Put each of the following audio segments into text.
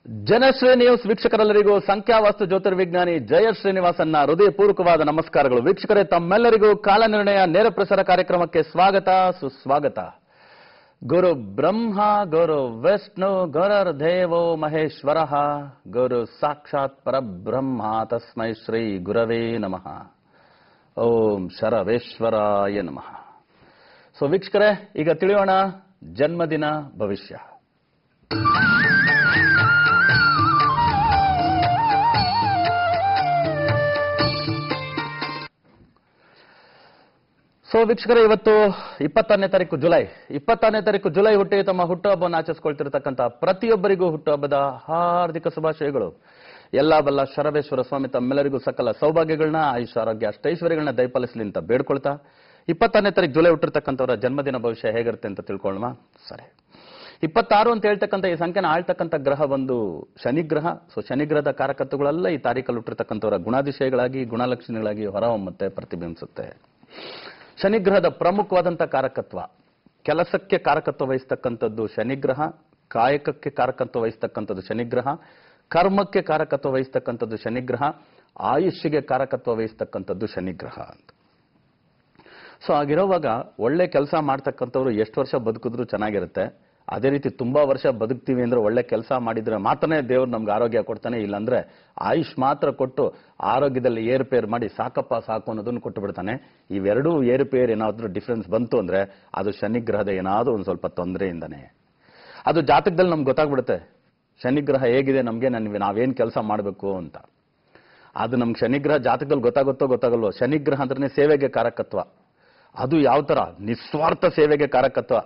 Janashree news ವೀಕ್ಷಕರೆಲ್ಲರಿಗೂ ಸಂಖ್ಯಾವಾಸ್ತು ಜ್ಯೋತಿರ್ವಿಜ್ಞಾನಿ ಜಯ ಶ್ರೀನಿವಾಸನ್ನ ಹೃದಯಪೂರ್ವಕವಾದ ನಮಸ್ಕಾರಗಳು. ವೀಕ್ಷಕರೇ, ತಮ್ಮೆಲ್ಲರಿಗೂ ಕಾಲನಿರ್ಣಯ ನೇರ ಪ್ರಸಾರ ಕಾರ್ಯಕ್ರಮಕ್ಕೆ ಸ್ವಾಗತ ಸುಸ್ವಾಗತ. ಗುರು ಬ್ರಹ್ಮ ಗುರು ವಿಷ್ಣು ಗುರುರ್ದೇವೋ ಮಹೇಶ್ವರ ಗುರು ಸಾಕ್ಷಾತ್ ಪರಬ್ರಹ್ಮ ತಸ್ಮೈ ಶ್ರೀ ಗುರವೇ ನಮಃ. ಓಂ ಶರವೇಶ್ವರಾಯ ನಮಃ. ಸೊ ವೀಕ್ಷಕರೇ, ಈಗ ತಿಳಿಯೋಣ ಜನ್ಮದಿನ ಭವಿಷ್ಯ. ಸೊ ವೀಕ್ಷಕರೇ, ಇವತ್ತು 20ನೇ ತಾರೀಕು ಜುಲೈ ಹುಟ್ಟಿ ತಮ್ಮ ಹುಟ್ಟುಹಬ್ಬವನ್ನು ಆಚರಿಸಿಕೊಳ್ತಿರತಕ್ಕಂಥ ಪ್ರತಿಯೊಬ್ಬರಿಗೂ ಹುಟ್ಟುಹಬ್ಬದ ಹಾರ್ದಿಕ ಶುಭಾಶಯಗಳು. ಎಲ್ಲ ಬಲ್ಲ ಶರವೇಶ್ವರ ಸ್ವಾಮಿ ತಮ್ಮೆಲ್ಲರಿಗೂ ಸಕಲ ಸೌಭಾಗ್ಯಗಳನ್ನ, ಆಯುಷ, ಆರೋಗ್ಯ, ಅಷ್ಟೈಶ್ವರ್ಯಗಳನ್ನ ದಯಪಾಲಿಸಲಿ ಅಂತ ಬೇಡ್ಕೊಳ್ತಾ 20ನೇ ತಾರೀಕು ಜುಲೈ ಹುಟ್ಟಿರ್ತಕ್ಕಂಥವರ ಜನ್ಮದಿನ ಭವಿಷ್ಯ ಹೇಗಿರುತ್ತೆ ಅಂತ ತಿಳ್ಕೊಳ್ಳೋಣ. ಸರಿ, 26 ಅಂತ ಹೇಳ್ತಕ್ಕಂಥ ಈ ಸಂಖ್ಯೆನ ಆಳ್ತಕ್ಕಂಥ ಗ್ರಹ ಒಂದು ಶನಿಗ್ರಹ. ಸೊ ಶನಿಗ್ರಹದ ಕಾರಕತ್ವಗಳೆಲ್ಲ ಈ ತಾರೀಕಲ್ಲಿ ಹುಟ್ಟಿರ್ತಕ್ಕಂಥವರ ಗುಣಾತಿಶಯಗಳಾಗಿ ಗುಣಲಕ್ಷಣಗಳಾಗಿ ಹೊರಹೊಮ್ಮುತ್ತೆ, ಪ್ರತಿಬಿಂಬಿಸುತ್ತೆ. ಶನಿಗ್ರಹದ ಪ್ರಮುಖವಾದಂಥ ಕಾರಕತ್ವ, ಕೆಲಸಕ್ಕೆ ಕಾರಕತ್ವ ವಹಿಸ್ತಕ್ಕಂಥದ್ದು ಶನಿಗ್ರಹ, ಕಾಯಕಕ್ಕೆ ಕಾರಕತ್ವ ವಹಿಸ್ತಕ್ಕಂಥದ್ದು ಶನಿಗ್ರಹ, ಕರ್ಮಕ್ಕೆ ಕಾರಕತ್ವ ವಹಿಸ್ತಕ್ಕಂಥದ್ದು ಶನಿಗ್ರಹ, ಆಯುಷ್ಯಗೆ ಕಾರಕತ್ವ ವಹಿಸ್ತಕ್ಕಂಥದ್ದು ಶನಿಗ್ರಹ ಅಂತ. ಸೊ ಆಗಿರೋವಾಗ ಒಳ್ಳೆ ಕೆಲಸ ಮಾಡ್ತಕ್ಕಂಥವ್ರು ಎಷ್ಟು ವರ್ಷ ಬದುಕಿದ್ರು ಚೆನ್ನಾಗಿರುತ್ತೆ. ಅದೇ ರೀತಿ ತುಂಬಾ ವರ್ಷ ಬದುಕ್ತೀವಿ ಅಂದ್ರೆ ಒಳ್ಳೆ ಕೆಲಸ ಮಾಡಿದ್ರೆ ಮಾತ್ರನೇ ದೇವ್ರು ನಮ್ಗೆ ಆರೋಗ್ಯ ಕೊಡ್ತಾನೆ. ಇಲ್ಲಾಂದ್ರೆ ಆಯುಷ್ ಮಾತ್ರ ಕೊಟ್ಟು ಆರೋಗ್ಯದಲ್ಲಿ ಏರುಪೇರು ಮಾಡಿ ಸಾಕಪ್ಪ ಸಾಕು ಅನ್ನೋದನ್ನು ಕೊಟ್ಟು ಬಿಡ್ತಾನೆ. ಇವೆರಡೂ ಏರುಪೇರು ಏನಾದ್ರೂ ಡಿಫ್ರೆನ್ಸ್ ಬಂತು ಅಂದ್ರೆ ಅದು ಶನಿಗ್ರಹದ ಏನಾದ್ರೂ ಒಂದು ಸ್ವಲ್ಪ ತೊಂದರೆಯಿಂದನೇ. ಅದು ಜಾತಕದಲ್ಲಿ ನಮ್ಗೆ ಗೊತ್ತಾಗ್ಬಿಡುತ್ತೆ ಶನಿಗ್ರಹ ಹೇಗಿದೆ, ನಮ್ಗೆ ನಾವೇನ್ ಕೆಲಸ ಮಾಡಬೇಕು ಅಂತ. ಅದು ನಮ್ಗೆ ಶನಿಗ್ರಹ ಜಾತಕದಲ್ಲಿ ಗೊತ್ತಾಗಲ್ವೋ. ಶನಿಗ್ರಹ ಅಂದ್ರೆ ಸೇವೆಗೆ ಕಾರಕತ್ವ. ಅದು ಯಾವ ತರ? ನಿಸ್ವಾರ್ಥ ಸೇವೆಗೆ ಕಾರಕತ್ವ.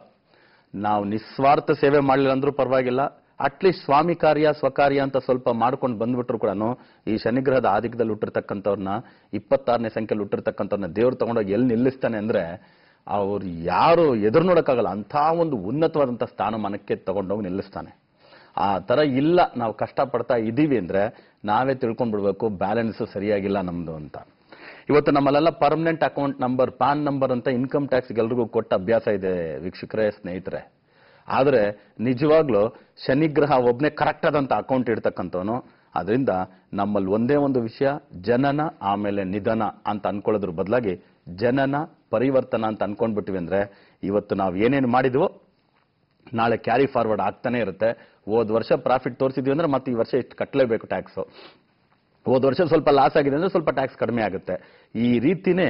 ನಾವು ನಿಸ್ವಾರ್ಥ ಸೇವೆ ಮಾಡಲಿಲ್ಲ ಅಂದ್ರೂ ಪರವಾಗಿಲ್ಲ, ಅಟ್ಲೀಸ್ಟ್ ಸ್ವಾಮಿ ಕಾರ್ಯ ಸ್ವಕಾರ್ಯ ಅಂತ ಸ್ವಲ್ಪ ಮಾಡ್ಕೊಂಡು ಬಂದ್ಬಿಟ್ರು ಕೂಡ ಈ ಶನಿಗ್ರಹದ ಆದಿಕದಲ್ಲಿ ಹುಟ್ಟಿರ್ತಕ್ಕಂಥವ್ರನ್ನ, 26ನೇ ಸಂಖ್ಯೆಯಲ್ಲಿ ಹುಟ್ಟಿರ್ತಕ್ಕಂಥವ್ರನ್ನ ದೇವ್ರು ತಗೊಂಡೋಗಿ ಎಲ್ಲಿ ನಿಲ್ಲಿಸ್ತಾನೆ ಅಂದ್ರೆ ಅವ್ರು ಯಾರು ಎದುರು ನೋಡಕ್ಕಾಗಲ್ಲ, ಅಂಥ ಒಂದು ಉನ್ನತವಾದಂಥ ಸ್ಥಾನಮಾನಕ್ಕೆ ತಗೊಂಡೋಗಿ ನಿಲ್ಲಿಸ್ತಾನೆ. ಆ ತರ ಇಲ್ಲ, ನಾವು ಕಷ್ಟಪಡ್ತಾ ಇದ್ದೀವಿ ಅಂದ್ರೆ ನಾವೇ ತಿಳ್ಕೊಂಡ್ಬಿಡ್ಬೇಕು ಬ್ಯಾಲೆನ್ಸ್ ಸರಿಯಾಗಿಲ್ಲ ನಮ್ದು ಅಂತ. ಇವತ್ತು ನಮ್ಮಲ್ಲೆಲ್ಲ permanent account number, PAN number ಅಂತ ಇನ್ಕಮ್ ಟ್ಯಾಕ್ಸ್ ಎಲ್ರಿಗೂ ಕೊಟ್ಟ ಅಭ್ಯಾಸ ಇದೆ ವೀಕ್ಷಕರೇ, ಸ್ನೇಹಿತರೆ. ಆದ್ರೆ ನಿಜವಾಗ್ಲೂ ಶನಿಗ್ರಹ ಒಬ್ನೇ ಕರೆಕ್ಟ್ ಆದಂತ ಅಕೌಂಟ್ ಇಡ್ತಕ್ಕಂಥವನು. ಅದರಿಂದ ನಮ್ಮಲ್ಲಿ ಒಂದೇ ಒಂದು ವಿಷಯ, ಜನನ ಆಮೇಲೆ ನಿಧನ ಅಂತ ಅನ್ಕೊಳ್ಳೋದ್ರ ಬದಲಾಗಿ ಜನನ ಪರಿವರ್ತನ ಅಂತ ಅನ್ಕೊಂಡ್ಬಿಟ್ವಿ ಅಂದ್ರೆ ಇವತ್ತು ನಾವು ಏನೇನು ಮಾಡಿದ್ವೋ ನಾಳೆ ಕ್ಯಾರಿ ಫಾರ್ವರ್ಡ್ ಆಗ್ತಾನೆ ಇರುತ್ತೆ. ಹೋದ್ ವರ್ಷ ಪ್ರಾಫಿಟ್ ತೋರಿಸಿದ್ವಿ ಅಂದ್ರೆ ಮತ್ತೆ ಈ ವರ್ಷ ಇಷ್ಟು ಕಟ್ಟಲೇಬೇಕು ಟ್ಯಾಕ್ಸ್. ಹೋದ ವರ್ಷ ಸ್ವಲ್ಪ ಲಾಸ್ ಆಗಿದೆ ಅಂದ್ರೆ ಸ್ವಲ್ಪ ಟ್ಯಾಕ್ಸ್ ಕಡಿಮೆ ಆಗುತ್ತೆ. ಈ ರೀತಿನೇ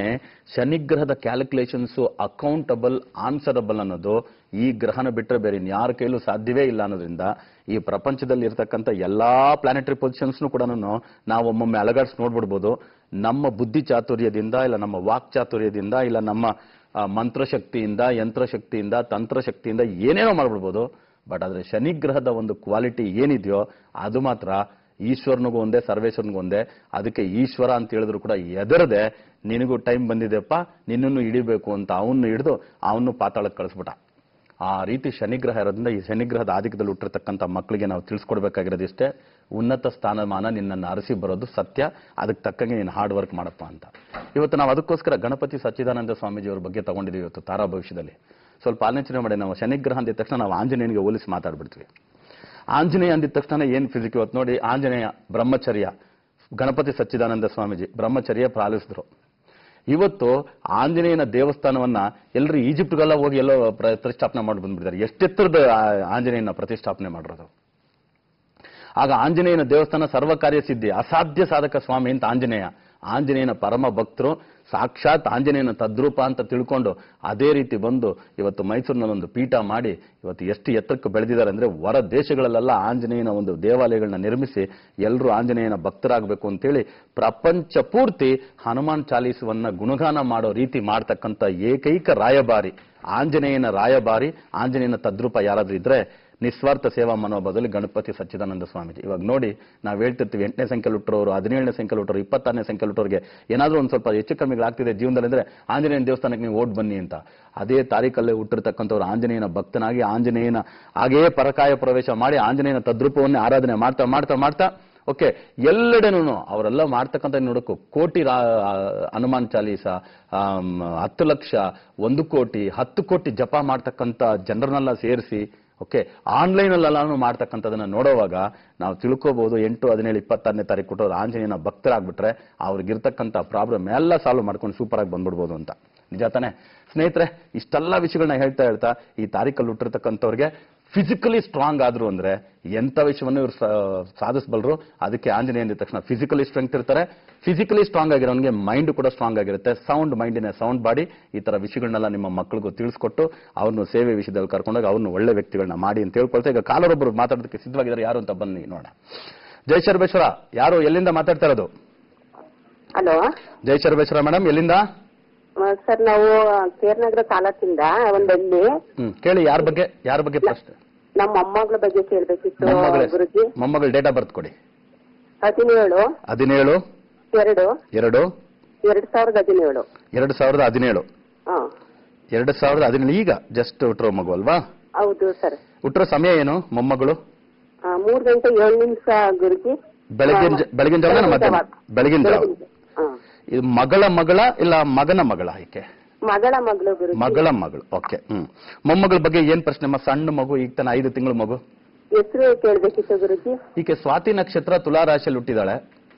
ಶನಿಗ್ರಹದ ಕ್ಯಾಲ್ಕುಲೇಷನ್ಸ್ ಅಕೌಂಟಬಲ್, ಆನ್ಸರಬಲ್ ಅನ್ನೋದು ಈ ಗ್ರಹನ ಬಿಟ್ಟರೆ ಬೇರೆ ಇನ್ಯಾರ ಕೈಲೂ ಸಾಧ್ಯವೇ ಇಲ್ಲ. ಅನ್ನೋದ್ರಿಂದ ಈ ಪ್ರಪಂಚದಲ್ಲಿ ಇರತಕ್ಕಂಥ ಎಲ್ಲಾ ಪ್ಲಾನೆಟರಿ ಪೊಸಿಷನ್ಸ್ನು ಕೂಡ ನಾವು ಒಮ್ಮೊಮ್ಮೆ ಅಲಗಾಡ್ಸ್ ನೋಡ್ಬಿಡ್ಬೋದು. ನಮ್ಮ ಬುದ್ಧಿ ಚಾತುರ್ಯದಿಂದ, ಇಲ್ಲ ನಮ್ಮ ವಾಕ್ ಚಾತುರ್ಯದಿಂದ, ಇಲ್ಲ ನಮ್ಮ ಮಂತ್ರಶಕ್ತಿಯಿಂದ, ಯಂತ್ರಶಕ್ತಿಯಿಂದ, ತಂತ್ರಶಕ್ತಿಯಿಂದ ಏನೇನೋ ಮಾಡ್ಬಿಡ್ಬೋದು. ಬಟ್ ಆದ್ರೆ ಶನಿಗ್ರಹದ ಒಂದು ಕ್ವಾಲಿಟಿ ಏನಿದೆಯೋ ಅದು ಮಾತ್ರ ಈಶ್ವರನಿಗೂ ಒಂದೇ, ಸರ್ವೇಶ್ವರನಿಗೂ ಒಂದೇ. ಅದಕ್ಕೆ ಈಶ್ವರ ಅಂತ ಹೇಳಿದ್ರು ಕೂಡ ಎದರದೆ ನಿನಗೂ ಟೈಮ್ ಬಂದಿದೆಪ್ಪ, ನಿನ್ನನ್ನು ಹಿಡಿಬೇಕು ಅಂತ ಅವನು ಹಿಡಿದು ಅವನು ಪಾತಾಳಕ್ಕೆ ಕಳಿಸ್ಬಿಟ್ಟ. ಆ ರೀತಿ ಶನಿಗ್ರಹ ಇರೋದ್ರಿಂದ ಈ ಶನಿಗ್ರಹದ ಆದಿಕದಲ್ಲಿ ಹುಟ್ಟಿರ್ತಕ್ಕಂಥ ಮಕ್ಕಳಿಗೆ ನಾವು ತಿಳಿಸ್ಕೊಡ್ಬೇಕಾಗಿರೋದು ಇಷ್ಟೇ, ಉನ್ನತ ಸ್ಥಾನಮಾನ ನಿನ್ನನ್ನು ಅರಸಿ ಬರೋದು ಸತ್ಯ, ಅದಕ್ಕೆ ತಕ್ಕಂಗೆ ನೀನು ಹಾರ್ಡ್ ವರ್ಕ್ ಮಾಡಪ್ಪ ಅಂತ. ಇವತ್ತು ನಾವು ಅದಕ್ಕೋಸ್ಕರ ಗಣಪತಿ ಸಚ್ಚಿದಾನಂದ ಸ್ವಾಮೀಜಿಯವ್ರ ಬಗ್ಗೆ ತಗೊಂಡಿದ್ದೀವಿ ಇವತ್ತು ತಾರಾ ಭವಿಷ್ಯದಲ್ಲಿ. ಸ್ವಲ್ಪ ಆಲೋಚನೆ ಮಾಡಿ, ನಾವು ಶನಿಗ್ರಹ ಅಂದಿದ ತಕ್ಷಣ ನಾವು ಆಂಜನೇಯನಿಗೆ ಹೋಲಿಸಿ ಮಾತಾಡ್ಬಿಡ್ತೀವಿ. ಆಂಜನೇಯ ಅಂದಿದ ತಕ್ಷಣ ಏನ್ ಫಿಸಿಕ್? ಇವತ್ತು ನೋಡಿ, ಆಂಜನೇಯ ಬ್ರಹ್ಮಚರ್ಯ, ಗಣಪತಿ ಸಚ್ಚಿದಾನಂದ ಸ್ವಾಮೀಜಿ ಬ್ರಹ್ಮಚರ್ಯ ಪಾಲಿಸಿದ್ರು. ಇವತ್ತು ಆಂಜನೇಯನ ದೇವಸ್ಥಾನವನ್ನ ಎಲ್ಲರೂ ಈಜಿಪ್ಟ್ಗೆಲ್ಲ ಹೋಗಿ ಎಲ್ಲೋ ಪ್ರತಿಷ್ಠಾಪನೆ ಮಾಡಿ ಬಂದ್ಬಿಟ್ಟಿದ್ದಾರೆ. ಎಷ್ಟೆತ್ತರದ ಆಂಜನೇಯನ ಪ್ರತಿಷ್ಠಾಪನೆ ಮಾಡಿರೋದು. ಆಗ ಆಂಜನೇಯನ ದೇವಸ್ಥಾನ ಸರ್ವಕಾರ್ಯ ಸಿದ್ಧಿ, ಅಸಾಧ್ಯ ಸಾಧಕ ಸ್ವಾಮಿ ಅಂತ ಆಂಜನೇಯನ ಪರಮ ಭಕ್ತರು, ಸಾಕ್ಷಾತ್ ಆಂಜನೇಯನ ತದ್ರೂಪ ಅಂತ ತಿಳ್ಕೊಂಡು ಅದೇ ರೀತಿ ಬಂದು ಇವತ್ತು ಮೈಸೂರಿನಲ್ಲೊಂದು ಪೀಠ ಮಾಡಿ ಇವತ್ತು ಎಷ್ಟು ಎತ್ತರಕ್ಕೆ ಬೆಳೆದಿದ್ದಾರೆ ಅಂದ್ರೆ, ಹೊರ ದೇಶಗಳಲ್ಲೆಲ್ಲ ಆಂಜನೇಯನ ಒಂದು ದೇವಾಲಯಗಳನ್ನ ನಿರ್ಮಿಸಿ ಎಲ್ಲರೂ ಆಂಜನೇಯನ ಭಕ್ತರಾಗಬೇಕು ಅಂತೇಳಿ ಪ್ರಪಂಚ ಪೂರ್ತಿ ಹನುಮಾನ್ ಚಾಲೀಸವನ್ನ ಗುಣಗಾನ ಮಾಡೋ ರೀತಿ ಮಾಡ್ತಕ್ಕಂಥ ಏಕೈಕ ರಾಯಭಾರಿ, ಆಂಜನೇಯನ ರಾಯಭಾರಿ, ಆಂಜನೇಯನ ತದ್ರೂಪ ಯಾರಾದ್ರೂ ಇದ್ರೆ ನಿಸ್ವಾರ್ಥ ಸೇವಾ ಮನೋಭಾವದಲ್ಲಿ ಗಣಪತಿ ಸಚ್ಚಿದಾನಂದ ಸ್ವಾಮೀಜಿ. ಇವಾಗ ನೋಡಿ, ನಾವು ಹೇಳ್ತಿರ್ತೀವಿ 8ನೇ ಸಂಖ್ಯೆಯಲ್ಲಿ ಹುಟ್ಟರೋರು, 17ನೇ ಸಂಖ್ಯೆಯಲ್ಲಿ ಹುಟ್ಟರು, 26ನೇ ಸಂಖ್ಯೆಯಲ್ಲಿ ಹುಟ್ಟೋರಿಗೆ ಏನಾದ್ರೂ ಒಂದು ಸ್ವಲ್ಪ ಹೆಚ್ಚು ಕಮ್ಮಿಗಳಾಗ್ತಿದೆ ಜೀವನದಲ್ಲಿ ಅಂದ್ರೆ ಆಂಜನೇಯನ ದೇವಸ್ಥಾನಕ್ಕೆ ನೀವು ಓಡ್ ಬನ್ನಿ ಅಂತ. ಅದೇ ತಾರೀಕಲ್ಲೇ ಹುಟ್ಟಿರ್ತಕ್ಕಂಥವ್ರು ಆಂಜನೇಯನ ಭಕ್ತನಾಗಿ ಆಂಜನೇಯನ ಹಾಗೆಯೇ ಪರಕಾಯ ಪ್ರವೇಶ ಮಾಡಿ ಆಂಜನೇಯನ ತದ್ರೂಪವನ್ನೇ ಆರಾಧನೆ ಮಾಡ್ತಾ ಮಾಡ್ತಾ ಮಾಡ್ತಾ ಓಕೆ ಎಲ್ಲೆಡೆನೂ ಅವರೆಲ್ಲ ಮಾಡ್ತಕ್ಕಂಥ ನೋಡಕ್ಕೂ ಕೋಟಿ ಹನುಮಾನ್ ಚಾಲೀಸ, 10 ಲಕ್ಷ, 1 ಕೋಟಿ, 10 ಕೋಟಿ ಜಪ ಮಾಡ್ತಕ್ಕಂಥ ಜನರನ್ನೆಲ್ಲ ಸೇರಿಸಿ ಓಕೆ, ಆನ್ಲೈನಲ್ಲೆಲ್ಲಾನು ಮಾಡ್ತಕ್ಕಂಥದನ್ನ ನೋಡುವಾಗ ನಾವು ತಿಳ್ಕೋಬಹುದು 8, 17, 26ನೇ ತಾರೀಕು ಕೊಟ್ಟವ್ರು ಆಂಜನೇಯನ ಭಕ್ತರಾಗ್ಬಿಟ್ರೆ ಅವ್ರಿಗಿರ್ತಕ್ಕಂಥ ಪ್ರಾಬ್ಲಮ್ ಎಲ್ಲ ಸಾಲ್ವ್ ಮಾಡ್ಕೊಂಡು ಸೂಪರ್ ಆಗಿ ಬಂದ್ಬಿಡ್ಬೋದು ಅಂತ. ನಿಜ ತಾನೆ ಸ್ನೇಹಿತರೆ? ಇಷ್ಟೆಲ್ಲ ವಿಷಯಗಳನ್ನ ಹೇಳ್ತಾ ಈ ತಾರೀಕಲ್ಲಿ ಹುಟ್ಟಿರ್ತಕ್ಕಂಥವ್ರಿಗೆ ಫಿಸಿಕಲಿ ಸ್ಟ್ರಾಂಗ್ ಆದ್ರು ಅಂದ್ರೆ ಎಂತ ವಿಷಯವನ್ನು ಇವರು ಸಾಧಿಸಬಲ್ಲರು. ಅದಕ್ಕೆ ಆಂಜನೇಯ ಅಂದ ತಕ್ಷಣ ಫಿಸಿಕಲಿ ಸ್ಟ್ರೆಂತ್ ಇರ್ತಾರೆ. ಫಿಸಿಕಲಿ ಸ್ಟ್ರಾಂಗ್ ಆಗಿರೋನಿಗೆ ಮೈಂಡ್ ಕೂಡ ಸ್ಟ್ರಾಂಗ್ ಆಗಿರುತ್ತೆ. ಸೌಂಡ್ ಮೈಂಡಿನ ಸೌಂಡ್ ಬಾಡಿ. ಈ ತರ ವಿಷಯಗಳನ್ನೆಲ್ಲ ನಿಮ್ಮ ಮಕ್ಕಳಿಗೂ ತಿಳಿಸ್ಕೊಟ್ಟು ಅವ್ರನ್ನು ಸೇವೆ ವಿಷಯದಲ್ಲಿ ಕರ್ಕೊಂಡೋಗಿ ಅವ್ರನ್ನ ಒಳ್ಳೆ ವ್ಯಕ್ತಿಗಳನ್ನ ಮಾಡಿ ಅಂತ ಹೇಳ್ಕೊಳ್ತಾ ಈಗ ಕಾಲರೊಬ್ಬರು ಮಾತಾಡೋದಕ್ಕೆ ಸಿದ್ಧವಾಗಿದ್ದಾರೆ. ಯಾರು ಅಂತ ಬನ್ನಿ ನೋಡ. ಜೈ ಶರ್ಬೇಶ್ವರ, ಯಾರು ಎಲ್ಲಿಂದ ಮಾತಾಡ್ತಾ ಇರೋದು? ಹಲೋ, ಜೈ ಶರ್ಬೇಶ್ವರ ಮೇಡಮ್, ಎಲ್ಲಿಂದ? ಸರ್ ನಾವು ಕೇರ್ನಗರ ತಾಲೂಕಿಂದ ಒಂದಲ್ಲಿ ಕೇಳಿ. ಯಾರ ಬಗ್ಗೆ ಪ್ರಶ್ನೆ? ನಮ್ಮ ಮೊಮ್ಮಗಳ ಬಗ್ಗೆ ಕೇಳ್ಬೇಕಿತ್ತು ಗುರುಜಿ. ಮೊಮ್ಮಗಳ ಡೇಟ್ ಆಫ್ ಬರ್ತ್ ಕೊಡಿ. 17 17 2 2 2017. 2017. 2017 ಈಗ ಜಸ್ಟ್ ಹುಟ್ಟಿರೋ ಮಗು ಅಲ್ವಾ? ಹೌದು ಸರ್. ಹುಟ್ಟಿರೋ ಸಮಯ ಏನು ಮೊಮ್ಮಗಳು? 3 ಗಂಟೆ 7 ನಿಮಿಷ ಗುರುಜಿ. ಬೆಳಗಿನ ಜಾವ ಮಧ್ಯಾಹ್ನ? ಬೆಳಗಿನ ಜಾವ. ಇದು ಮಗಳ ಇಲ್ಲ ಮಗನ ಮಗಳ? ಈಕೆ ಮಗಳ ಮಗಳು ಗುರುಜಿ. ಮಗಳ ಮಗಳು. ಓಕೆ. ಮೊಮ್ಮಗಳ ಬಗ್ಗೆ ಏನ್ ಪ್ರಶ್ನೆ? ಸಣ್ಣ ಮಗು, ಈಗ ತಾನೆ 5 ತಿಂಗಳ ಮಗು. ಹೆಸರು ಕೇಳ್ಬೇಕಿತ್ತು ಗುರುಜಿ. ಈಕೆ ಸ್ವಾತಿ ನಕ್ಷತ್ರ ತುಲಾ ರಾಶಿಯಲ್ಲಿ ಹುಟ್ಟಿದಾಳೆ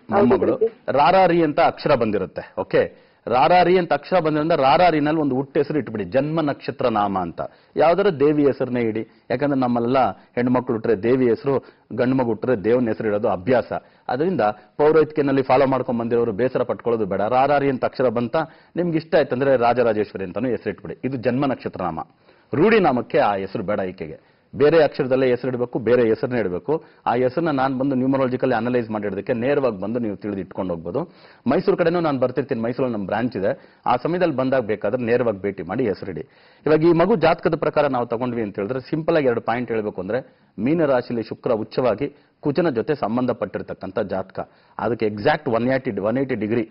ಮೊಮ್ಮಗಳು. ರಾರಾರಿ ಅಂತ ಅಕ್ಷರ ಬಂದಿರುತ್ತೆ. ಓಕೆ, ರಾರಾರಿ ಅಂತ ಅಕ್ಷರ ಬಂದಿರೋದ್ರಿಂದ ರಾರಾರಿನಲ್ಲಿ ಒಂದು ಹುಟ್ಟು ಹೆಸರು ಇಟ್ಬಿಡಿ, ಜನ್ಮ ನಕ್ಷತ್ರ ನಾಮ ಅಂತ. ಯಾವ್ದಾದ್ರು ದೇವಿ ಹೆಸರನ್ನೇ ಇಡಿ. ಯಾಕಂದ್ರೆ ನಮ್ಮೆಲ್ಲ ಹೆಣ್ಮಕ್ಳು ಹುಟ್ಟರೆ ದೇವಿ ಹೆಸರು, ಗಂಡು ಮಗು ಹುಟ್ಟರೆ ದೇವನ ಹೆಸರು ಇಡೋದು ಅಭ್ಯಾಸ. ಅದರಿಂದ ಪೌರೋಹಿತ್ಯನಲ್ಲಿ ಫಾಲೋ ಮಾಡ್ಕೊಂಡ್ ಬಂದಿರೋರು ಬೇಸರ ಪಟ್ಕೊಳ್ಳೋದು ಬೇಡ. ರಾರಾರಿ ಅಂತ ಅಕ್ಷರ ಬಂತ, ನಿಮ್ಗೆ ಇಷ್ಟ ಆಯ್ತಂದ್ರೆ ರಾಜರಾಜೇಶ್ವರಿ ಅಂತಾನು ಹೆಸರು ಇಟ್ಬಿಡಿ. ಇದು ಜನ್ಮ ನಕ್ಷತ್ರ ನಾಮ. ರೂಢಿ ನಾಮಕ್ಕೆ ಆ ಹೆಸರು ಬೇಡ. ಈಕೆಗೆ ಬೇರೆ ಅಕ್ಷರದಲ್ಲೇ ಹೆಸರು ಇಡಬೇಕು, ಬೇರೆ ಹೆಸರನ್ನೇ ಇಡಬೇಕು. ಆ ಹೆಸರನ್ನ ನಾನು ಬಂದು ನ್ಯೂಮರಾಲಜಿಕಲಿ ಅನಲೈಸ್ ಮಾಡಿಡೋದಕ್ಕೆ ನೇರವಾಗಿ ಬಂದು ನೀವು ತಿಳಿದು ಇಟ್ಕೊಂಡು ಹೋಗ್ಬೋದು. ಮೈಸೂರು ಕಡೆನೂ ನಾನು ಬರ್ತಿರ್ತೀನಿ, ಮೈಸೂರಲ್ಲಿ ನಮ್ಮ ಬ್ರಾಂಚ್ ಇದೆ. ಆ ಸಮಯದಲ್ಲಿ ಬಂದಾಗ ಬೇಕಾದ್ರೆ ನೇರವಾಗಿ ಭೇಟಿ ಮಾಡಿ ಹೆಸರಿಡಿ. ಇವಾಗ ಈ ಮಗು ಜಾತಕದ ಪ್ರಕಾರ ನಾವು ತಗೊಂಡ್ವಿ ಅಂತ ಹೇಳಿದ್ರೆ ಸಿಂಪಲ್ ಆಗಿ 2 ಪಾಯಿಂಟ್ ಹೇಳಬೇಕು ಅಂದ್ರೆ, ಮೀನ ರಾಶಿಯಲ್ಲಿ ಶುಕ್ರ ಉಚ್ಚವಾಗಿ ಕುಜನ ಜೊತೆ ಸಂಬಂಧಪಟ್ಟಿರ್ತಕ್ಕಂಥ ಜಾತಕ. ಅದಕ್ಕೆ ಎಕ್ಸಾಕ್ಟ್ 180 ಡಿಗ್ರಿ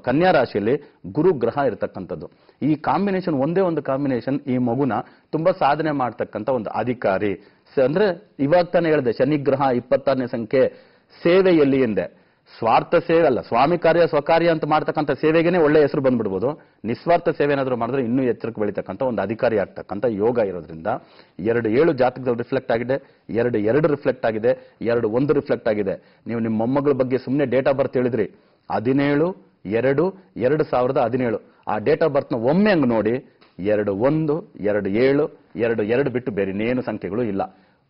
ಕನ್ಯಾ ರಾಶಿಯಲ್ಲಿ ಗುರು ಗ್ರಹ ಇರತಕ್ಕಂಥದ್ದು. ಈ ಕಾಂಬಿನೇಷನ್ ಒಂದೇ ಒಂದು ಕಾಂಬಿನೇಷನ್ ಈ ಮಗುನ ತುಂಬಾ ಸಾಧನೆ ಮಾಡ್ತಕ್ಕಂಥ ಒಂದು ಅಧಿಕಾರಿ. ಅಂದ್ರೆ ಇವಾಗ ತಾನೇ ಹೇಳಿದೆ, ಶನಿಗ್ರಹ 26ನೇ ಸಂಖ್ಯೆ ಸೇವೆಯಲ್ಲಿ ಎಂದೆ. ಸ್ವಾರ್ಥ ಸೇವೆ ಅಲ್ಲ, ಸ್ವಾಮಿ ಕಾರ್ಯ ಸ್ವಕಾರ್ಯ ಅಂತ ಮಾಡ್ತಕ್ಕಂಥ ಸೇವೆಗೇನೆ ಒಳ್ಳೆ ಹೆಸರು ಬಂದ್ಬಿಡ್ಬೋದು. ನಿಸ್ವಾರ್ಥ ಸೇವೆ ಏನಾದ್ರು ಮಾಡಿದ್ರೆ ಇನ್ನೂ ಎಚ್ಚರಿಕೆ ಬೆಳೀತಕ್ಕಂಥ ಒಂದು ಅಧಿಕಾರಿ ಆಗ್ತಕ್ಕಂಥ ಯೋಗ ಇರೋದ್ರಿಂದ 2-7 ಜಾತಕದಲ್ಲಿ ರಿಫ್ಲೆಕ್ಟ್ ಆಗಿದೆ, 2-2 ರಿಫ್ಲೆಕ್ಟ್ ಆಗಿದೆ, 2-1 ರಿಫ್ಲೆಕ್ಟ್ ಆಗಿದೆ. ನೀವು ನಿಮ್ಮ ಮೊಮ್ಮಗಳ ಬಗ್ಗೆ ಸುಮ್ಮನೆ ಡೇಟ್ ಆಫ್ ಬರ್ತ್ ಹೇಳಿದ್ರಿ, 17/2/2017. ಆ ಡೇಟ್ ಆಫ್ ಬರ್ತ್ ನ ಒಮ್ಮೆ ಹಂಗ್ ನೋಡಿ, 21, 27, 22 ಬಿಟ್ಟು ಬೇರೆ ಇನ್ನೇನು ಸಂಖ್ಯೆಗಳು ಇಲ್ಲ.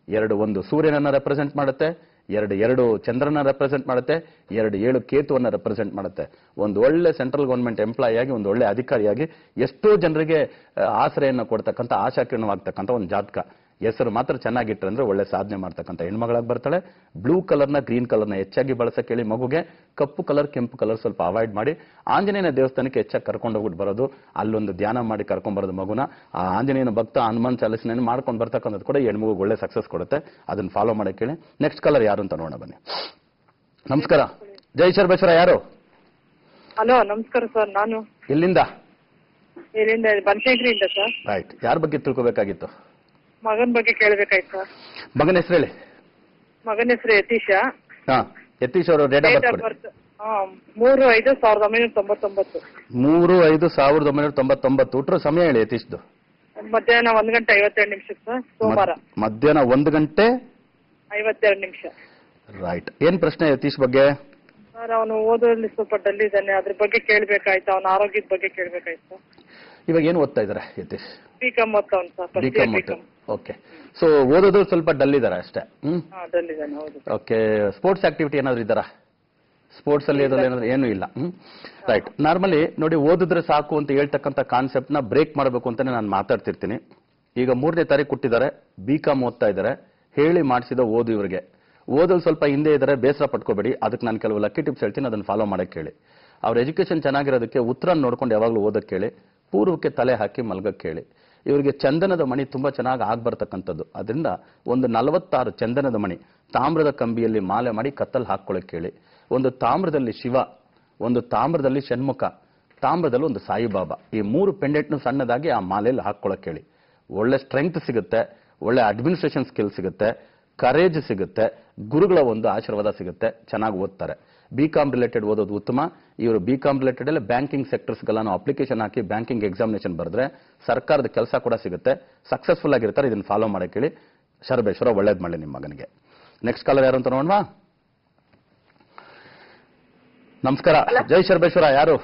21 ಸೂರ್ಯನನ್ನ ರೆಪ್ರೆಸೆಂಟ್ ಮಾಡುತ್ತೆ, 22 ಚಂದ್ರನ ರೆಪ್ರೆಸೆಂಟ್ ಮಾಡುತ್ತೆ, 27 ಕೇತುವನ್ನ ರೆಪ್ರೆಸೆಂಟ್ ಮಾಡುತ್ತೆ. ಒಂದು ಒಳ್ಳೆ ಸೆಂಟ್ರಲ್ ಗವರ್ಮೆಂಟ್ ಎಂಪ್ಲಾಯಿ ಆಗಿ, ಒಂದು ಒಳ್ಳೆ ಅಧಿಕಾರಿಯಾಗಿ ಎಷ್ಟೋ ಜನರಿಗೆ ಆಶ್ರಯನ ಕೊಡ್ತಕ್ಕಂಥ, ಆಶಾಕಿರಣವಾಗ್ತಕ್ಕಂಥ ಒಂದು ಜಾತಕ. ಹೆಸರು ಮಾತ್ರ ಚೆನ್ನಾಗಿಟ್ರೆ ಅಂದ್ರೆ ಒಳ್ಳೆ ಸಾಧನೆ ಮಾಡ್ತಕ್ಕಂಥ ಹೆಣ್ಮಗಳಾಗಿ ಬರ್ತಾಳೆ. ಬ್ಲೂ ಕಲರ್ನ ಗ್ರೀನ್ ಕಲರ್ನ ಹೆಚ್ಚಾಗಿ ಬಳಸಕ್ಕೆ ಹೇಳಿ ಮಗುಗೆ. ಕಪ್ಪು ಕಲರ್ ಕೆಂಪು ಕಲರ್ ಸ್ವಲ್ಪ ಅವಾಯ್ಡ್ ಮಾಡಿ. ಆಂಜನೇಯನ ದೇವಸ್ಥಾನಕ್ಕೆ ಹೆಚ್ಚಾಗಿ ಕರ್ಕೊಂಡು ಹೋಗ್ಬಿಟ್ಟು ಬರೋದು, ಅಲ್ಲೊಂದು ಧ್ಯಾನ ಮಾಡಿ ಕರ್ಕೊಂಡ್ ಬರೋದು ಮಗುನ. ಆ ಆಂಜನೇಯನ ಭಕ್ತ ಹನುಮಾನ್ ಚಾಲಿಸನ ಮಾಡ್ಕೊಂಡು ಬರ್ತಕ್ಕಂಥದ್ದು ಕೂಡ ಹೆಣ್ಮಗು ಒಳ್ಳೆ ಸಕ್ಸಸ್ ಕೊಡುತ್ತೆ. ಅದನ್ನ ಫಾಲೋ ಮಾಡಕ್ಕೆ ಹೇಳಿ. ನೆಕ್ಸ್ಟ್ ಕಲರ್ ಯಾರು ಅಂತ ನೋಡೋಣ ಬನ್ನಿ. ನಮಸ್ಕಾರ. ಜೈ ಶರ್ಬೇಶ್ವರ, ಯಾರು? ಹಲೋ, ನಮಸ್ಕಾರ ಸರ್. ನಾನು ಎಲ್ಲಿಂದ? ಬನಶಂಕರಿಯಿಂದ ಸರ್. ರೈಟ್. ಯಾರ ಬಗ್ಗೆ ತಿಳ್ಕೊಬೇಕಾಗಿತ್ತು? ಮಗನ ಬಗ್ಗೆ ಕೇಳಬೇಕಾಯ್ತು ಸರ್. ಮಗನ ಹೆಸರು ಹೇಳಿ. ಮಗನ ಹೆಸರು ಯತೀಶ. ಯತೀಶ್ ಅವರು ಡೇಟ್ ಆಫ್ ಬರ್ತ್ 3/5/1999. 3/5/1999. ಹುಟ್ಟರು ಸಮಯ ಹೇಳಿ ಯತೀಶ್ದು. ಮಧ್ಯಾಹ್ನ 1:52 ಸರ್, ಸೋಮವಾರ. ಮಧ್ಯಾಹ್ನ 1:52. ರೈಟ್. ಏನ್ ಪ್ರಶ್ನೆ ಯತೀಶ್ ಬಗ್ಗೆ? ಸರ್, ಅವನು ಓದೋದ್ರಲ್ಲಿ ಸ್ವಲ್ಪ ಡಲ್ ಇದ್ದಾನೆ, ಅದ್ರ ಬಗ್ಗೆ ಕೇಳ್ಬೇಕಾಯ್ತು. ಅವನ ಆರೋಗ್ಯದ ಬಗ್ಗೆ ಕೇಳ್ಬೇಕಾಯ್ತು. ಇವಾಗ ಏನು ಓದ್ತಾ ಇದಾರೆ ಯತೀಶ್? ಬಿಕಾಂ ಓದ್ತಾವನು ಸರ್. ಬಿಕಾಂ. ಓಕೆ. ಸೊ ಓದೋದು ಸ್ವಲ್ಪ ಡಲ್ ಇದಾರೆ ಅಷ್ಟೇ. ಡಲ್ ಇದ್ದಾನೆ, ಹೌದು. ಓಕೆ. ಸ್ಪೋರ್ಟ್ಸ್ ಆಕ್ಟಿವಿಟಿ ಏನಾದ್ರು ಇದ್ದಾರಾ? ಸ್ಪೋರ್ಟ್ಸ್ ಅಲ್ಲಿ ಏನಾದ್ರು ಏನೂ ಇಲ್ಲ. ರೈಟ್. ನಾರ್ಮಲಿ ನೋಡಿ, ಓದಿದ್ರೆ ಸಾಕು ಅಂತ ಹೇಳ್ತಕ್ಕಂಥ ಕಾನ್ಸೆಪ್ಟ್ ನ ಬ್ರೇಕ್ ಮಾಡಬೇಕು ಅಂತಾನೆ ನಾನು ಮಾತಾಡ್ತಿರ್ತೀನಿ. ಈಗ 3ನೇ ತಾರೀಕು ಕೊಟ್ಟಿದ್ದಾರೆ, ಬಿಕಾಂ ಓದ್ತಾ ಇದ್ದಾರೆ. ಹೇಳಿ ಮಾಡಿಸಿದ ಓದು ಇವರಿಗೆ. ಓದಲು ಸ್ವಲ್ಪ ಹಿಂದೆ ಇದ್ದಾರೆ, ಬೇಸರ ಪಟ್ಕೋಬೇಡಿ. ಅದಕ್ಕೆ ನಾನು ಕೆಲವು ಲಕ್ಕಿ ಟಿಪ್ಸ್ ಹೇಳ್ತೀನಿ, ಅದನ್ನ ಫಾಲೋ ಮಾಡಕ್ಕೆ ಹೇಳಿ. ಅವ್ರ ಎಜುಕೇಶನ್ ಚೆನ್ನಾಗಿರೋದಕ್ಕೆ ಉತ್ತರ ನೋಡ್ಕೊಂಡು ಯಾವಾಗಲೂ ಓದಕ್ಕೆ ಹೇಳಿ. ಪೂರ್ವಕ್ಕೆ ತಲೆ ಹಾಕಿ ಮಲ್ಗಕ್ಕೆ ಹೇಳಿ. ಇವರಿಗೆ ಚಂದನದ ಮಣಿ ತುಂಬಾ ಚೆನ್ನಾಗಿ ಆಗ್ಬರ್ತಕ್ಕಂಥದ್ದು. ಅದರಿಂದ ಒಂದು 46 ಚಂದನದ ಮಣಿ ತಾಮ್ರದ ಕಂಬಿಯಲ್ಲಿ ಮಾಲೆ ಮಾಡಿ ಕತ್ತಲ್ ಹಾಕೊಳ್ಳಕ್ಕೆ ಹೇಳಿ. ಒಂದು ತಾಮ್ರದಲ್ಲಿ ಶಿವ, ಒಂದು ತಾಮ್ರದಲ್ಲಿ ಷಣ್ಮುಖ, ತಾಮ್ರದಲ್ಲಿ ಒಂದು ಸಾಯಿಬಾಬಾ. ಈ 3 ಪೆಂಡೆಂಟ್ನು ಸಣ್ಣದಾಗಿ ಆ ಮಾಲೆಯಲ್ಲಿ ಹಾಕೊಳ್ಳಕ್ಕೆ ಹೇಳಿ. ಒಳ್ಳೆ ಸ್ಟ್ರೆಂಗ್ತ್ ಸಿಗುತ್ತೆ, ಒಳ್ಳೆ ಅಡ್ಮಿನಿಸ್ಟ್ರೇಷನ್ ಸ್ಕಿಲ್ ಸಿಗುತ್ತೆ, ಕರೇಜ್ ಸಿಗುತ್ತೆ, ಗುರುಗಳ ಒಂದು ಆಶೀರ್ವಾದ ಸಿಗುತ್ತೆ, ಚೆನ್ನಾಗಿ ಓದ್ತಾರೆ. ಬಿಕಾಂ ರಿಲೇಟೆಡ್ ಓದೋದು ಉತ್ತಮ. ಇವರು ಬಿಕಾಂ ರಿಲೇಟೆಡ್ ಅಲ್ಲಿ ಬ್ಯಾಂಕಿಂಗ್ ಸೆಕ್ಟರ್ಸ್ಗೆಲ್ಲ ಅಪ್ಲಿಕೇಶನ್ ಹಾಕಿ ಬ್ಯಾಂಕಿಂಗ್ ಎಕ್ಸಾಮಿನೇಷನ್ ಬರೆದ್ರೆ ಸರ್ಕಾರದ ಕೆಲಸ ಕೂಡ ಸಿಗುತ್ತೆ, ಸಕ್ಸಸ್ಫುಲ್ ಆಗಿರ್ತಾರೆ. ಇದನ್ನು ಫಾಲೋ ಮಾಡಕ್ಕೆ ಹೇಳಿ. ಶರಬೇಶ್ವರ ಒಳ್ಳೇದ್ ಮಾಡಲಿ ನಿಮ್ಮ ಮಗನಿಗೆ. ನೆಕ್ಸ್ಟ್ ಕಾಲರ್ ಯಾರು ಅಂತ ನೋಡೋಣ. ನಮಸ್ಕಾರ. ಜೈ ಶರಬೇಶ್ವರ. ಯಾರು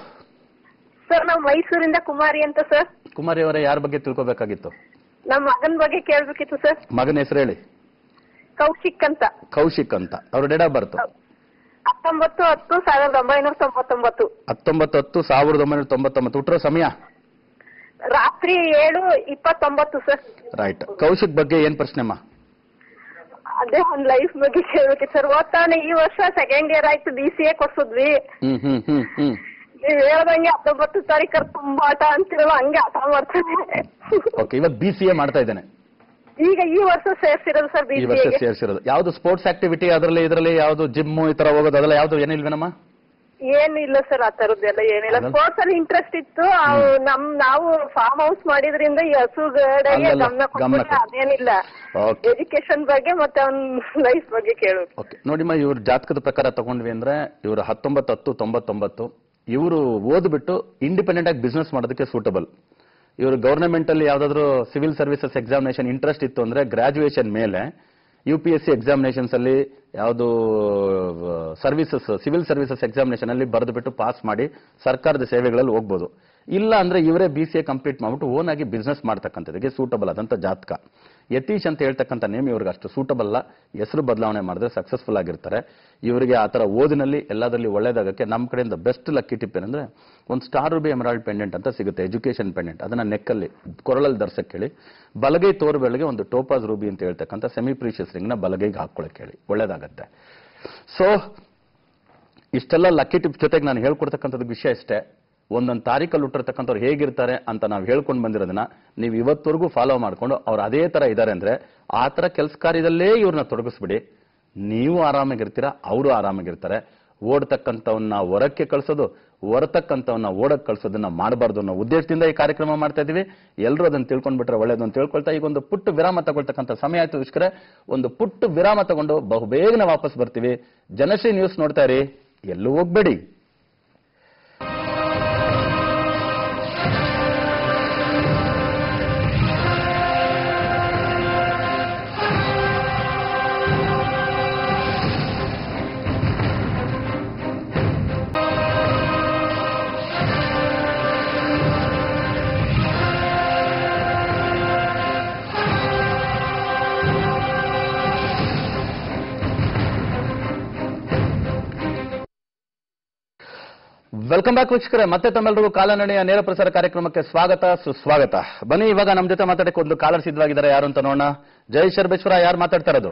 ಸರ್ ನಾವು ಮೈಸೂರಿಂದ ಕುಮಾರಿ ಅಂತ ಸರ್. ಕುಮಾರಿ ಅವರೇ, ಯಾರ ಬಗ್ಗೆ ತಿಳ್ಕೊಬೇಕಾಗಿತ್ತು? ನಮ್ಮ ಮಗನ ಬಗ್ಗೆ ಕೇಳ್ಬೇಕಿತ್ತು ಸರ್. ಮಗನ ಹೆಸರು ಹೇಳಿ. ಕೌಶಿಕ್ ಅಂತ. ಕೌಶಿಕ್ ಅಂತ. ಅವ್ರ ಡೇಟ್ ಆಫ್ ಬರ್ತ್ 19/10/1999. 19/10/1999. ಹುಟ್ಟಿರೋ ಸಮಯ ರಾತ್ರಿ 7:29 ಸರ್. ರೈಟ್. ಕೌಶಿಕ್ ಬಗ್ಗೆ ಏನ್ ಪ್ರಶ್ನೆಮ್ಮ? ಅದೇ ಒಂದ್ ಲೈಫ್ ಬಗ್ಗೆ ಕೇಳ್ಬೇಕಿತ್ತು ಸರ್. ಓದ್ತಾನೆ ಈ ವರ್ಷ ಸೆಕೆಂಡ್ ಇಯರ್ ಆಯ್ತು, BCA ಕೊಡ್ಸಿದ್ವಿ. ನೀವ್ ಹೇಳ್ದಂಗೆ 19 ತಾರೀಕು ತುಂಬಾ ಆಟ ಅಂತಿರಲ್ಲ, ಹಂಗೆ ಆಟ ಮಾಡ್ತಾನೆ. ಓಕೆ, ಇವಾಗ BCA ಮಾಡ್ತಾ ಇದ್ದಾನೆ. ಈಗ ಈ ವರ್ಷ ಸೇರ್ಸಿರೋದು ಸರ್ ಈ ವರ್ಷ BCA. ಸೇರಿಸಿರೋದು. ಯಾವ್ದು ಸ್ಪೋರ್ಟ್ಸ್ ಆಕ್ಟಿವಿಟಿ ಇದರಲ್ಲಿ ಯಾವ್ದು ಜಿಮ್ ಈ ತರ ಹೋಗೋದು ಅದೆಲ್ಲ ಯಾವ್ದು ಏನಿಲ್ವೇನಮ್ಮ? ಏನು ಇಲ್ಲ ಸರ್, ಆ ತರದ್ದೆಲ್ಲ ಏನಿಲ್ಲ. ಸ್ಪೋರ್ಟ್ಸ್ ಅಲ್ಲಿ ಇಂಟ್ರೆಸ್ಟ್ ಇತ್ತು. ನಾವು ಫಾರ್ಮ್ ಹೌಸ್ ಮಾಡಿದ್ರಿಂದ ಈ ಹಸುಗಡೆಗೆ ಗಮನ ಕೊಟ್ಬಿಟ್ಟು ಅದೇನಿಲ್ಲ. ಎಜುಕೇಶನ್ ಬಗ್ಗೆ ಮತ್ತೆ ಅವ್ನ ಲೈಫ್ ಬಗ್ಗೆ ಕೇಳೋದು. ಓಕೆ, ನೋಡಿಮ್ಮ, ಇವ್ರ ಜಾತಕದ ಪ್ರಕಾರ ತಗೊಂಡ್ವಿ ಅಂದ್ರೆ ಇವರು 19/10/99. ಇವರು ಓದ್ಬಿಟ್ಟು ಇಂಡಿಪೆಂಡೆಂಟ್ ಆಗಿ ಬಿಸ್ನೆಸ್ ಮಾಡೋದಕ್ಕೆ ಸೂಟಬಲ್. ಇವರು ಗವರ್ನಮೆಂಟ್ ಅಲ್ಲಿ ಯಾವ್ದಾದ್ರು ಸಿವಿಲ್ ಸರ್ವಿಸಸ್ ಎಕ್ಸಾಮಿನೇಷನ್ ಇಂಟ್ರೆಸ್ಟ್ ಇತ್ತು ಅಂದ್ರೆ ಗ್ರಾಜುಯೇಷನ್ ಮೇಲೆ UPSC ಎಕ್ಸಾಮಿನೇಷನ್ಸ್ ಅಲ್ಲಿ ಯಾವುದು ಸರ್ವಿಸಸ್ ಸಿವಿಲ್ ಸರ್ವಿಸಸ್ ಎಕ್ಸಾಮಿನೇಷನ್ ಅಲ್ಲಿ ಬರೆದು ಬಿಟ್ಟು ಪಾಸ್ ಮಾಡಿ ಸರ್ಕಾರದ ಸೇವೆಗಳಲ್ಲಿ ಹೋಗ್ಬೋದು. ಇಲ್ಲ ಅಂದ್ರೆ ಇವರೇ BCA ಕಂಪ್ಲೀಟ್ ಮಾಡ್ಬಿಟ್ಟು ಓನ್ ಆಗಿ ಬಿಸ್ನೆಸ್ ಮಾಡ್ತಕ್ಕಂಥದ್ದಕ್ಕೆ ಸೂಟಬಲ್ ಆದಂತ ಜಾತಕ. ಯತೀಶ್ ಅಂತ ಹೇಳ್ತಕ್ಕಂಥ ನೇಮ್ ಇವ್ರಿಗೆ ಅಷ್ಟು ಸೂಟಬಲ್ ಅಲ್ಲ. ಹೆಸರು ಬದಲಾವಣೆ ಮಾಡಿದ್ರೆ ಸಕ್ಸಸ್ಫುಲ್ ಆಗಿರ್ತಾರೆ. ಇವರಿಗೆ ಆ ತರ ಓದಿನಲ್ಲಿ ಎಲ್ಲದರಲ್ಲಿ ಒಳ್ಳೇದಾಗಕ್ಕೆ ನಮ್ಮ ಕಡೆಯಿಂದ ಬೆಸ್ಟ್ ಲಕ್ಕಿ ಟಿಪ್ ಏನಂದ್ರೆ ಒಂದು ಸ್ಟಾರ್ ರೂಬಿ ಎಮರಾಲ್ಡ್ ಪೆಂಡೆಂಟ್ ಅಂತ ಸಿಗುತ್ತೆ, ಎಜುಕೇಶನ್ ಪೆಂಡೆಂಟ್. ಅದನ್ನ ನೆಕ್ಕಲ್ಲಿ ಕೊರಳಲ್ಲಿ ಧರಿಸಕ್ಕೆ ಹೇಳಿ. ಬಲಗೈ ತೋರ್ಬೆಳಗೆ ಒಂದು ಟೋಪಾಸ್ ರೂಬಿ ಅಂತ ಹೇಳ್ತಕ್ಕಂಥ ಸೆಮಿ ಪ್ರೀಶಿಯಸ್ ರಿಂಗ್ ನ ಬಲಗೈಗೆ ಹಾಕೊಳಕ್ಕೆ ಹೇಳಿ, ಒಳ್ಳೇದಾಗತ್ತೆ. ಸೊ ಇಷ್ಟೆಲ್ಲ ಲಕ್ಕಿ ಟಿಪ್ಸ್ ಜೊತೆಗೆ ನಾನು ಹೇಳ್ಕೊಡ್ತಕ್ಕಂಥದ್ದು ವಿಷಯ ಇಷ್ಟೇ. ಒಂದೊಂದು ತಾರೀಕಲ್ಲಿ ಹುಟ್ಟಿರ್ತಕ್ಕಂಥವ್ರು ಹೇಗಿರ್ತಾರೆ ಅಂತ ನಾವು ಹೇಳ್ಕೊಂಡು ಬಂದಿರೋದನ್ನ ನೀವು ಇವತ್ತವರೆಗೂ ಫಾಲೋ ಮಾಡ್ಕೊಂಡು ಅವ್ರು ಅದೇ ತರ ಇದ್ದಾರೆ ಅಂದ್ರೆ ಆ ತರ ಕೆಲಸ ಕಾರ್ಯದಲ್ಲೇ ಇವ್ರನ್ನ ತೊಡಗಿಸ್ಬಿಡಿ. ನೀವು ಆರಾಮಾಗಿರ್ತೀರಾ, ಅವರು ಆರಾಮಾಗಿರ್ತಾರೆ. ಓಡ್ತಕ್ಕಂಥವನ್ನ ಹೊರಕ್ಕೆ ಕಳ್ಸೋದು, ಹೊರತಕ್ಕಂಥವನ್ನ ಓಡಕ್ಕೆ ಕಳ್ಸೋದನ್ನ ಮಾಡಬಾರ್ದು ಅನ್ನೋ ಉದ್ದೇಶದಿಂದ ಈ ಕಾರ್ಯಕ್ರಮ ಮಾಡ್ತಾ ಇದೀವಿ. ಎಲ್ಲರೂ ಅದನ್ನ ತಿಳ್ಕೊಂಡ್ಬಿಟ್ರೆ ಒಳ್ಳೇದು ಅಂತ ತಿಳ್ಕೊಳ್ತಾ ಈಗ ಒಂದು ಪುಟ್ಟ ವಿರಾಮ ತಗೊಳ್ತಕ್ಕಂಥ ಸಮಯ ಆಯ್ತು ವೀಕ್ಷಕರೇ. ಒಂದು ಪುಟ್ಟ ವಿರಾಮ ತಗೊಂಡು ಬಹುಬೇಗನೆ ವಾಪಸ್ ಬರ್ತೀವಿ. ಜನಶ್ರೀ ನ್ಯೂಸ್ ನೋಡ್ತಾ ಇರಿ, ಎಲ್ಲೂ ಹೋಗ್ಬೇಡಿ. ವೆಲ್ಕಮ್ ಬ್ಯಾಕ್ ವೀಕ್ಷಕರೇ. ಮತ್ತೆ ತಮ್ಮೆಲ್ಲರಿಗೂ ಕಾಲನಡಿಯ ನೇರ ಪ್ರಸಾರ ಕಾರ್ಯಕ್ರಮಕ್ಕೆ ಸ್ವಾಗತ ಸುಸ್ವಾಗತ. ಬನ್ನಿ, ಇವಾಗ ನಮ್ಮ ಜೊತೆ ಮಾತಾಡಕ್ಕೆ ಒಂದು ಕಾಲರ್ ಸಿದ್ಧವಾಗಿದ್ದಾರೆ. ಯಾರು ಅಂತ ನೋಡೋಣ. ಜೈ ಶರಬೇಶ್ವರ, ಯಾರು ಮಾತಾಡ್ತಾ ಇರೋದು?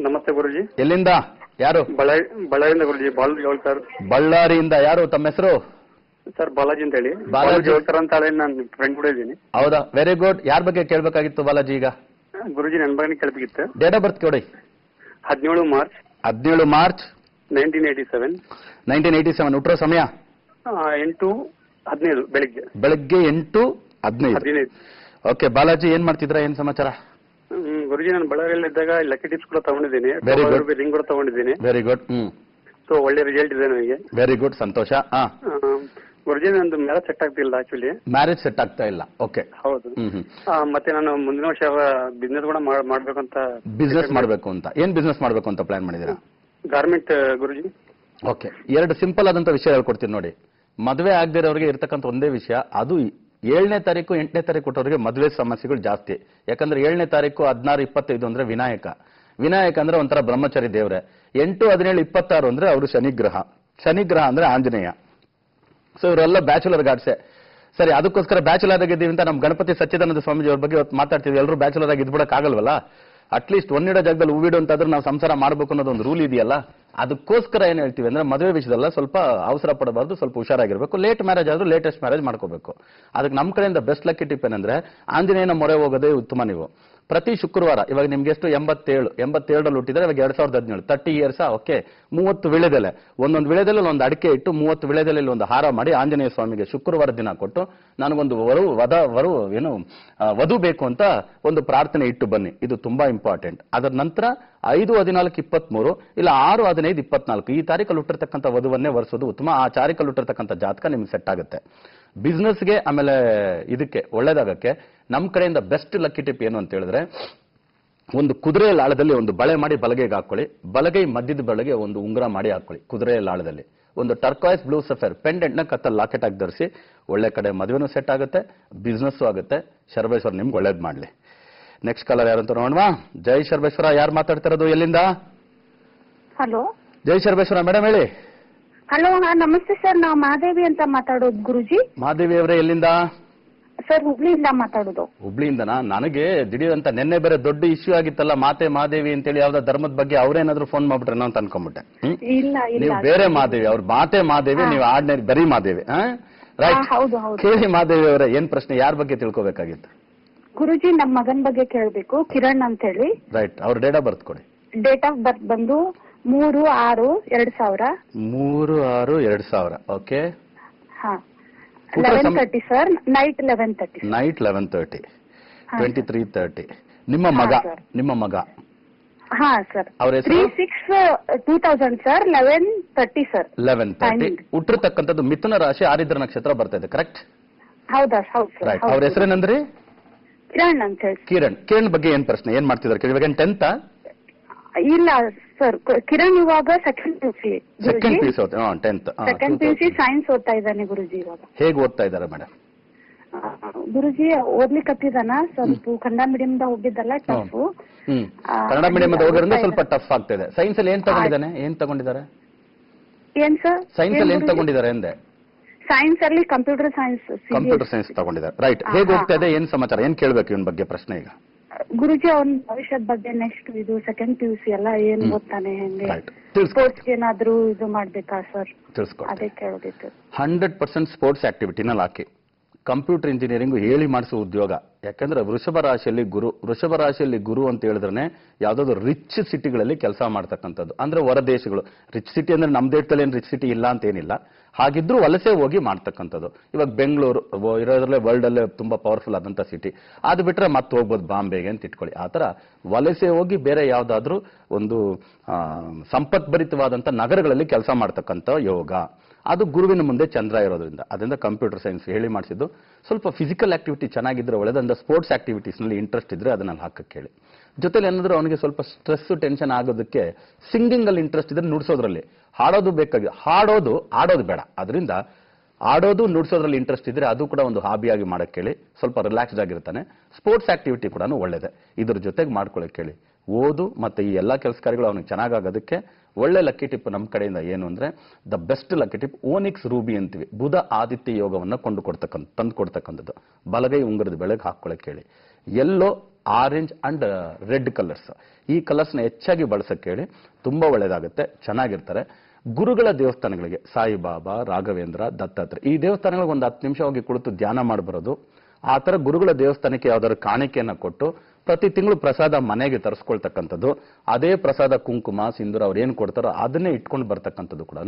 ನಮಸ್ತೆ ಗುರುಜಿ. ಎಲ್ಲಿಂದ? ಯಾರು? ಬಳ್ಳಾರಿಯಿಂದ ಗುರುಜಿ. ಬಾಲಾಜಿ ಹೇಳ್ತಾರ. ಬಳ್ಳಾರಿಯಿಂದ. ಯಾರು ತಮ್ಮ ಹೆಸರು? ಸರ್ ಬಾಲಾಜಿ ಅಂತ ಹೇಳಿ. ಬಾಲಾಜಿ ಹೇಳ್ತಾರ ಅಂತ ಹೇಳಿ ನಾನು ಫ್ರೆಂಡ್ ಕೂಡ ಇದ್ದೀನಿ. ಹೌದಾ, ವೆರಿ ಗುಡ್. ಯಾರ ಬಗ್ಗೆ ಕೇಳ್ಬೇಕಾಗಿತ್ತು ಬಾಲಾಜಿ? ಈಗ ಗುರುಜಿ ನನ್ನ ಬಗ್ಗೆ ಕೇಳಬೇಕಿತ್ತು. ಡೇಟ್ ಆಫ್ ಬರ್ತ್ ಕೊಡಿ. 17 ಮಾರ್ಚ್ 1987. 1987. ಹುಟ್ಟಿರೋ ಸಮಯ 8:15 ಬೆಳಿಗ್ಗೆ 8:15. ಓಕೆ ಬಾಲಾಜಿ, ಏನ್ ಮಾಡ್ತಿದ್ರ? ಏನ್ ಸಮಾಚಾರ? ಗುರುಜಿ ನಾನು ಬಳ್ಳಾರಿಯಲ್ಲಿ ಇದ್ದಾಗ ಲಕ್ಕಿ ಟಿಪ್ಸ್ ಕೂಡ ತಗೊಂಡಿದ್ದೀನಿ, ವೆರಿ ಗುಡ್. ರಿಂಗ್ ಕೂಡ ತಗೊಂಡಿದ್ದೀನಿ. Very good. ಸೊ ಒಳ್ಳೆ ರಿಸಲ್ಟ್ ಇದೆ ನನಗೆ. ವೆರಿ ಗುಡ್, ಸಂತೋಷ. ಗುರುಜಿ ನಂದು ಮ್ಯಾರೇಜ್ ಸೆಟ್ ಆಗ್ತಿಲ್ಲ ಆಕ್ಚುಲಿ. ಮ್ಯಾರೇಜ್ ಸೆಟ್ ಆಗ್ತಾ ಇಲ್ಲ. ಓಕೆ, ಹೌದು. ಮತ್ತೆ ನಾನು ಮುಂದಿನ ವರ್ಷ ಬಿಸ್ನೆಸ್ ಕೂಡ ಮಾಡ್ಬೇಕಂತ. ಬಿಸ್ನೆಸ್ ಮಾಡ್ಬೇಕು ಅಂತ. ಏನ್ ಬಿಸ್ನೆಸ್ ಮಾಡ್ಬೇಕು ಅಂತ ಪ್ಲಾನ್ ಮಾಡಿದೀರಾ? ಗಾರ್ಮೆಂಟ್ ಗುರುಜಿ. ಓಕೆ, ಎರಡು ಸಿಂಪಲ್ ಆದಂತ ವಿಷಯ ಹೇಳ್ಕೊಡ್ತೀನಿ ನೋಡಿ. ಮದುವೆ ಆಗದಿರೋರಿಗೆ ಇರ್ತಕ್ಕಂಥ ಒಂದೇ ವಿಷಯ, ಅದು 7ನೇ ತಾರೀಕು 8ನೇ ತಾರೀಕು ಕೊಟ್ಟವ್ರಿಗೆ ಮದುವೆ ಸಮಸ್ಯೆಗಳು ಜಾಸ್ತಿ. ಯಾಕಂದ್ರೆ 7ನೇ ತಾರೀಕು 16, 25 ಅಂದ್ರೆ ವಿನಾಯಕ. ವಿನಾಯಕ ಅಂದ್ರೆ ಒಂಥರ ಬ್ರಹ್ಮಚಾರಿ ದೇವ್ರೆ. 8, 17, 26 ಅಂದ್ರೆ ಅವರು ಶನಿಗ್ರಹ. ಶನಿಗ್ರಹ ಅಂದ್ರೆ ಆಂಜನೇಯ. ಸೊ ಇವರೆಲ್ಲ ಬ್ಯಾಚುಲರ್ ಗಾಡ್ಸೆ. ಸರಿ, ಅದಕ್ಕೋಸ್ಕರ ಬ್ಯಾಚುಲರ್ ಆಗಿದ್ದೀವಿ ಅಂತ ನಮ್ಮ ಗಣಪತಿ ಸಚ್ಚಿದಾನಂದ ಸ್ವಾಮೀಜಿ ಅವ್ರ ಬಗ್ಗೆ ಮಾತಾಡ್ತೀವಿ. ಎಲ್ಲರೂ ಬ್ಯಾಚುಲರ್ ಆಗಿ ಇದ್ಬಿಡಕ್ ಆಗಲ್ವಲ್ಲ. ಅಟ್ಲೀಸ್ಟ್ ಒಂದಿಡೋ ಜಾಗದಲ್ಲಿ ಹೂವಿಡು ಅಂತಾದ್ರೂ ನಾವು ಸಂಸಾರ ಮಾಡಬೇಕು ಅನ್ನೋದು ಒಂದು ರೂಲ್ ಇದೆಯಲ್ಲ. ಅದಕ್ಕೋಸ್ಕರ ಏನ್ ಹೇಳ್ತೀವಿ ಅಂದ್ರೆ ಮದುವೆ ವಿಷಯದಲ್ಲ ಸ್ವಲ್ಪ ಅವಸರ ಪಡಬಾರ್ದು, ಸ್ವಲ್ಪ ಹುಷಾರಾಗಿರ್ಬೇಕು. ಲೇಟ್ ಮ್ಯಾರೇಜ್ ಆದ್ರೂ ಲೇಟೆಸ್ಟ್ ಮ್ಯಾರೇಜ್ ಮಾಡ್ಕೋಬೇಕು. ಅದಕ್ಕೆ ನಮ್ಮ ಕಡೆಯಿಂದ ಬೆಸ್ಟ್ ಲಕ್ಕಿ ಟಿಪ್ ಏನಂದ್ರೆ ಆಂಜನೇಯನ ಮೊರೆ ಹೋಗೋದೇ ಉತ್ತಮ. ನೀವು ಪ್ರತಿ ಶುಕ್ರವಾರ, ಇವಾಗ ನಿಮ್ಗೆ ಎಷ್ಟು 87 ಹುಟ್ಟಿದ್ರೆ ಇವಾಗ 2017 30 ಇಯರ್ಸ್. ಓಕೆ, 30 ವಿಳೆದೆಲೆ, ಒಂದೊಂದು ವಿಳೆದೆಲೆ ಒಂದು ಅಡಿಕೆ ಇಟ್ಟು 30 ವಿಳೆದೆಲೆ ಒಂದು ಹಾರ ಮಾಡಿ ಆಂಜನೇಯ ಸ್ವಾಮಿಗೆ ಶುಕ್ರವಾರ ದಿನ ಕೊಟ್ಟು ನನಗೊಂದು ವಧು ಬೇಕು ಅಂತ ಒಂದು ಪ್ರಾರ್ಥನೆ ಇಟ್ಟು ಬನ್ನಿ. ಇದು ತುಂಬಾ ಇಂಪಾರ್ಟೆಂಟ್. ಅದರ ನಂತರ 5, 14, 23 ಇಲ್ಲ 6, 15, 24 ಈ ತಾರೀಕಲ್ಲಿ ಹುಟ್ಟಿರ್ತಕ್ಕಂಥ ವಧುವನ್ನೇ ವರಿಸೋದು ಉತ್ತಮ. ಆ ತಾರೀಕಲ್ಲಿ ಹುಟ್ಟಿರ್ತಕ್ಕಂಥ ಜಾತಕ ನಿಮ್ಗೆ ಸೆಟ್ ಆಗುತ್ತೆ. ಬಿಸ್ನೆಸ್ಗೆ ಆಮೇಲೆ ಇದಕ್ಕೆ ಒಳ್ಳೇದಾಗಕ್ಕೆ ನಮ್ಮ ಕಡೆಯಿಂದ ಬೆಸ್ಟ್ ಲಕ್ಕಿ ಟಿಪ್ ಏನು ಅಂತ ಹೇಳಿದ್ರೆ ಒಂದು ಕುದುರೆ ಲಾಳದಲ್ಲಿ ಒಂದು ಬಳೆ ಮಾಡಿ ಬಲಗೈಗೆ ಹಾಕೊಳ್ಳಿ, ಬಲಗೈ ಮಧ್ಯದ ಬಳೆಗೆ ಒಂದು ಉಂಗುರ ಮಾಡಿ ಹಾಕೊಳ್ಳಿ. ಕುದುರೆ ಲಾಳದಲ್ಲಿ ಒಂದು ಟರ್ಕಾಯ್ಸ್ ಬ್ಲೂ ಸಫೇರ್ ಪೆಂಡೆಂಟ್ ನ ಕತ್ತಲ್ಲಿ ಲಾಕೆಟ್ ಆಗಿ ಧರಿಸಿ. ಒಳ್ಳೆ ಕಡೆ ಮದುವೆನೂ ಸೆಟ್ ಆಗುತ್ತೆ, ಬಿಸ್ನೆಸ್ಸು ಆಗುತ್ತೆ. ಶರ್ಬೇಶ್ವರ ನಿಮ್ಗೆ ಒಳ್ಳೇದು ಮಾಡಲಿ. ನೆಕ್ಸ್ಟ್ ಕಾಲರ್ ಯಾರು ಅಂತ ನೋಡೋಣ. ಜೈ ಶರ್ಬೇಶ್ವರ, ಯಾರು ಮಾತಾಡ್ತಿರೋದು, ಎಲ್ಲಿಂದ? ಹಲೋ, ಜೈ ಶರ್ಬೇಶ್ವರ ಮೇಡಮ್ ಹೇಳಿ. ಹಲೋ, ನಮಸ್ತೆ ಸರ್. ನಾವು ಮಹಾದೇವಿ ಅಂತ ಮಾತಾಡೋದು ಗುರುಜಿ. ಮಹಾದೇವಿ ಅವರೇ, ಎಲ್ಲಿಂದ? ಸರ್, ಹುಬ್ಳಿಯಿಂದ ಮಾತಾಡೋದು. ಹುಬ್ಳಿಯಿಂದನಾ? ನನಗೆ ದಿಢೀರ್ ಅಂತ ನಿನ್ನೆ ಬೇರೆ ದೊಡ್ಡ ಇಶ್ಯೂ ಆಗಿತ್ತಲ್ಲ, ಮಾತೆ ಮಹಾದೇವಿ ಅಂತೇಳಿ ಯಾವ್ದೋ ಧರ್ಮದ ಬಗ್ಗೆ ಅವ್ರೇನಾದ್ರು ಫೋನ್ ಮಾಡ್ಬಿಟ್ರೆ ಅಂತ ಅನ್ಕೊಂಡ್ಬಿಟ್ಟೆ. ಇಲ್ಲ ನೀವು ಬೇರೆ ಮಹಾದೇವಿ, ಅವ್ರು ಮಾತೆ ಮಹಾದೇವಿ, ನೀವು ಆರ್ಡಿನರಿ ಬರೀ ಮಹಾದೇವಿ. ರೈಟ್, ಹೌದು ಹೌದು. ಕೇಳಿ ಮಹಾದೇವಿ ಅವರೇ, ಏನ್ ಪ್ರಶ್ನೆ, ಯಾರ ಬಗ್ಗೆ ತಿಳ್ಕೊಬೇಕಾಗಿತ್ತು? ಗುರುಜಿ, ನಮ್ಮ ಮಗನ್ ಬಗ್ಗೆ ಕೇಳ್ಬೇಕು, ಕಿರಣ್ ಅಂತ ಹೇಳಿ. ರೈಟ್, ಅವ್ರ ಡೇಟ್ ಆಫ್ ಬರ್ತ್ ಕೊಡಿ. ಡೇಟ್ ಆಫ್ ಬರ್ತ್ ಬಂದು 3/6/2000. 3/6/2000. ಓಕೆ. ಹಾ, 11:30 ಸರ್. ನೈಟ್ 11:30. ನೈಟ್ 11:30, 23:30. ನಿಮ್ಮ ಮಗ? ಹಾ ಸರ್. ಅವ್ರ ಹೆಸರು? 3/6/2000 ಸರ್. 11:30 ಸರ್. 11:30. ಹುಟ್ಟಿರ್ತಕ್ಕಂಥದ್ದು ಮಿಥುನ ರಾಶಿ, ಆರಿದ್ರ ನಕ್ಷತ್ರ ಬರ್ತಾ ಇದೆ, ಕರೆಕ್ಟ್? ಹೌದಾ? ಹೌದು ಸರ್. ರೈಟ್. ಅವ್ರ ಹೆಸರೇನಂದ್ರಿ? ಕಿರಣ್ ಅಂತ ಹೇಳಿ. ಕಿರಣ್ ಬಗ್ಗೆ ಏನ್ ಪ್ರಶ್ನೆ, ಏನ್ ಮಾಡ್ತಿದ್ದಾರೆ? ಇವಾಗ 10th? ಇಲ್ಲ ಸರ್, ಕಿರಣ್ ಇವಾಗ second PUC. Second PUC. 10th. Second PUC science ಓದ್ತಾ ಇದ್ದಾನೆ ಗುರುಜಿ ಇವಾಗ. ಹೇಗೆ ಓದ್ತಾ ಇದ್ದಾರೆ ಮೇಡಮ್? ಗುರುಜಿ ಓದ್ಲಿಕ್ಕತ್ತಿದಾನ, ಸ್ವಲ್ಪ ಕನ್ನಡ ಮೀಡಿಯಂ ಹೋಗಿದ್ದಲ್ಲ, ಟಫ್. ಕನ್ನಡ ಮೀಡಿಯಂ ಹೋಗಿರೋದ್ರಿಂದ ಸ್ವಲ್ಪ ಟಫ್ ಆಗ್ತಿದೆ. ಸೈನ್ಸ್ ಅಲ್ಲಿ ಏನ್ ತಗೊಂಡಿದ್ದಾರೆ? ಏನ್ ಸರ್? ಸೈನ್ಸ್ ಅಲ್ಲಿ ಏನ್ ತಗೊಂಡಿದ್ದಾರೆ ಅಂದೆ? ಸೈನ್ಸ್ ಅಲ್ಲಿ ಕಂಪ್ಯೂಟರ್ ಸೈನ್ಸ್ ತಗೊಂಡಿದ್ದಾರೆ. ರೈಟ್. ಹೇಗೆ ಹೋಗ್ತಾ ಇದೆ, ಏನ್ ಸಮಾಚಾರ, ಏನ್ ಕೇಳ್ಬೇಕು ಇವನ್ ಬಗ್ಗೆ ಪ್ರಶ್ನೆ ಈಗ? ಗುರುಜಿ, ಅವನ ಭವಿಷ್ಯದ ಬಗ್ಗೆ ನೆಕ್ಸ್ಟ್ ಇದು ಸೆಕೆಂಡ್ PUC ಎಲ್ಲ ಏನ್ ಓದ್ತಾನೆ, ಹೆಂಗೆ ಸ್ಪೋರ್ಟ್ಸ್ ಏನಾದ್ರು ಇದು ಮಾಡ್ಬೇಕಾ ಸರ್? ಅದೇ ಕೇಳೋದಿತ್ತು. 100% ಸ್ಪೋರ್ಟ್ಸ್ ಆಕ್ಟಿವಿಟಿನಲ್ಲಿ ಹಾಕಿ. ಕಂಪ್ಯೂಟರ್ ಇಂಜಿನಿಯರಿಂಗ್ ಹೇಳಿ ಮಾಡಿಸುವ ಉದ್ಯೋಗ. ಯಾಕಂದ್ರೆ ವೃಷಭ ರಾಶಿಯಲ್ಲಿ ಗುರು ಅಂತ ಹೇಳಿದ್ರೆ ಯಾವ್ದಾದ್ರು ರಿಚ್ ಸಿಟಿಗಳಲ್ಲಿ ಕೆಲಸ ಮಾಡ್ತಕ್ಕಂಥದ್ದು, ಅಂದ್ರೆ ಹೊರ ದೇಶಗಳು. ರಿಚ್ ಸಿಟಿ ಅಂದ್ರೆ ನಮ್ಮ ದೇಶದಲ್ಲಿ ಏನು ರಿಚ್ ಸಿಟಿ ಇಲ್ಲ ಅಂತ ಏನಿಲ್ಲ, ಹಾಗಿದ್ರು ವಲಸೆ ಹೋಗಿ ಮಾಡ್ತಕ್ಕಂಥದ್ದು. ಇವಾಗ ಬೆಂಗಳೂರು ಇರೋದ್ರಲ್ಲೇ ವರ್ಲ್ಡ್ ಅಲ್ಲೇ ತುಂಬಾ ಪವರ್ಫುಲ್ ಆದಂತ ಸಿಟಿ. ಅದು ಬಿಟ್ರೆ ಮತ್ತೆ ಹೋಗ್ಬೋದು ಬಾಂಬೆಗೆ ಅಂತ ಇಟ್ಕೊಳ್ಳಿ. ಆತರ ವಲಸೆ ಹೋಗಿ ಬೇರೆ ಯಾವ್ದಾದ್ರು ಒಂದು ಸಂಪತ್ಭರಿತವಾದಂತ ನಗರಗಳಲ್ಲಿ ಕೆಲಸ ಮಾಡ್ತಕ್ಕಂಥ ಯೋಗ. ಅದು ಗುರುವಿನ ಮುಂದೆ ಚಂದ್ರ ಇರೋದ್ರಿಂದ, ಅದರಿಂದ ಕಂಪ್ಯೂಟರ್ ಸೈನ್ಸ್ ಹೇಳಿ ಮಾಡಿಸಿದ್ದು. ಸ್ವಲ್ಪ ಫಿಸಿಕಲ್ ಆಕ್ಟಿವಿಟಿ ಚೆನ್ನಾಗಿದ್ರೆ ಒಳ್ಳೆದಂದ್ರೆ ಸ್ಪೋರ್ಟ್ಸ್ ಆಕ್ಟಿವಿಟೀಸ್ ನಲ್ಲಿ ಇಂಟ್ರೆಸ್ಟ್ ಇದ್ರೆ ಅದನ್ನ ಹಾಕಕ್ಕೆ ಹೇಳಿ. ಜೊತೆಲಿ ಏನಾದ್ರೂ ಅವನಿಗೆ ಸ್ವಲ್ಪ ಸ್ಟ್ರೆಸ್ ಟೆನ್ಷನ್ ಆಗೋದಕ್ಕೆ ಸಿಂಗಿಂಗ್ ಅಲ್ಲಿ ಇಂಟ್ರೆಸ್ಟ್ ಇದ್ರೆ ನುಡ್ಸೋದ್ರಲ್ಲಿ, ಹಾಡೋದು ಬೇಕಾಗಿ ಆಡೋದು ಬೇಡ. ಅದರಿಂದ ಆಡೋದು ನುಡ್ಸೋದ್ರಲ್ಲಿ ಇಂಟ್ರೆಸ್ಟ್ ಇದ್ರೆ ಅದು ಕೂಡ ಒಂದು ಹಾಬಿಯಾಗಿ ಮಾಡಕ್ಕೆ ಹೇಳಿ. ಸ್ವಲ್ಪ ರಿಲ್ಯಾಕ್ಸ್ಡ್ ಆಗಿರ್ತಾನೆ. ಸ್ಪೋರ್ಟ್ಸ್ ಆಕ್ಟಿವಿಟಿ ಕೂಡ ಒಳ್ಳೇದೆ, ಇದ್ರ ಜೊತೆಗೆ ಮಾಡ್ಕೊಳಕ್ಕೆ ಹೇಳಿ. ಓದು ಮತ್ತೆ ಈ ಎಲ್ಲಾ ಕೆಲಸ ಕಾರ್ಯಗಳು ಅವನಿಗೆ ಚೆನ್ನಾಗೋದಕ್ಕೆ ಒಳ್ಳೆ ಲಕ್ಕಿ ಟಿಪ್ ನಮ್ಮ ಕಡೆಯಿಂದ ಏನು ಅಂದ್ರೆ, the best lucky tip onyx Ruby ಅಂತೀವಿ. ಬುಧ ಆದಿತ್ಯ ಯೋಗವನ್ನ ತಂದು ಕೊಡ್ತಕ್ಕಂಥದ್ದು. ಬಲಗೈ ಉಂಗುರದ ಬೆಳಗ್ಗೆ ಹಾಕೊಳ್ಳಕ್ಕೆ ಹೇಳಿ. Yellow, orange and red colours, ಈ ಕಲರ್ಸ್ನ ಹೆಚ್ಚಾಗಿ ಬಳಸಕ್ಕೆ ಹೇಳಿ. ತುಂಬಾ ಒಳ್ಳೇದಾಗುತ್ತೆ, ಚೆನ್ನಾಗಿರ್ತಾರೆ. ಗುರುಗಳ ದೇವಸ್ಥಾನಗಳಿಗೆ ಸಾಯಿಬಾಬಾ, ರಾಘವೇಂದ್ರ, ದತ್ತಾತ್ರೇಯ, ಈ ದೇವಸ್ಥಾನಗಳಿಗೆ ಒಂದು 10 ನಿಮಿಷ ಹೋಗಿ ಕುಳಿತು ಧ್ಯಾನ ಮಾಡಬರೋದು. ಆ ತರ ಗುರುಗಳ ದೇವಸ್ಥಾನಕ್ಕೆ ಯಾವ್ದಾದ್ರು ಕಾಣಿಕೆಯನ್ನ ಕೊಟ್ಟು ಪ್ರತಿ ತಿಂಗಳು ಪ್ರಸಾದ ಮನೆಗೆ ತರಿಸ್ಕೊಳ್ತಕ್ಕಂಥದ್ದು. ಅದೇ ಪ್ರಸಾದ ಕುಂಕುಮ, ಸಿಂಧೂರ ಅವ್ರು ಏನ್ ಕೊಡ್ತಾರೋ ಅದನ್ನೇ ಇಟ್ಕೊಂಡು ಬರ್ತಕ್ಕಂಥದ್ದು ಕೂಡ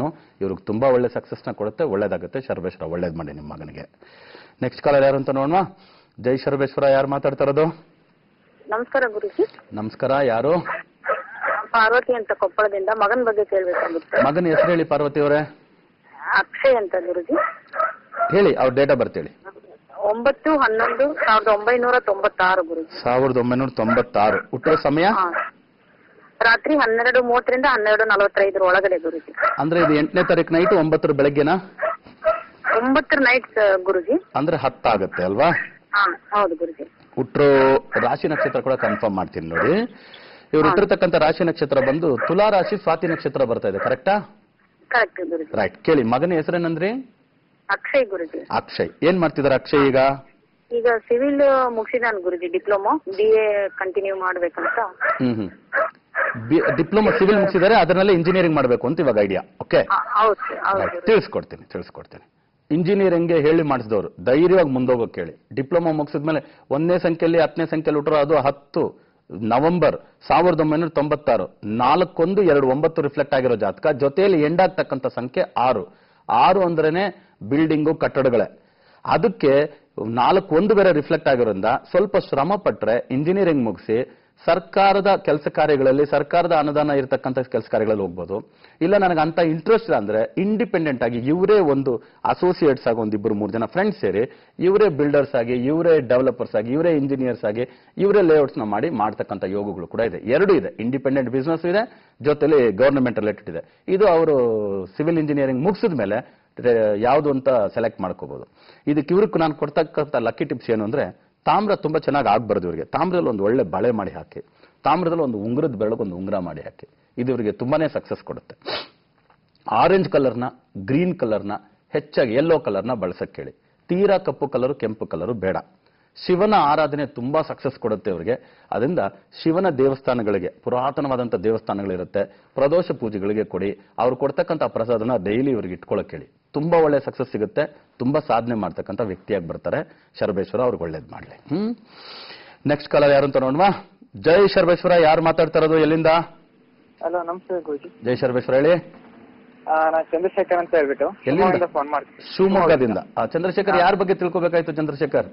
ಇವ್ರಿಗೆ ತುಂಬಾ ಒಳ್ಳೆ ಸಕ್ಸಸ್ನ ಕೊಡುತ್ತೆ, ಒಳ್ಳೇದಾಗುತ್ತೆ. ಶರ್ಬೇಶ್ವರ ಒಳ್ಳೇದ್ ಮಾಡಿ ನಿಮ್ಮ ಮಗನಿಗೆ. ನೆಕ್ಸ್ಟ್ ಕಾಲರ್ ಯಾರು ಅಂತ ನೋಡೋಣ. ಜೈ ಶರ್ಬೇಶ್ವರ, ಯಾರು ಮಾತಾಡ್ತಾ ಇರೋದು? ನಮಸ್ಕಾರ ಗುರುಜಿ. ನಮಸ್ಕಾರ, ಯಾರು? ಪಾರ್ವತಿ ಅಂತ ಕೊಪ್ಪಳದಿಂದ. ಮಗನ ಬಗ್ಗೆ ಕೇಳ್ಬೇಕಾಗುತ್ತೆ. ಮಗನ ಹೆಸರು ಹೇಳಿ ಪಾರ್ವತಿ ಅವರೇ. ಅಕ್ಷಯ್ ಅಂತ ಗುರುಜಿ. ಹೇಳಿ, ಅವ್ರ ಡೇಟ್ ಆಫ್ ಬರ್ತ್ ಹೇಳಿ. 9/11/1996 ಗುರುಜಿ. 1996. ಹುಟ್ಟುವ ಸಮಯ? ರಾತ್ರಿ 12:30 12:45 ಒಳಗಡೆ ಗುರುಜಿ. ಅಂದ್ರೆ ಇದು 8ನೇ ತಾರೀಕು ನೈಟ್ 9 ಬೆಳಗ್ಗೆನಾ? 9 ನೈಟ್ ಗುರುಜಿ. ಅಂದ್ರೆ 10 ಆಗುತ್ತೆ ಅಲ್ವಾ? ಹೌದು ಗುರುಜಿ. ಹುಟ್ಟೋ ರಾಶಿ ನಕ್ಷತ್ರ ಕೂಡ ಕನ್ಫರ್ಮ್ ಮಾಡ್ತೀನಿ ನೋಡಿ. ಇವ್ರು ಹುಟ್ಟಿರ್ತಕ್ಕಂಥ ರಾಶಿ ನಕ್ಷತ್ರ ಬಂದು ತುಲಾ ರಾಶಿ, ಸ್ವಾತಿ ನಕ್ಷತ್ರ ಬರ್ತಾ ಇದೆ, ಕರೆಕ್ಟಾ? ಕರೆಕ್ಟ್ ಗುರುಜಿ. ರೈಟ್. ಕೇಳಿ, ಮಗನ ಹೆಸರೇನಂದ್ರಿ? ಅಕ್ಷಯ್ ಗುರುಜಿ. ಅಕ್ಷಯ್. ಏನ್ ಮಾಡ್ತಿದಾರೆ ಅಕ್ಷಯ್ ಈಗ? ಈಗ ಸಿವಿಲ್ ಮುಗಿಸಿದಾನ ಗುರುಜಿ, ಡಿಪ್ಲೊಮಾ. BA ಕಂಟಿನ್ಯೂ ಮಾಡ್ಬೇಕಂತ. ಡಿಪ್ಲೊಮಾ ಸಿವಿಲ್ ಮುಗಿಸಿದಾರೆ, ಅದನ್ನೆಲ್ಲ ಇಂಜಿನಿಯರಿಂಗ್ ಮಾಡ್ಬೇಕು ಅಂತ ಇವಾಗ ಐಡಿಯಾ. ಓಕೆ, ತಿಳಿಸ್ಕೊಡ್ತೀನಿ. ಇಂಜಿನಿಯರಿಂಗ್ಗೆ ಹೇಳಿ ಮಾಡಿಸಿದವರು ಧೈರ್ಯವಾಗಿ ಮುಂದೋಗೋಕೆ ಹೇಳಿ. ಡಿಪ್ಲೊಮಾ ಮುಗಿಸಿದ್ಮೇಲೆ 1ನೇ ಸಂಖ್ಯೆಯಲ್ಲಿ 10ನೇ ಸಂಖ್ಯೆಯಲ್ಲಿ ಹುಟ್ಟರು, ಅದು 10 ನವೆಂಬರ್ 1996, 4/1/29 ರಿಫ್ಲೆಕ್ಟ್ ಆಗಿರೋ ಜಾತಕ. ಜೊತೆಯಲ್ಲಿ ಎಂಡ್ ಆಗ್ತಕ್ಕಂಥ ಸಂಖ್ಯೆ 6 ಅಂದ್ರೇನೆ ಬಿಲ್ಡಿಂಗು, ಕಟ್ಟಡಗಳೇ. ಅದಕ್ಕೆ 4/1 ಬೇರೆ ರಿಫ್ಲೆಕ್ಟ್ ಆಗಿರೋದ್ರಿಂದ ಸ್ವಲ್ಪ ಶ್ರಮ ಪಟ್ರೆ ಇಂಜಿನಿಯರಿಂಗ್ ಮುಗಿಸಿ ಸರ್ಕಾರದ ಕೆಲಸ ಕಾರ್ಯಗಳಲ್ಲಿ, ಸರ್ಕಾರದ ಅನುದಾನ ಇರತಕ್ಕಂಥ ಕೆಲಸ ಕಾರ್ಯಗಳಲ್ಲಿ ಹೋಗ್ಬೋದು. ಇಲ್ಲ ನನಗೆ ಅಂತ ಇಂಟ್ರೆಸ್ಟ್ ಇಲ್ಲ ಅಂದ್ರೆ ಇಂಡಿಪೆಂಡೆಂಟ್ ಆಗಿ ಇವರೇ ಒಂದು ಅಸೋಸಿಯೇಟ್ಸ್ ಆಗಿ ಒಂದಿಬ್ಬರು 3 ಜನ ಫ್ರೆಂಡ್ಸ್ ಸೇರಿ ಇವರೇ ಬಿಲ್ಡರ್ಸ್ ಆಗಿ, ಇವರೇ ಡೆವಲಪರ್ಸ್ ಆಗಿ, ಇವರೇ ಇಂಜಿನಿಯರ್ಸ್ ಆಗಿ, ಇವರೇ ಲೇಔಟ್ಸ್ ನ ಮಾಡಿ ಮಾಡ್ತಕ್ಕಂಥ ಯೋಗಗಳು ಕೂಡ ಇದೆ. ಎರಡೂ ಇದೆ, ಇಂಡಿಪೆಂಡೆಂಟ್ ಬಿಸ್ನೆಸ್ ಇದೆ, ಜೊತೆಲಿ ಗವರ್ನಮೆಂಟ್ ರಿಲೇಟೆಡ್ ಇದೆ. ಇದು ಅವರು ಸಿವಿಲ್ ಇಂಜಿನಿಯರಿಂಗ್ ಮುಗಿಸಿದ ಮೇಲೆ ಯಾವುದು ಅಂತ ಸೆಲೆಕ್ಟ್ ಮಾಡ್ಕೋಬಹುದು. ಇದಕ್ಕೆ ಇವ್ರಿಗೆ ನಾನು ಕೊಡ್ತಕ್ಕಂಥ ಲಕ್ಕಿ ಟಿಪ್ಸ್ ಏನು ಅಂದ್ರೆ, ತಾಮ್ರ ತುಂಬಾ ಚೆನ್ನಾಗಿ ಆಗ್ಬಾರ್ದು ಇವರಿಗೆ. ತಾಮ್ರದಲ್ಲಿ ಒಂದು ಒಳ್ಳೆ ಬಳೆ ಮಾಡಿ ಹಾಕಿ, ತಾಮ್ರದಲ್ಲಿ ಒಂದು ಉಂಗುರದ ಬೆಳಗ್ಗೆ ಒಂದು ಉಂಗುರ ಮಾಡಿ ಹಾಕಿ. ಇದು ಇವರಿಗೆ ತುಂಬಾನೇ ಸಕ್ಸಸ್ ಕೊಡುತ್ತೆ. ಆರೆಂಜ್ ಕಲರ್ನ, ಗ್ರೀನ್ ಕಲರ್ನ, ಹೆಚ್ಚಾಗಿ ಯೆಲ್ಲೋ ಕಲರ್ನ ಬಳಸಕ್ಕೆ ಹೇಳಿ. ತೀರಾ ಕಪ್ಪು ಕಲರು, ಕೆಂಪು ಕಲರು ಬೇಡ. ಶಿವನ ಆರಾಧನೆ ತುಂಬಾ ಸಕ್ಸಸ್ ಕೊಡುತ್ತೆ ಅವರಿಗೆ. ಅದರಿಂದ ಶಿವನ ದೇವಸ್ಥಾನಗಳಿಗೆ, ಪುರಾತನವಾದಂಥ ದೇವಸ್ಥಾನಗಳಿರುತ್ತೆ, ಪ್ರದೋಷ ಪೂಜೆಗಳಿಗೆ ಕೊಡಿ. ಅವ್ರು ಕೊಡ್ತಕ್ಕಂಥ ಪ್ರಸಾದನ ಡೈಲಿ ಇವ್ರಿಗೆ ಇಟ್ಕೊಳ್ಳೋಕೆ ಹೇಳಿ. ತುಂಬಾ ಒಳ್ಳೆ ಸಕ್ಸಸ್ ಸಿಗುತ್ತೆ. ತುಂಬಾ ಸಾಧನೆ ಮಾಡ್ತಕ್ಕಂಥ ವ್ಯಕ್ತಿಯಾಗಿ ಬರ್ತಾರೆ. ಶರಬೇಶ್ವರ ಅವ್ರಿಗೆ ಒಳ್ಳೇದು ಮಾಡಲಿ. ನೆಕ್ಸ್ಟ್ ಕಾಲರ್ ಯಾರು ಅಂತ ನೋಡುವ. ಜೈ ಶರಬೇಶ್ವರ, ಯಾರು ಮಾತಾಡ್ತಾ ಇರೋದು, ಎಲ್ಲಿಂದ? ಹಲೋ, ನಮಸ್ತೆ ಗುರುಜಿ. ಜೈ ಶರಬೇಶ್ವರ, ಹೇಳಿ. ನಾನು ಚಂದ್ರಶೇಖರ್ ಅಂತ ಹೇಳ್ಬಿಟ್ಟು ಎಲ್ಲಿಂದ? ಫೋನ್ ಮಾಡ್ತೀನಿ. ಶಿವಮೊಗ್ಗದಿಂದ. ಚಂದ್ರಶೇಖರ್, ಯಾರ ಬಗ್ಗೆ ತಿಳ್ಕೊಬೇಕಾಯ್ತು ಚಂದ್ರಶೇಖರ್?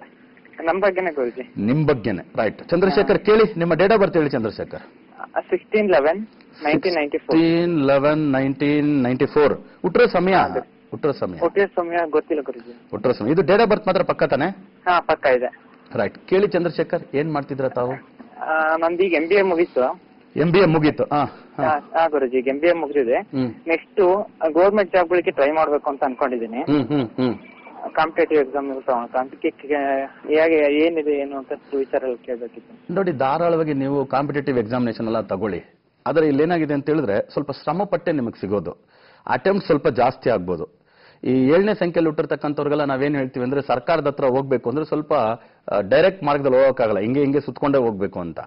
ನಮ್ಮ ಬಗ್ಗೆನೇ ಗುರುಜಿ. ನಿಮ್ ಬಗ್ಗೆನೆ, ರೈಟ್. ಚಂದ್ರಶೇಖರ್ ಕೇಳಿ, ನಿಮ್ಮ ಡೇಟ್ ಆಫ್ ಬರ್ತ್ ಹೇಳಿ ಚಂದ್ರಶೇಖರ್. 16/11/1994. ಹುಟ್ಟೋ ಸಮಯ ಗೊತ್ತಿಲ್ಲ ಗುರುಜಿ. ಹುಟ್ಟೋ ಸಮಯ ಇದು ಡೇಟ್ ಆಫ್ ಬರ್ತ್ ಮಾತ್ರ ಪಕ್ಕ ತಾನೆ? ಹಾ, ಪಕ್ಕ ಇದೆ. ರೈಟ್. ಕೇಳಿ ಚಂದ್ರಶೇಖರ್, ಏನ್ ಮಾಡ್ತಿದ್ರ ತಾವು? ನಂದೀಗ MBA ಮುಗೀತು. MBA ಮುಗೀತು? ಹಾ ಗುರುಜಿ, ಈಗ MBA ಮುಗಿದಿದೆ. ನೆಕ್ಸ್ಟ್ ಗೌರ್ಮೆಂಟ್ ಜಾಬ್ಗಳಿಗೆ ಟ್ರೈ ಮಾಡ್ಬೇಕು ಅಂತ ಅನ್ಕೊಂಡಿದ್ದೀನಿ. ಕಾಂಪಿಟೇಟಿವ್ ಎಕ್ಸಾಮ್ ಹೇಗೆ ಏನಿದೆ ಏನು ಅಂತ ವಿಚಾರ ಕೇಳಬೇಕಿತ್ತು. ನೋಡಿ, ಧಾರಾಳವಾಗಿ ನೀವು ಕಾಂಪಿಟೇಟಿವ್ ಎಕ್ಸಾಮಿನೇಷನ್ ಎಲ್ಲ ತಗೊಳ್ಳಿ. ಆದ್ರೆ ಇಲ್ಲಿ ಏನಾಗಿದೆ ಅಂತ ಹೇಳಿದ್ರೆ, ಸ್ವಲ್ಪ ಶ್ರಮ ಪಟ್ಟೆ ನಿಮಗೆ ಸಿಗೋದು. ಅಟೆಂಪ್ಟ್ ಸ್ವಲ್ಪ ಜಾಸ್ತಿ ಆಗ್ಬೋದು. ಈ 7ನೇ ಸಂಖ್ಯೆಯಲ್ಲಿ ಹುಟ್ಟಿರ್ತಕ್ಕಂಥವ್ರಿಗೆಲ್ಲ ನಾವೇನ್ ಹೇಳ್ತೀವಿ ಅಂದ್ರೆ, ಸರ್ಕಾರದ ಹತ್ರ ಹೋಗ್ಬೇಕು ಅಂದ್ರೆ ಸ್ವಲ್ಪ ಡೈರೆಕ್ಟ್ ಮಾರ್ಗದಲ್ಲಿ ಹೋಗೋಕ್ಕಾಗಲ್ಲ, ಹಿಂಗೆ ಸುತ್ಕೊಂಡೇ ಹೋಗ್ಬೇಕು ಅಂತ.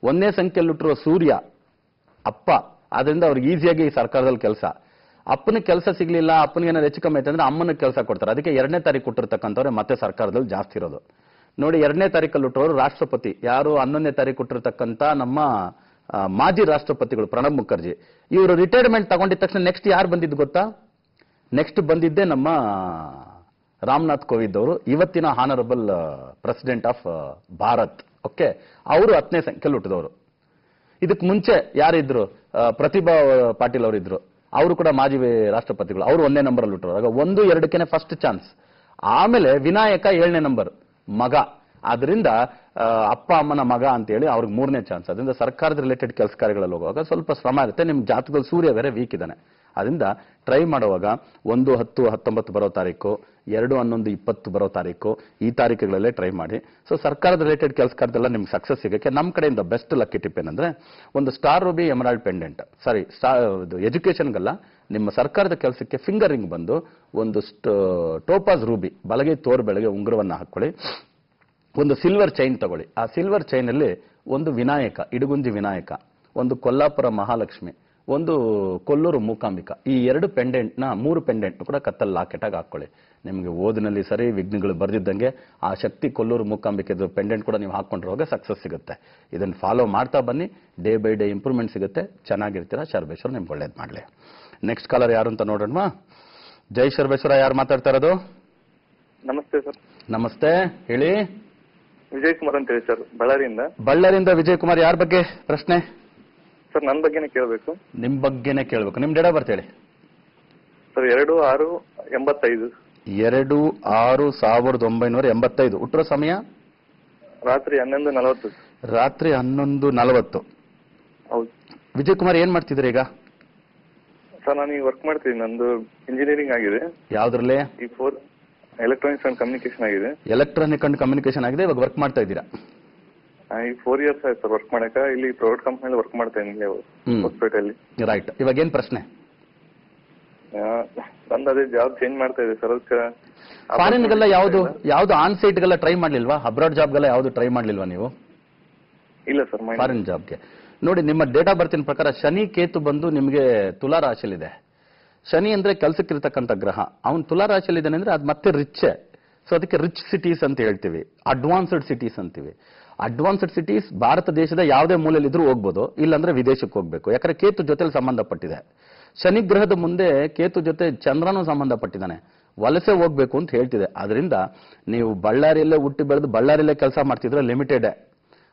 1ನೇ ಸಂಖ್ಯೆಯಲ್ಲಿ ಹುಟ್ಟಿರುವ ಸೂರ್ಯ ಅಪ್ಪ, ಆದ್ರಿಂದ ಅವ್ರಿಗೆ ಈಸಿಯಾಗಿ ಈ ಸರ್ಕಾರದಲ್ಲಿ ಕೆಲಸ. ಅಪ್ಪನ ಕೆಲಸ ಸಿಗ್ಲಿಲ್ಲ, ಅಪ್ಪನಿಗೆ ಏನಾದ್ರು ಹೆಚ್ಚು ಕಮ್ಮಿ ಐತೆ ಅಮ್ಮನ ಕೆಲಸ ಕೊಡ್ತಾರೆ. ಅದಕ್ಕೆ 2ನೇ ತಾರೀಕು ಕೊಟ್ಟಿರ್ತಕ್ಕಂಥವ್ರೆ ಮತ್ತೆ ಸರ್ಕಾರದಲ್ಲಿ ಜಾಸ್ತಿ ಇರೋದು. ನೋಡಿ, 2ನೇ ತಾರೀಕಲ್ಲಿ ಹುಟ್ಟೋರು ರಾಷ್ಟ್ರಪತಿ ಯಾರು? 11ನೇ ತಾರೀಕು ಹುಟ್ಟಿರ್ತಕ್ಕಂಥ ನಮ್ಮ ಮಾಜಿ ರಾಷ್ಟ್ರಪತಿಗಳು ಪ್ರಣಬ್ ಮುಖರ್ಜಿ. ಇವರು ರಿಟೈರ್ಮೆಂಟ್ ತಗೊಂಡಿದ ತಕ್ಷಣ ನೆಕ್ಸ್ಟ್ ಯಾರು ಬಂದಿದ್ದು ಗೊತ್ತಾ? ನೆಕ್ಸ್ಟ್ ಬಂದಿದ್ದೆ ನಮ್ಮ ರಾಮನಾಥ್ ಕೋವಿಂದ್ ಅವರು, ಇವತ್ತಿನ honourable president of Bharat. Okay, ಅವರು 10ನೇ ಸಂಖ್ಯೆಯಲ್ಲಿ ಹುಟ್ಟಿದವರು. ಇದಕ್ಕೆ ಮುಂಚೆ ಯಾರಿದ್ರು? ಪ್ರತಿಭಾ ಪಾಟೀಲ್ ಅವರಿದ್ರು, ಅವರು ಕೂಡ ಮಾಜಿ ರಾಷ್ಟ್ರಪತಿಗಳು. ಅವರು 1ನೇ ನಂಬರ್ ಅಲ್ಲಿ ಹುಟ್ಟರು. ಆಗ 1, 2ಕ್ಕೆ ಫಸ್ಟ್ ಚಾನ್ಸ್. ಆಮೇಲೆ ವಿನಾಯಕ 7ನೇ ನಂಬರ್ ಮಗ. ಆದ್ರಿಂದ ಅಪ್ಪ ಅಮ್ಮನ ಮಗ ಅಂತೇಳಿ ಅವ್ರಿಗೆ 3ನೇ ಚಾನ್ಸ್. ಅದರಿಂದ ಸರ್ಕಾರದ ರಿಲೇಟೆಡ್ ಕೆಲಸ ಕಾರ್ಯಗಳಲ್ಲಿ ಹೋಗುವಾಗ ಸ್ವಲ್ಪ ಶ್ರಮ ಇರುತ್ತೆ. ನಿಮ್ ಜಾತಕದಲ್ಲಿ ಸೂರ್ಯ ಬೇರೆ ವೀಕ್ ಇದ್ದಾನೆ. ಅದರಿಂದ ಟ್ರೈ ಮಾಡುವಾಗ 1-10-19 ಬರೋ ತಾರೀಕು, 2-11-20 ಬರೋ ತಾರೀಕು, ಈ ತಾರೀಕುಗಳಲ್ಲೇ ಟ್ರೈ ಮಾಡಿ. ಸೊ ಸರ್ಕಾರದ ರಿಲೇಟೆಡ್ ಕೆಲಸ ಕಾರ್ಯದಲ್ಲ ನಿಮ್ಗೆ ಸಕ್ಸಸ್ ಸಿಗಕ್ಕೆ ನಮ್ಮ ಕಡೆಯಿಂದ ಬೆಸ್ಟ್ ಲಕ್ಕಿ ಟಿಪ್ ಏನಂದ್ರೆ, ಒಂದು ಸ್ಟಾರ್ ರೂಬಿ ಎಮರಾಲ್ಡ್ ಪೆಂಡೆಂಟ್, ಸಾರಿ ಎಜುಕೇಶನ್ಗಲ್ಲ, ನಿಮ್ಮ ಸರ್ಕಾರದ ಕೆಲಸಕ್ಕೆ ಫಿಂಗರ್ ರಿಂಗ್ ಬಂದು ಒಂದು ಟೋಪಾಸ್ ರೂಬಿ ಬಲಗೈ ತೋರ್ ಬೆಳಗ್ಗೆ ಉಂಗುರವನ್ನ ಹಾಕೊಳ್ಳಿ. ಒಂದು ಸಿಲ್ವರ್ ಚೈನ್ ತಗೊಳ್ಳಿ. ಆ ಸಿಲ್ವರ್ ಚೈನ್ ಅಲ್ಲಿ ಒಂದು ವಿನಾಯಕ, ಇಡಗುಂಜಿ ವಿನಾಯಕ, ಒಂದು ಕೊಲ್ಲಾಪುರ ಮಹಾಲಕ್ಷ್ಮಿ, ಒಂದು ಕೊಲ್ಲೂರು ಮೂಕಾಂಬಿಕಾ, ಈ 2 ಪೆಂಡೆಂಟ್ನ 3 ಪೆಂಡೆಂಟ್ ಕೂಡ ಕತ್ತಲ್ಲಿ ಲಾಕೆಟ್ ಆಗಿ ಹಾಕೊಳ್ಳಿ. ನಿಮಗೆ ಓದಿನಲ್ಲಿ ಸರಿ ವಿಘ್ನಗಳು ಬರ್ದಿದ್ದಂಗೆ ಆ ಶಕ್ತಿ ಕೊಲ್ಲೂರು ಮೂಕಾಂಬಿಕೆದು ಪೆಂಡೆಂಟ್ ಕೂಡ ನೀವು ಹಾಕೊಂಡ್ರುವಾಗ ಸಕ್ಸಸ್ ಸಿಗುತ್ತೆ. ಇದನ್ನು ಫಾಲೋ ಮಾಡ್ತಾ ಬನ್ನಿ, ಡೇ ಬೈ ಡೇ ಇಂಪ್ರೂವ್ಮೆಂಟ್ ಸಿಗುತ್ತೆ, ಚೆನ್ನಾಗಿರ್ತೀರಾ. ಶರಬೇಶ್ವರ ನಿಮ್ಗೆ ಒಳ್ಳೇದು ಮಾಡಲಿ. ನೆಕ್ಸ್ಟ್ ಕಾಲರ್ ಯಾರು ಅಂತ ನೋಡೋಣ. ಜೈ ಶರಬೇಶ್ವರ, ಯಾರು ಮಾತಾಡ್ತಾ ಇರೋದು? ನಮಸ್ತೆ ಸರ್. ನಮಸ್ತೆ, ಹೇಳಿ. ವಿಜಯ್ ಕುಮಾರ್ ಅಂತ ಹೇಳಿ ಸರ್, ಬಳ್ಳಾರಿಯಿಂದ. ಬಳ್ಳಾರಿಯಿಂದ ವಿಜಯ್ ಕುಮಾರ್, ಯಾರ ಬಗ್ಗೆ ಪ್ರಶ್ನೆ? ಸರ್, ನನ್ನ ಬಗ್ಗೆನೇ ಕೇಳಬೇಕು. ನಿಮ್ ಬಗ್ಗೆನೇ ಕೇಳಬೇಕು. ನಿಮ್ ಡೇಟ್ ಆಫ್ ಬರ್ತ್ ಹೇಳಿ ಸರ್. 2/6/85. 2/6/1985. ಹುಟ್ಟೋ ಸಮಯ? ರಾತ್ರಿ 11:40. ರಾತ್ರಿ 11:40. ಹೌದು. ವಿಜಯ್ ಕುಮಾರ್, ಏನ್ ಮಾಡ್ತಿದ್ರಿ ಈಗ? ಸರ್, ನಾನು ಈಗ ವರ್ಕ್ ಮಾಡ್ತೀನಿ. ನಂದು ಇಂಜಿನಿಯರಿಂಗ್ ಆಗಿದೆ. ಯಾವ್ದ್ರಲ್ಲಿ? ಈ ಎಲೆಕ್ಟ್ರಾನಿಕ್ಸ್ ಅಂಡ್ ಕಮ್ಯುನಿಕೇಶನ್ ಆಗಿದೆ. ಎಲೆಕ್ಟ್ರಾನಿಕ್ ಅಂಡ್ ಕಮ್ಯುನಿಕೇಶನ್ ಆಗಿದೆ. ಇವಾಗ ವರ್ಕ್ ಮಾಡ್ತಾ ಇದ್ದೀರಾ? ಈಗ 4 years ಆಯ್ತು ಸರ್ ವರ್ಕ್ ಮಾಡಕ. ಇಲ್ಲಿ ಪ್ರೈವೇಟ್ ಕಂಪನಿಯಲ್ಲಿ ವರ್ಕ್ ಮಾಡ್ತಾ ಇದ್ದೀನಿ ಹೊಸಪೇಟೆಯಲ್ಲಿ. ರೈಟ್. ಇವಾಗ ಏನ್ ಪ್ರಶ್ನೆ? ನಂದು ಅದೇ ಜಾಬ್ ಚೇಂಜ್ ಮಾಡ್ತಾ ಇದೆ ಸರ್. ಅದಕ್ಕೆ ಫಾರಿನ್ಗೆಲ್ಲ ಯಾವ್ದು ಆನ್ ಸೈಟ್ಗೆಲ್ಲ ಟ್ರೈ ಮಾಡ್ಲಿಲ್ವಾ? ಅಬ್ರಾಡ್ ಜಾಬ್ಗೆಲ್ಲ ಯಾವ್ದು ಟ್ರೈ ಮಾಡ್ಲಿಲ್ವಾ ನೀವು? ಇಲ್ಲ ಸರ್, ಫಾರಿನ್ ಜಾಬ್ಗೆ. ನೋಡಿ, ನಿಮ್ಮ ಡೇಟ್ ಆಫ್ ಬರ್ತಿನ ಪ್ರಕಾರ ಶನಿ ಕೇತು ಬಂದು ನಿಮಗೆ ತುಲಾ ರಾಶಿಯಲ್ಲಿದೆ. ಶನಿ ಅಂದ್ರೆ ಕೆಲಸಕ್ಕಿರ್ತಕ್ಕಂಥ ಗ್ರಹ. ಅವನು ತುಲಾ ರಾಶಿಯಲ್ಲಿದ್ದಾನೆ ಅಂದ್ರೆ ಅದು ಮತ್ತೆ ರಿಚ್. ಸೊ ಅದಕ್ಕೆ ರಿಚ್ ಸಿಟೀಸ್ ಅಂತ ಹೇಳ್ತೀವಿ, ಅಡ್ವಾನ್ಸ್ಡ್ ಸಿಟೀಸ್ ಅಂತೀವಿ. ಅಡ್ವಾನ್ಸ್ಡ್ ಸಿಟೀಸ್ ಭಾರತ ದೇಶದ ಯಾವುದೇ ಮೂಲೆಯಲ್ಲಿ ಇದ್ರೂ ಹೋಗ್ಬೋದು, ಇಲ್ಲಾಂದ್ರೆ ವಿದೇಶಕ್ಕೆ ಹೋಗ್ಬೇಕು. ಯಾಕಂದ್ರೆ ಕೇತು ಜೊತೆಲಿ ಸಂಬಂಧಪಟ್ಟಿದೆ. ಶನಿ ಗ್ರಹದ ಮುಂದೆ ಕೇತು ಜೊತೆ ಚಂದ್ರನೂ ಸಂಬಂಧಪಟ್ಟಿದ್ದಾನೆ. ವಲಸೆ ಹೋಗ್ಬೇಕು ಅಂತ ಹೇಳ್ತಿದೆ. ಆದ್ರಿಂದ ನೀವು ಬಳ್ಳಾರಿಯಲ್ಲೇ ಹುಟ್ಟಿ ಬೆಳೆದು ಬಳ್ಳಾರಿಯಲ್ಲೇ ಕೆಲಸ ಮಾಡ್ತಿದ್ರೆ ಲಿಮಿಟೆಡ್.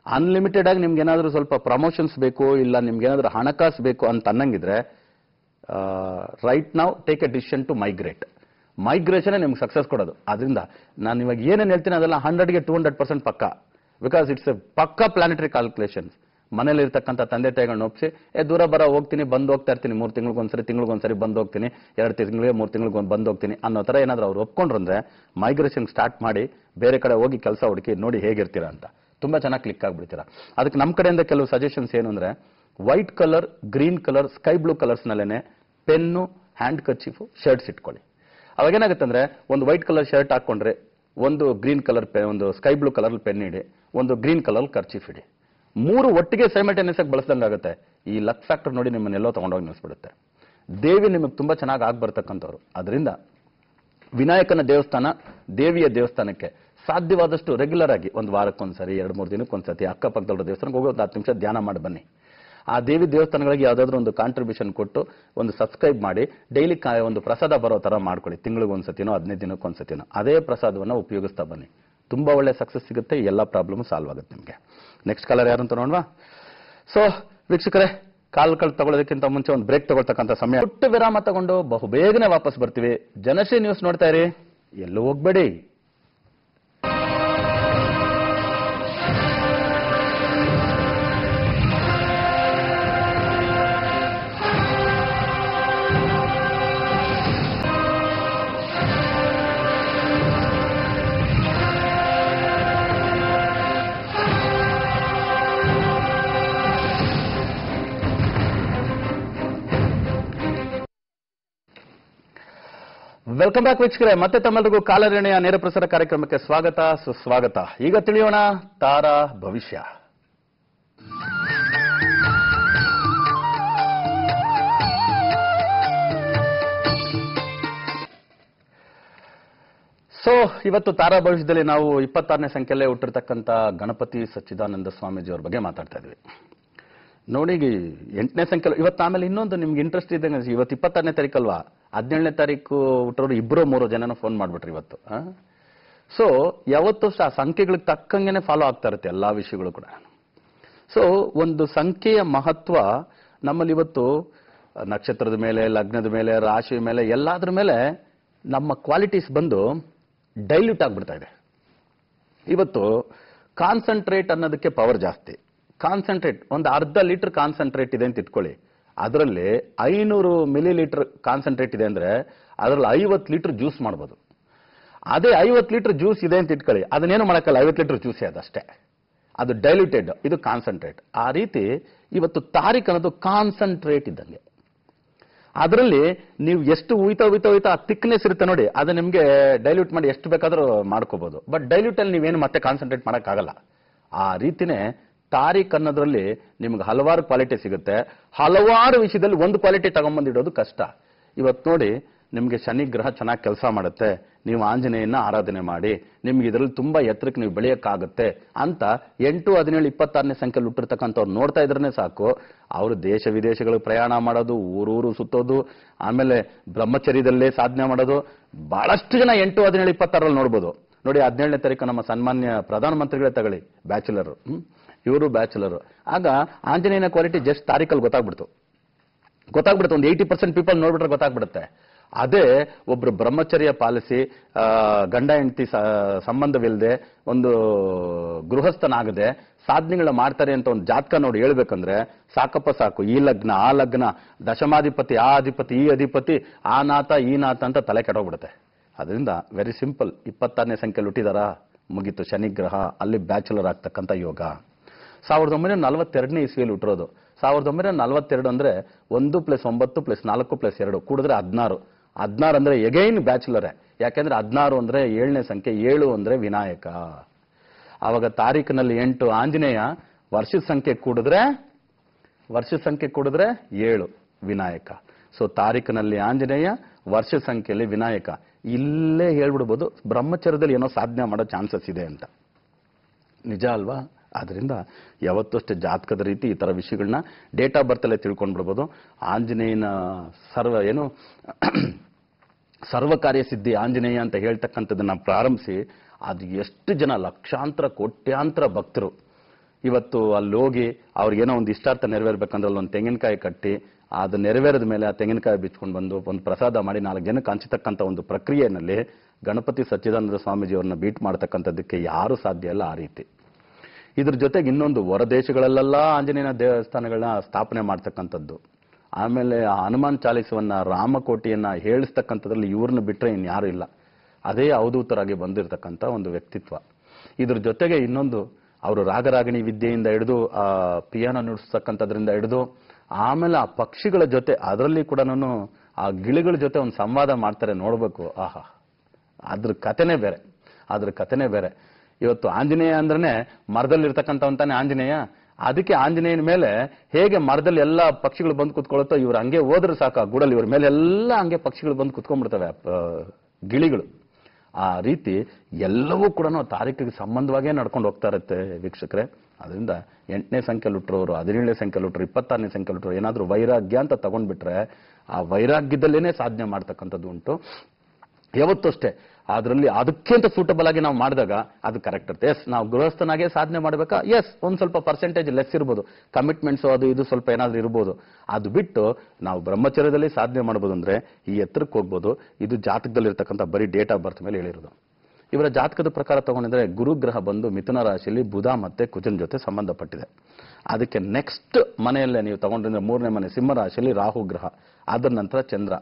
ಅನ್ಲಿಮಿಟೆಡ್ ಆಗಿ ನಿಮ್ಗೆ ಏನಾದರೂ ಸ್ವಲ್ಪ ಪ್ರಮೋಷನ್ಸ್ ಬೇಕು, ಇಲ್ಲ ನಿಮ್ಗೆ ಏನಾದರೂ ಹಣಕಾಸು ಬೇಕು ಅಂತ ಅನ್ನಂಗಿದ್ರೆ ರೈಟ್ ನಾವು take a decision to migration ನಿಮ್ಗೆ ಸಕ್ಸಸ್ ಕೊಡೋದು. ಅದರಿಂದ ನಾನು ಇವಾಗ ಏನೇನು ಹೇಳ್ತೀನಿ ಅದೆಲ್ಲ 100ಗೆ 200% ಪಕ್ಕ, ಬಿಕಾಸ್ ಇಟ್ಸ್ ಎ ಪಕ್ಕ ಪ್ಲಾನೆಟರಿ ಕ್ಯಾಲ್ಕುಲೇಷನ್ಸ್. ಮನೇಲಿರ್ತಕ್ಕಂಥ ತಂದೆ ತಾಯಿಗಳನ್ನ ಒಪ್ಪಿಸಿ ದೂರ ಹೋಗ್ತೀನಿ, ಬಂದು ಹೋಗ್ತಾ ಇರ್ತೀನಿ, 3 ತಿಂಗಳಿಗೊಂದ್ಸರಿ ಬಂದು ಹೋಗ್ತೀನಿ, 2 ತಿಂಗಳಿಗೆ 3 ತಿಂಗಳಿಗೆ ಬಂದು ಹೋಗ್ತೀನಿ ಅನ್ನೋ ಥರ ಏನಾದರೂ ಅವ್ರು ಒಪ್ಕೊಂಡ್ರು ಅಂದ್ರೆ ಮೈಗ್ರೇಷನ್ ಸ್ಟಾರ್ಟ್ ಮಾಡಿ ಬೇರೆ ಕಡೆ ಹೋಗಿ ಕೆಲಸ ಹುಡುಕಿ ನೋಡಿ ಹೇಗಿರ್ತೀರಾ ಅಂತ ತುಂಬಾ ಚೆನ್ನಾಗಿ ಕ್ಲಿಕ್ ಆಗ್ಬಿಡ್ತೀರಾ. ಅದಕ್ಕೆ ನಮ್ಮ ಕಡೆಯಿಂದ ಕೆಲವು ಸಜೆಷನ್ಸ್ ಏನು ಅಂದ್ರೆ, white colour, green colour, sky blue colours ನಲ್ಲೇನೆ ಪೆನ್ನು, ಹ್ಯಾಂಡ್ ಕರ್ಚೀಫು, ಶರ್ಟ್ಸ್ ಇಟ್ಕೊಳ್ಳಿ. ಅವಾಗ ಏನಾಗುತ್ತೆ ಅಂದ್ರೆ, ಒಂದು ವೈಟ್ ಕಲರ್ ಶರ್ಟ್ ಹಾಕೊಂಡ್ರೆ ಒಂದು ಗ್ರೀನ್ ಕಲರ್ ಒಂದು ಸ್ಕೈ ಬ್ಲೂ ಕಲರ್ ಪೆನ್ ಇಡಿ, ಒಂದು ಗ್ರೀನ್ ಕಲರ್ ಕರ್ಚೀಫ್ ಇಡಿ. 3 ಒಟ್ಟಿಗೆ ಸೈಮಲ್ಟೇನಿಯಸ್ ಆಗಿ ಬಳಸ್ದಂಗೆ ಆಗುತ್ತೆ. ಈ ಲಕ್ ಫ್ಯಾಕ್ಟರ್ ನೋಡಿ ನಿಮ್ಮನ್ನೆಲ್ಲೋ ತಗೊಂಡೋಗಿ ನಿಲ್ಲಿಸ್ಬಿಡುತ್ತೆ. ದೇವಿ ನಿಮಗೆ ತುಂಬಾ ಚೆನ್ನಾಗಿ ಆಗಿ ಬರ್ತಕ್ಕಂಥವ್ರು. ಅದರಿಂದ ವಿನಾಯಕನ ದೇವಸ್ಥಾನ, ದೇವಿಯ ದೇವಸ್ಥಾನಕ್ಕೆ ಸಾಧ್ಯವಾದಷ್ಟು ರೆಗ್ಯುಲರ್ ಆಗಿ ಒಂದು ವಾರಕ್ಕೊಂದ್ಸರಿ, 2-3 ದಿನಕ್ಕೊಂದ್ಸತಿ ಅಕ್ಕಪಕ್ಕದವರ ದೇವಸ್ಥಾನಕ್ಕೆ ಹೋಗಿ ಒಂದು 10 ನಿಮಿಷ ಧ್ಯಾನ ಮಾಡಿ ಬನ್ನಿ. ಆ ದೇವಿ ದೇವಸ್ಥಾನಗಳಿಗೆ ಯಾವುದಾದ್ರೂ ಒಂದು ಕಾಂಟ್ರಿಬ್ಯೂಷನ್ ಕೊಟ್ಟು ಒಂದು ಸಬ್ಸ್ಕ್ರೈಬ್ ಮಾಡಿ ಡೈಲಿ ಒಂದು ಪ್ರಸಾದ ಬರೋ ಥರ ಮಾಡ್ಕೊಳ್ಳಿ. ತಿಂಗಳಿಗೊಂದ್ಸತಿನೋ 15 ದಿನಕ್ಕೊಂದ್ಸತಿನೋ ಅದೇ ಪ್ರಸಾದವನ್ನು ಉಪಯೋಗಿಸ್ತಾ ಬನ್ನಿ. ತುಂಬಾ ಒಳ್ಳೆ ಸಕ್ಸಸ್ ಸಿಗುತ್ತೆ. ಎಲ್ಲ ಪ್ರಾಬ್ಲಮ್ ಸಾಲ್ವ್ ಆಗುತ್ತೆ ನಿಮಗೆ. ನೆಕ್ಸ್ಟ್ ಕಾಲರ್ ಯಾರು ಅಂತ ನೋಡುವ. ಸೊ ವೀಕ್ಷಕರೇ, ಕಾಲ್ಗಳು ತಗೊಳ್ಳೋದಕ್ಕಿಂತ ಮುಂಚೆ ಒಂದು ಬ್ರೇಕ್ ತಗೊಳ್ತಕ್ಕಂಥ ಸಮಯ. ಪುಟ್ಟ ವಿರಾಮ ತಗೊಂಡು ಬಹು ಬೇಗನೆ ವಾಪಸ್ ಬರ್ತೀವಿ. ಜನಶ್ರೀ ನ್ಯೂಸ್ ನೋಡ್ತಾ ಇರಿ, ಎಲ್ಲೂ ಹೋಗ್ಬೇಡಿ. ವೆಲ್ಕಮ್ ಬ್ಯಾಕ್ ವೀಕ್ಷಕರೇ, ಮತ್ತೆ ತಮ್ಮೆಲ್ಲರಿಗೂ ಕಾಲರೇಣೆಯ ನೇರ ಪ್ರಸಾರ ಕಾರ್ಯಕ್ರಮಕ್ಕೆ ಸ್ವಾಗತ, ಸುಸ್ವಾಗತ. ಈಗ ತಿಳಿಯೋಣ ತಾರಾ ಭವಿಷ್ಯ. ಸೊ ಇವತ್ತು ತಾರಾ ಭವಿಷ್ಯದಲ್ಲಿ ನಾವು 26ನೇ ಸಂಖ್ಯೆಯಲ್ಲೇ ಹುಟ್ಟಿರ್ತಕ್ಕಂಥ ಗಣಪತಿ ಸಚ್ಚಿದಾನಂದ ಸ್ವಾಮೀಜಿ ಅವ್ರ ಬಗ್ಗೆ ಮಾತಾಡ್ತಾ ಇದ್ವಿ. ನೋಡಿ, 8ನೇ ಸಂಖ್ಯೆ ಇವತ್ತು. ಆಮೇಲೆ ಇನ್ನೊಂದು ನಿಮ್ಗೆ ಇಂಟ್ರೆಸ್ಟ್ ಇದ್ದಂಗೆ, ಇವತ್ತು 26ನೇ ತಾರೀಕಲ್ವಾ, 17ನೇ ತಾರೀಕು ಹುಟ್ಟರೋರು 2-3 ಜನನ ಫೋನ್ ಮಾಡ್ಬಿಟ್ರಿ ಇವತ್ತು. ಸೊ ಯಾವತ್ತು ಆ ಸಂಖ್ಯೆಗಳಿಗೆ ತಕ್ಕಂಗೆನೆ ಫಾಲೋ ಆಗ್ತಾ ಇರುತ್ತೆ ಎಲ್ಲಾ ವಿಷಯಗಳು ಕೂಡ. ಸೊ ಒಂದು ಸಂಖ್ಯೆಯ ಮಹತ್ವ ನಮ್ಮಲ್ಲಿ ಇವತ್ತು ನಕ್ಷತ್ರದ ಮೇಲೆ, ಲಗ್ನದ ಮೇಲೆ, ರಾಶಿ ಮೇಲೆ, ಎಲ್ಲಾದ್ರ ಮೇಲೆ ನಮ್ಮ ಕ್ವಾಲಿಟೀಸ್ ಬಂದು ಡೈಲ್ಯೂಟ್ ಆಗ್ಬಿಡ್ತಾ ಇದೆ. ಇವತ್ತು ಕಾನ್ಸಂಟ್ರೇಟ್ ಅನ್ನೋದಕ್ಕೆ ಪವರ್ ಜಾಸ್ತಿ. ಕಾನ್ಸಂಟ್ರೇಟ್ ಒಂದು ಅರ್ಧ ಲೀಟರ್ ಕಾನ್ಸಂಟ್ರೇಟ್ ಇದೆ ಅಂತ ಇಟ್ಕೊಳ್ಳಿ, ಅದರಲ್ಲಿ 500 ಮಿಲಿಲೀಟರ್ ಕಾನ್ಸಂಟ್ರೇಟ್ ಇದೆ ಅಂದ್ರೆ ಅದರಲ್ಲಿ 50 ಲೀಟರ್ ಜ್ಯೂಸ್ ಮಾಡ್ಬೋದು. ಅದೇ 50 ಲೀಟರ್ ಜ್ಯೂಸ್ ಇದೆ ಅಂತ ಇಟ್ಕೊಳ್ಳಿ, ಅದನ್ನೇನು ಮಾಡಕ್ಕಲ್ಲ, 50 ಲೀಟರ್ ಜ್ಯೂಸೇ ಅದಷ್ಟೇ. ಅದು ಡೈಲ್ಯೂಟೆಡ್, ಇದು ಕಾನ್ಸಂಟ್ರೇಟ್. ಆ ರೀತಿ ಇವತ್ತು ತಾರೀಖ್ ಅನ್ನೋದು ಕಾನ್ಸಂಟ್ರೇಟ್ ಇದ್ದಂಗೆ. ಅದರಲ್ಲಿ ನೀವು ಎಷ್ಟು ಉಯ್ತಾ ಥಿಕ್ನೆಸ್ ಇರುತ್ತೆ ನೋಡಿ, ಅದು ನಿಮಗೆ ಡೈಲ್ಯೂಟ್ ಮಾಡಿ ಎಷ್ಟು ಬೇಕಾದ್ರೂ ಮಾಡ್ಕೋಬಹುದು. ಬಟ್ ಡೈಲ್ಯೂಟ್ ಅಲ್ಲಿ ನೀವೇನು ಮತ್ತೆ ಕಾನ್ಸಂಟ್ರೇಟ್ ಮಾಡೋಕ್ಕಾಗಲ್ಲ. ಆ ರೀತಿನೇ ತಾರೀಖ್ ಅನ್ನೋದ್ರಲ್ಲಿ ನಿಮ್ಗೆ ಹಲವಾರು ಕ್ವಾಲಿಟಿ ಸಿಗುತ್ತೆ. ಹಲವಾರು ವಿಷಯದಲ್ಲಿ ಒಂದು ಕ್ವಾಲಿಟಿ ತಗೊಂಡ್ಬಂದಿಡೋದು ಕಷ್ಟ. ಇವತ್ತು ನೋಡಿ, ನಿಮಗೆ ಶನಿ ಗ್ರಹ ಚೆನ್ನಾಗಿ ಕೆಲಸ ಮಾಡುತ್ತೆ, ನೀವು ಆಂಜನೇಯನ ಆರಾಧನೆ ಮಾಡಿ, ನಿಮ್ಗೆ ಇದರಲ್ಲಿ ತುಂಬಾ ಎತ್ತರಕ್ಕೆ ನೀವು ಬೆಳೆಯಕ್ಕಾಗುತ್ತೆ ಅಂತ 8, 17, 26ನೇ ಸಂಖ್ಯೆಯಲ್ಲಿ ಹುಟ್ಟಿರ್ತಕ್ಕಂಥವ್ರು ನೋಡ್ತಾ ಇದ್ರೇ ಸಾಕು. ಅವರು ದೇಶ ವಿದೇಶಗಳಿಗೆ ಪ್ರಯಾಣ ಮಾಡೋದು, ಊರೂರು ಸುತ್ತೋದು, ಆಮೇಲೆ ಬ್ರಹ್ಮಚರ್ಯದಲ್ಲೇ ಸಾಧನೆ ಮಾಡೋದು. ಬಹಳಷ್ಟು ಜನ 8, 17, 26ರಲ್ಲಿ ನೋಡ್ಬೋದು. ನೋಡಿ, 17ನೇ ತಾರೀಕು ನಮ್ಮ ಸನ್ಮಾನ್ಯ ಪ್ರಧಾನಮಂತ್ರಿಗಳೇ ತಗೊಳ್ಳಿ, ಬ್ಯಾಚುಲರ್, ಇವರು ಬ್ಯಾಚುಲರ್. ಆಗ ಆಂಜನೇಯನ ಕ್ವಾಲಿಟಿ ಜಸ್ಟ್ ತಾರೀಖಲ್ಲಿ ಗೊತ್ತಾಗ್ಬಿಡ್ತು. ಒಂದು 80% ಪೀಪಲ್ ನೋಡ್ಬಿಟ್ರೆ ಗೊತ್ತಾಗ್ಬಿಡುತ್ತೆ. ಅದೇ ಒಬ್ರು ಬ್ರಹ್ಮಚರ್ಯ ಪಾಲಿಸಿ, ಗಂಡ ಹೆಂಡತಿ ಸಂಬಂಧವಿಲ್ಲದೆ ಒಂದು ಗೃಹಸ್ಥನಾಗದೆ ಸಾಧನೆಗಳ ಮಾಡ್ತಾರೆ ಅಂತ ಒಂದು ಜಾತಕ ನೋಡಿ ಹೇಳ್ಬೇಕಂದ್ರೆ ಸಾಕಪ್ಪ ಸಾಕು. ಈ ಲಗ್ನ, ಆ ಲಗ್ನ, ದಶಮಾಧಿಪತಿ, ಆ ಅಧಿಪತಿ, ಈ ಅಧಿಪತಿ, ಆ ನಾಥ, ಈ ನಾಥ ಅಂತ ತಲೆ ಕೆಡೋಗ್ಬಿಡುತ್ತೆ. ಅದರಿಂದ ವೆರಿ ಸಿಂಪಲ್, 26ನೇ ಸಂಖ್ಯೆಯಲ್ಲಿ ಹುಟ್ಟಿದಾರಾ, ಮುಗೀತು ಶನಿ ಗ್ರಹ, ಅಲ್ಲಿ ಬ್ಯಾಚುಲರ್ ಆಗ್ತಕ್ಕಂಥ ಯೋಗ. 1942ನೇ ಇಸ್ವಿಯಲ್ಲಿ ಹುಟ್ಟಿರೋದು. 1942 ಅಂದ್ರೆ 1 + 9 + 4 + 2 ಕೂಡಿದ್ರೆ 16. 16 ಅಂದ್ರೆ ಎಗೈನ್ ಬ್ಯಾಚುಲರೇ. ಯಾಕೆಂದ್ರೆ 16 ಅಂದ್ರೆ 7ನೇ ಸಂಖ್ಯೆ, 7 ಅಂದ್ರೆ ವಿನಾಯಕ. ಆವಾಗ ತಾರೀಕಿನಲ್ಲಿ 8 ಆಂಜನೇಯ, ವರ್ಷದ ಸಂಖ್ಯೆ ಕೂಡಿದ್ರೆ 7 ವಿನಾಯಕ. ಸೊ ತಾರೀಕಿನಲ್ಲಿ ಆಂಜನೇಯ, ವರ್ಷದ ಸಂಖ್ಯೆಯಲ್ಲಿ ವಿನಾಯಕ. ಇಲ್ಲೇ ಹೇಳ್ಬಿಡ್ಬೋದು ಬ್ರಹ್ಮಚರ್ಯದಲ್ಲಿ ಏನೋ ಸಾಧನೆ ಮಾಡೋ ಚಾನ್ಸಸ್ ಇದೆ ಅಂತ. ನಿಜ ಅಲ್ವಾ? ಆದ್ರಿಂದ ಯಾವತ್ತೂ ಅಷ್ಟೇ ಜಾತಕದ ರೀತಿ ಈ ತರ ವಿಷಯಗಳನ್ನ ಡೇಟ್ ಆಫ್ ಬರ್ತ್ ಅಲ್ಲೇ ತಿಳ್ಕೊಂಡ್ಬಿಡ್ಬೋದು. ಆಂಜನೇಯನ ಸರ್ವಕಾರ್ಯ ಸಿದ್ಧಿ ಆಂಜನೇಯ ಅಂತ ಹೇಳ್ತಕ್ಕಂಥದ್ದನ್ನ ಪ್ರಾರಂಭಿಸಿ ಅದು ಎಷ್ಟು ಜನ, ಲಕ್ಷಾಂತರ ಕೋಟ್ಯಾಂತರ ಭಕ್ತರು ಇವತ್ತು ಅಲ್ಲಿ ಹೋಗಿ ಅವ್ರಿಗೇನೋ ಒಂದು ಇಷ್ಟಾರ್ಥ ನೆರವೇರ್ಬೇಕಂದ್ರೆ ಅಲ್ಲಿ ಒಂದು ತೆಂಗಿನಕಾಯಿ ಕಟ್ಟಿ ಅದು ನೆರವೇರಿದ ಮೇಲೆ ಆ ತೆಂಗಿನಕಾಯಿ ಬಿಚ್ಕೊಂಡು ಬಂದು ಒಂದು ಪ್ರಸಾದ ಮಾಡಿ 4 ಜನಕ್ಕೆ ಹಂಚತಕ್ಕಂಥ ಒಂದು ಪ್ರಕ್ರಿಯೆಯಲ್ಲಿ ಗಣಪತಿ ಸಚ್ಚಿದಾನಂದ ಸ್ವಾಮೀಜಿಯವ್ರನ್ನ ಬೀಟ್ ಮಾಡ್ತಕ್ಕಂಥದ್ದಕ್ಕೆ ಯಾರು ಸಾಧ್ಯ ಇಲ್ಲ ಆ ರೀತಿ. ಇದ್ರ ಜೊತೆಗೆ ಇನ್ನೊಂದು ಹೊರದೇಶಗಳಲ್ಲೆಲ್ಲ ಆಂಜನೇಯನ ದೇವಸ್ಥಾನಗಳನ್ನ ಸ್ಥಾಪನೆ ಮಾಡ್ತಕ್ಕಂಥದ್ದು, ಆಮೇಲೆ ಆ ಹನುಮಾನ್ ಚಾಲಿಸವನ್ನ ರಾಮಕೋಟಿಯನ್ನ ಹೇಳಿಸ್ತಕ್ಕಂಥದ್ರಲ್ಲಿ ಇವ್ರನ್ನ ಬಿಟ್ರೆ ಇನ್ಯಾರು ಇಲ್ಲ. ಅದೇ ಅವಧೂತರಾಗಿ ಬಂದಿರತಕ್ಕಂಥ ಒಂದು ವ್ಯಕ್ತಿತ್ವ. ಇದ್ರ ಜೊತೆಗೆ ಇನ್ನೊಂದು ಅವರು ರಾಗರಾಗಿಣಿ ವಿದ್ಯೆಯಿಂದ ಹಿಡಿದು ಆ ಪಿಯಾನೋ ನುಡಿಸ್ತಕ್ಕಂಥದ್ರಿಂದ ಹಿಡಿದು ಆಮೇಲೆ ಆ ಪಕ್ಷಿಗಳ ಜೊತೆ ಅದರಲ್ಲಿ ಕೂಡ ಆ ಗಿಳಿಗಳ ಜೊತೆ ಒಂದು ಸಂವಾದ ಮಾಡ್ತಾರೆ, ನೋಡ್ಬೇಕು. ಆಹಾ, ಅದ್ರ ಕಥೆನೇ ಬೇರೆ. ಇವತ್ತು ಆಂಜನೇಯ ಅಂದ್ರೆ ಮರದಲ್ಲಿ ಇರ್ತಕ್ಕಂಥವಂತಾನೆ ಆಂಜನೇಯ. ಅದಕ್ಕೆ ಆಂಜನೇಯನ ಮೇಲೆ ಹೇಗೆ ಮರದಲ್ಲಿ ಎಲ್ಲ ಪಕ್ಷಿಗಳು ಬಂದು ಕುತ್ಕೊಳ್ಳುತ್ತೋ ಇವ್ರು ಹಂಗೆ ಹೋದ್ರೆ ಸಾಕು, ಗೂಡಲ್ಲಿ ಇವ್ರ ಮೇಲೆ ಎಲ್ಲ ಹಂಗೆ ಪಕ್ಷಿಗಳು ಬಂದು ಕುತ್ಕೊಂಡ್ಬಿಡ್ತವೆ, ಗಿಳಿಗಳು. ಆ ರೀತಿ ಎಲ್ಲವೂ ಕೂಡ ತಾರೀಕಿಗೆ ಸಂಬಂಧವಾಗೇ ನಡ್ಕೊಂಡು ಹೋಗ್ತಾ ಇರುತ್ತೆ ವೀಕ್ಷಕರೇ. ಅದರಿಂದ 8ನೇ ಸಂಖ್ಯೆಯಲ್ಲಿ ಹುಟ್ಟರೋರು, 17ನೇ ಸಂಖ್ಯೆಯಲ್ಲಿ ಹುಟ್ಟರು, 26ನೇ ಸಂಖ್ಯೆಯಲ್ಲಿ ಹುಟ್ಟರು ಏನಾದ್ರೂ ವೈರಾಗ್ಯ ಅಂತ ತಗೊಂಡ್ಬಿಟ್ರೆ ಆ ವೈರಾಗ್ಯದಲ್ಲೇನೆ ಸಾಧನೆ ಮಾಡ್ತಕ್ಕಂಥದ್ದು ಉಂಟು. ಯಾವತ್ತೂ ಅಷ್ಟೇ ಅದರಲ್ಲಿ ಅದಕ್ಕಿಂತ ಸೂಟಬಲ್ ಆಗಿ ನಾವು ಮಾಡಿದಾಗ ಅದು ಕರೆಕ್ಟ್ ಇರುತ್ತೆ. ಎಸ್, ನಾವು ಗೃಹಸ್ಥನಾಗೆ ಸಾಧನೆ ಮಾಡಬೇಕಾ? ಎಸ್, ಒಂದು ಸ್ವಲ್ಪ ಪರ್ಸೆಂಟೇಜ್ ಲೆಸ್ ಇರ್ಬೋದು, ಕಮಿಟ್ಮೆಂಟ್ಸು ಅದು ಇದು ಸ್ವಲ್ಪ ಏನಾದ್ರೂ ಇರ್ಬೋದು. ಅದು ಬಿಟ್ಟು ನಾವು ಬ್ರಹ್ಮಚರ್ಯದಲ್ಲಿ ಸಾಧನೆ ಮಾಡ್ಬೋದು ಅಂದ್ರೆ ಈ ಎತ್ತರಕ್ಕೆ ಹೋಗ್ಬೋದು. ಇದು ಜಾತಕದಲ್ಲಿ ಇರ್ತಕ್ಕಂಥ ಬರೀ ಡೇಟ್ ಆಫ್ ಬರ್ತ್ ಮೇಲೆ ಹೇಳಿರೋದು. ಇವರ ಜಾತಕದ ಪ್ರಕಾರ ತಗೊಂಡಿದ್ರೆ ಗುರುಗ್ರಹ ಬಂದು ಮಿಥುನ ರಾಶಿಯಲ್ಲಿ ಬುಧ ಮತ್ತೆ ಕುಜನ್ ಜೊತೆ ಸಂಬಂಧಪಟ್ಟಿದೆ. ಅದಕ್ಕೆ ನೆಕ್ಸ್ಟ್ ಮನೆಯಲ್ಲೇ ನೀವು ತಗೊಂಡ್ರೆ 3ನೇ ಮನೆ ಸಿಂಹ ರಾಶಿಯಲ್ಲಿ ರಾಹು ಗ್ರಹ, ಅದರ ನಂತರ ಚಂದ್ರ.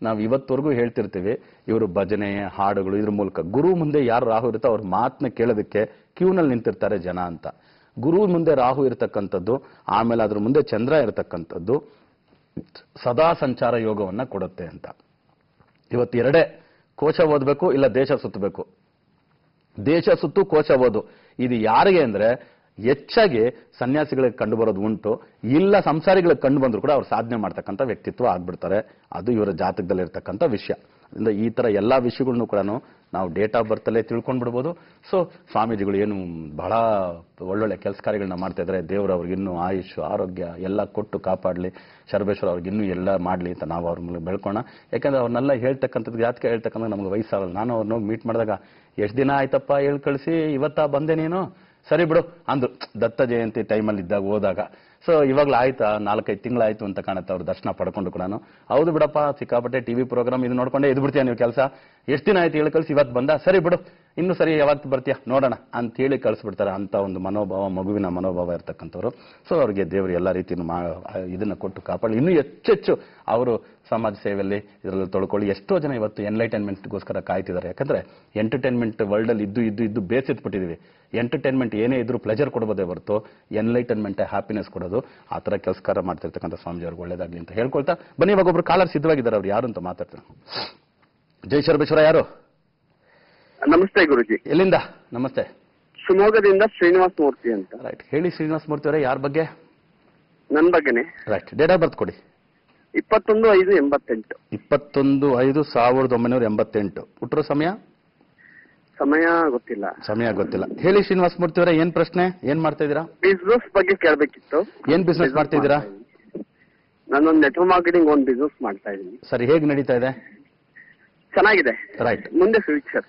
ನಾವು ಇವತ್ತವರೆಗೂ ಹೇಳ್ತಿರ್ತೀವಿ ಇವರು ಭಜನೆ ಹಾಡುಗಳು ಇದ್ರ ಮೂಲಕ ಗುರು ಮುಂದೆ ಯಾರು ರಾಹು ಇರುತ್ತೋ ಅವ್ರ ಮಾತನ್ನ ಕೇಳೋದಕ್ಕೆ ಕ್ಯೂನಲ್ಲಿ ನಿಂತಿರ್ತಾರೆ ಜನ ಅಂತ. ಗುರು ಮುಂದೆ ರಾಹು ಇರತಕ್ಕಂಥದ್ದು, ಆಮೇಲೆ ಅದ್ರ ಮುಂದೆ ಚಂದ್ರ ಇರತಕ್ಕಂಥದ್ದು ಸದಾ ಸಂಚಾರ ಯೋಗವನ್ನ ಕೊಡುತ್ತೆ ಅಂತ. ಇವತ್ತು ಎರಡೇ, ಕೋಶ ಓದಬೇಕು ಇಲ್ಲ ದೇಶ ಸುತ್ತಬೇಕು. ದೇಶ ಸುತ್ತು ಕೋಶ ಓದು, ಇದು ಯಾರಿಗೆ ಅಂದ್ರೆ ಹೆಚ್ಚಾಗಿ ಸನ್ಯಾಸಿಗಳಿಗೆ ಕಂಡು ಬರೋದು ಉಂಟು, ಇಲ್ಲ ಸಂಸಾರಿಗಳಿಗೆ ಕಂಡು ಬಂದ್ರು ಕೂಡ ಅವ್ರು ಸಾಧನೆ ಮಾಡ್ತಕ್ಕಂಥ ವ್ಯಕ್ತಿತ್ವ ಆಗ್ಬಿಡ್ತಾರೆ. ಅದು ಇವರ ಜಾತಕದಲ್ಲಿ ಇರ್ತಕ್ಕಂಥ ವಿಷಯ. ಅಂದ್ರೆ ಈ ತರ ಎಲ್ಲಾ ವಿಷಯಗಳನ್ನು ಕೂಡ ನಾವು ಡೇಟ್ ಆಫ್ ಬರ್ತ್ ಅಲ್ಲೇ ತಿಳ್ಕೊಂಡ್ ಬಿಡ್ಬೋದು. ಸೊ ಸ್ವಾಮೀಜಿಗಳು ಏನು ಬಹಳ ಒಳ್ಳೊಳ್ಳೆ ಕೆಲಸ ಕಾರ್ಯಗಳನ್ನ ಮಾಡ್ತಾ ಇದ್ದಾರೆ. ದೇವರು ಅವ್ರಿಗೆ ಇನ್ನೂ ಆಯುಷ್ ಆರೋಗ್ಯ ಎಲ್ಲ ಕೊಟ್ಟು ಕಾಪಾಡಲಿ, ಶರಬೇಶ್ವರ ಅವ್ರಿಗೆ ಇನ್ನೂ ಎಲ್ಲ ಮಾಡಲಿ ಅಂತ ನಾವು ಅವ್ರ ಮೂಲಕ ಬೆಳ್ಕೋಣ. ಯಾಕಂದ್ರೆ ಅವ್ರನ್ನೆಲ್ಲ ಹೇಳ್ತಕ್ಕಂಥದ್ದು ಜಾತಕ ಹೇಳ್ತಕ್ಕಂಥ ನಮ್ಗೆ ವಯಸ್ಸಾಗಲ್ಲ. ನಾನು ಅವ್ರನ್ನ ಮೀಟ್ ಮಾಡಿದಾಗ ಎಷ್ಟು ದಿನ ಆಯ್ತಪ್ಪ ಹೇಳಿ ಕಳಿಸಿ, ಇವತ್ತಾ ಬಂದೆ ನೀನು, ಸರಿ ಬಿಡು ಅಂದ್ರು. ದತ್ತ ಜಯಂತಿ ಟೈಮಲ್ಲಿ ಇದ್ದಾಗ ಹೋದಾಗ ಸೊ ಇವಾಗ್ಲೂ ಆಯ್ತಾ 4-5 ತಿಂಗಳಾಯ್ತು ಅಂತ ಕಾಣುತ್ತೆ ಅವ್ರ ದರ್ಶನ ಪಡ್ಕೊಂಡು ಕೂಡ. ಹೌದು ಬಿಡಪ್ಪ, ಸಿಕ್ಕಾಪಟ್ಟೆ ಟಿವಿ ಪ್ರೋಗ್ರಾಮ್ ಇದು ನೋಡ್ಕೊಂಡೆ ಎದ್ದು ಬಿಡ್ತೀಯ ನೀವು ಕೆಲಸ, ಎಷ್ಟು ದಿನ ಆಯ್ತು ಹೇಳಿ ಕಳಿಸಿ, ಇವತ್ತು ಬಂದ, ಸರಿ ಬಿಡು ಇನ್ನು ಸರಿ ಯಾವತ್ತು ಬರ್ತೀಯ ನೋಡೋಣ ಅಂತ ಹೇಳಿ ಕಳಿಸ್ಬಿಡ್ತಾರೆ. ಅಂತ ಒಂದು ಮನೋಭಾವ, ಮಗುವಿನ ಮನೋಭಾವ ಇರ್ತಕ್ಕಂಥವ್ರು. ಸೊ ಅವ್ರಿಗೆ ದೇವರು ಎಲ್ಲ ರೀತಿಯೂ ಇದನ್ನ ಕೊಟ್ಟು ಕಾಪಾಡಿ ಇನ್ನೂ ಹೆಚ್ಚೆಚ್ಚು ಅವರು ಸಮಾಜ ಸೇವೆಯಲ್ಲಿ ಇದರಲ್ಲಿ ತೊಳ್ಕೊಳ್ಳಿ. ಎಷ್ಟೋ ಜನ ಇವತ್ತು ಎನ್ಲೈಟನ್ಮೆಂಟ್ಗೋಸ್ಕರ ಕಾಯ್ತಿದ್ದಾರೆ. ಯಾಕಂದ್ರೆ ಎಂಟರ್ಟೈನ್ಮೆಂಟ್ ವರ್ಲ್ಡ್ ಅಲ್ಲಿ ಇದ್ದು ಬೇಸಿಟ್ಬಿಟ್ಟಿದೀವಿ. ಎಂಟರ್ಟೈನ್ಮೆಂಟ್ ಏನೇ ಇದ್ರೂ ಪ್ಲೆಜರ್ ಕೊಡಬೋದೇ ಹೊರತು ಎನ್ಲೈಟನ್ಮೆಂಟ್ ಹ್ಯಾಪಿನೆಸ್ ಕೊಡೋದು. ಆ ತರ ಕೆಲಸಕಾರ ಮಾಡ್ತಿರ್ತಕ್ಕಂಥ ಸ್ವಾಮೀಜಿ ಅವ್ರಿಗೆ ಒಳ್ಳೇದಾಗ್ಲಿ ಅಂತ ಹೇಳ್ಕೊಳ್ತಾ ಬನ್ನಿ. ಇವಾಗ ಒಬ್ರು ಕಾಲರ್ ಸಿದ್ಧವಾಗಿದ್ದಾರೆ, ಅವ್ರು ಯಾರು ಅಂತ ಮಾತಾಡ್ತಾರೆ. ಜೈ ಶರಬೇಶ್ವರ, ಯಾರು? ನಮಸ್ತೆ ಗುರುಜಿ. ಎಲ್ಲಿಂದ? ನಮಸ್ತೆ. ಶಿವಮೊಗ್ಗದಿಂದ ಶ್ರೀನಿವಾಸ ಮೂರ್ತಿ ಅಂತ. ರೈಟ್, ಹೇಳಿ ಶ್ರೀನಿವಾಸ ಮೂರ್ತಿ ಅವರೇ, ಯಾರ ಬಗ್ಗೆ? ನನ್ನ ಬಗ್ಗೆನೆ. ರೈಟ್, ಡೇಟ್ ಆಫ್ ಬರ್ತ್ ಕೊಡಿ. 21/5/88. 21/5/1988. ಹುಟ್ಟರೋ ಸಮಯ ಗೊತ್ತಿಲ್ಲ. ಸಮಯ ಗೊತ್ತಿಲ್ಲ. ಹೇಳಿ ಶ್ರೀನಿವಾಸ ಮೂರ್ತಿ ಅವರೇ, ಏನ್ ಪ್ರಶ್ನೆ, ಏನ್ ಮಾಡ್ತಾ ಇದ್ದೀರಾ? ಬಿಸ್ನೆಸ್ ಬಗ್ಗೆ ಕೇಳಬೇಕಿತ್ತು. ಏನ್ ಬಿಸ್ನೆಸ್ ಮಾಡ್ತಾ ಇದ್ದೀರಾ? ನಾನೊಂದು ನೆಟ್ವರ್ಕ್ ಮಾರ್ಕೆಟಿಂಗ್ ಒಂದು ಬಿಸ್ನೆಸ್ ಮಾಡ್ತಾ ಇದ್ದೀನಿ. ಸರಿ, ಹೇಗ್ ನಡೀತಾ ಇದೆ? ಚೆನ್ನಾಗಿದೆ. ರೈಟ್, ಮುಂದೆ ಫ್ಯೂಚರ್.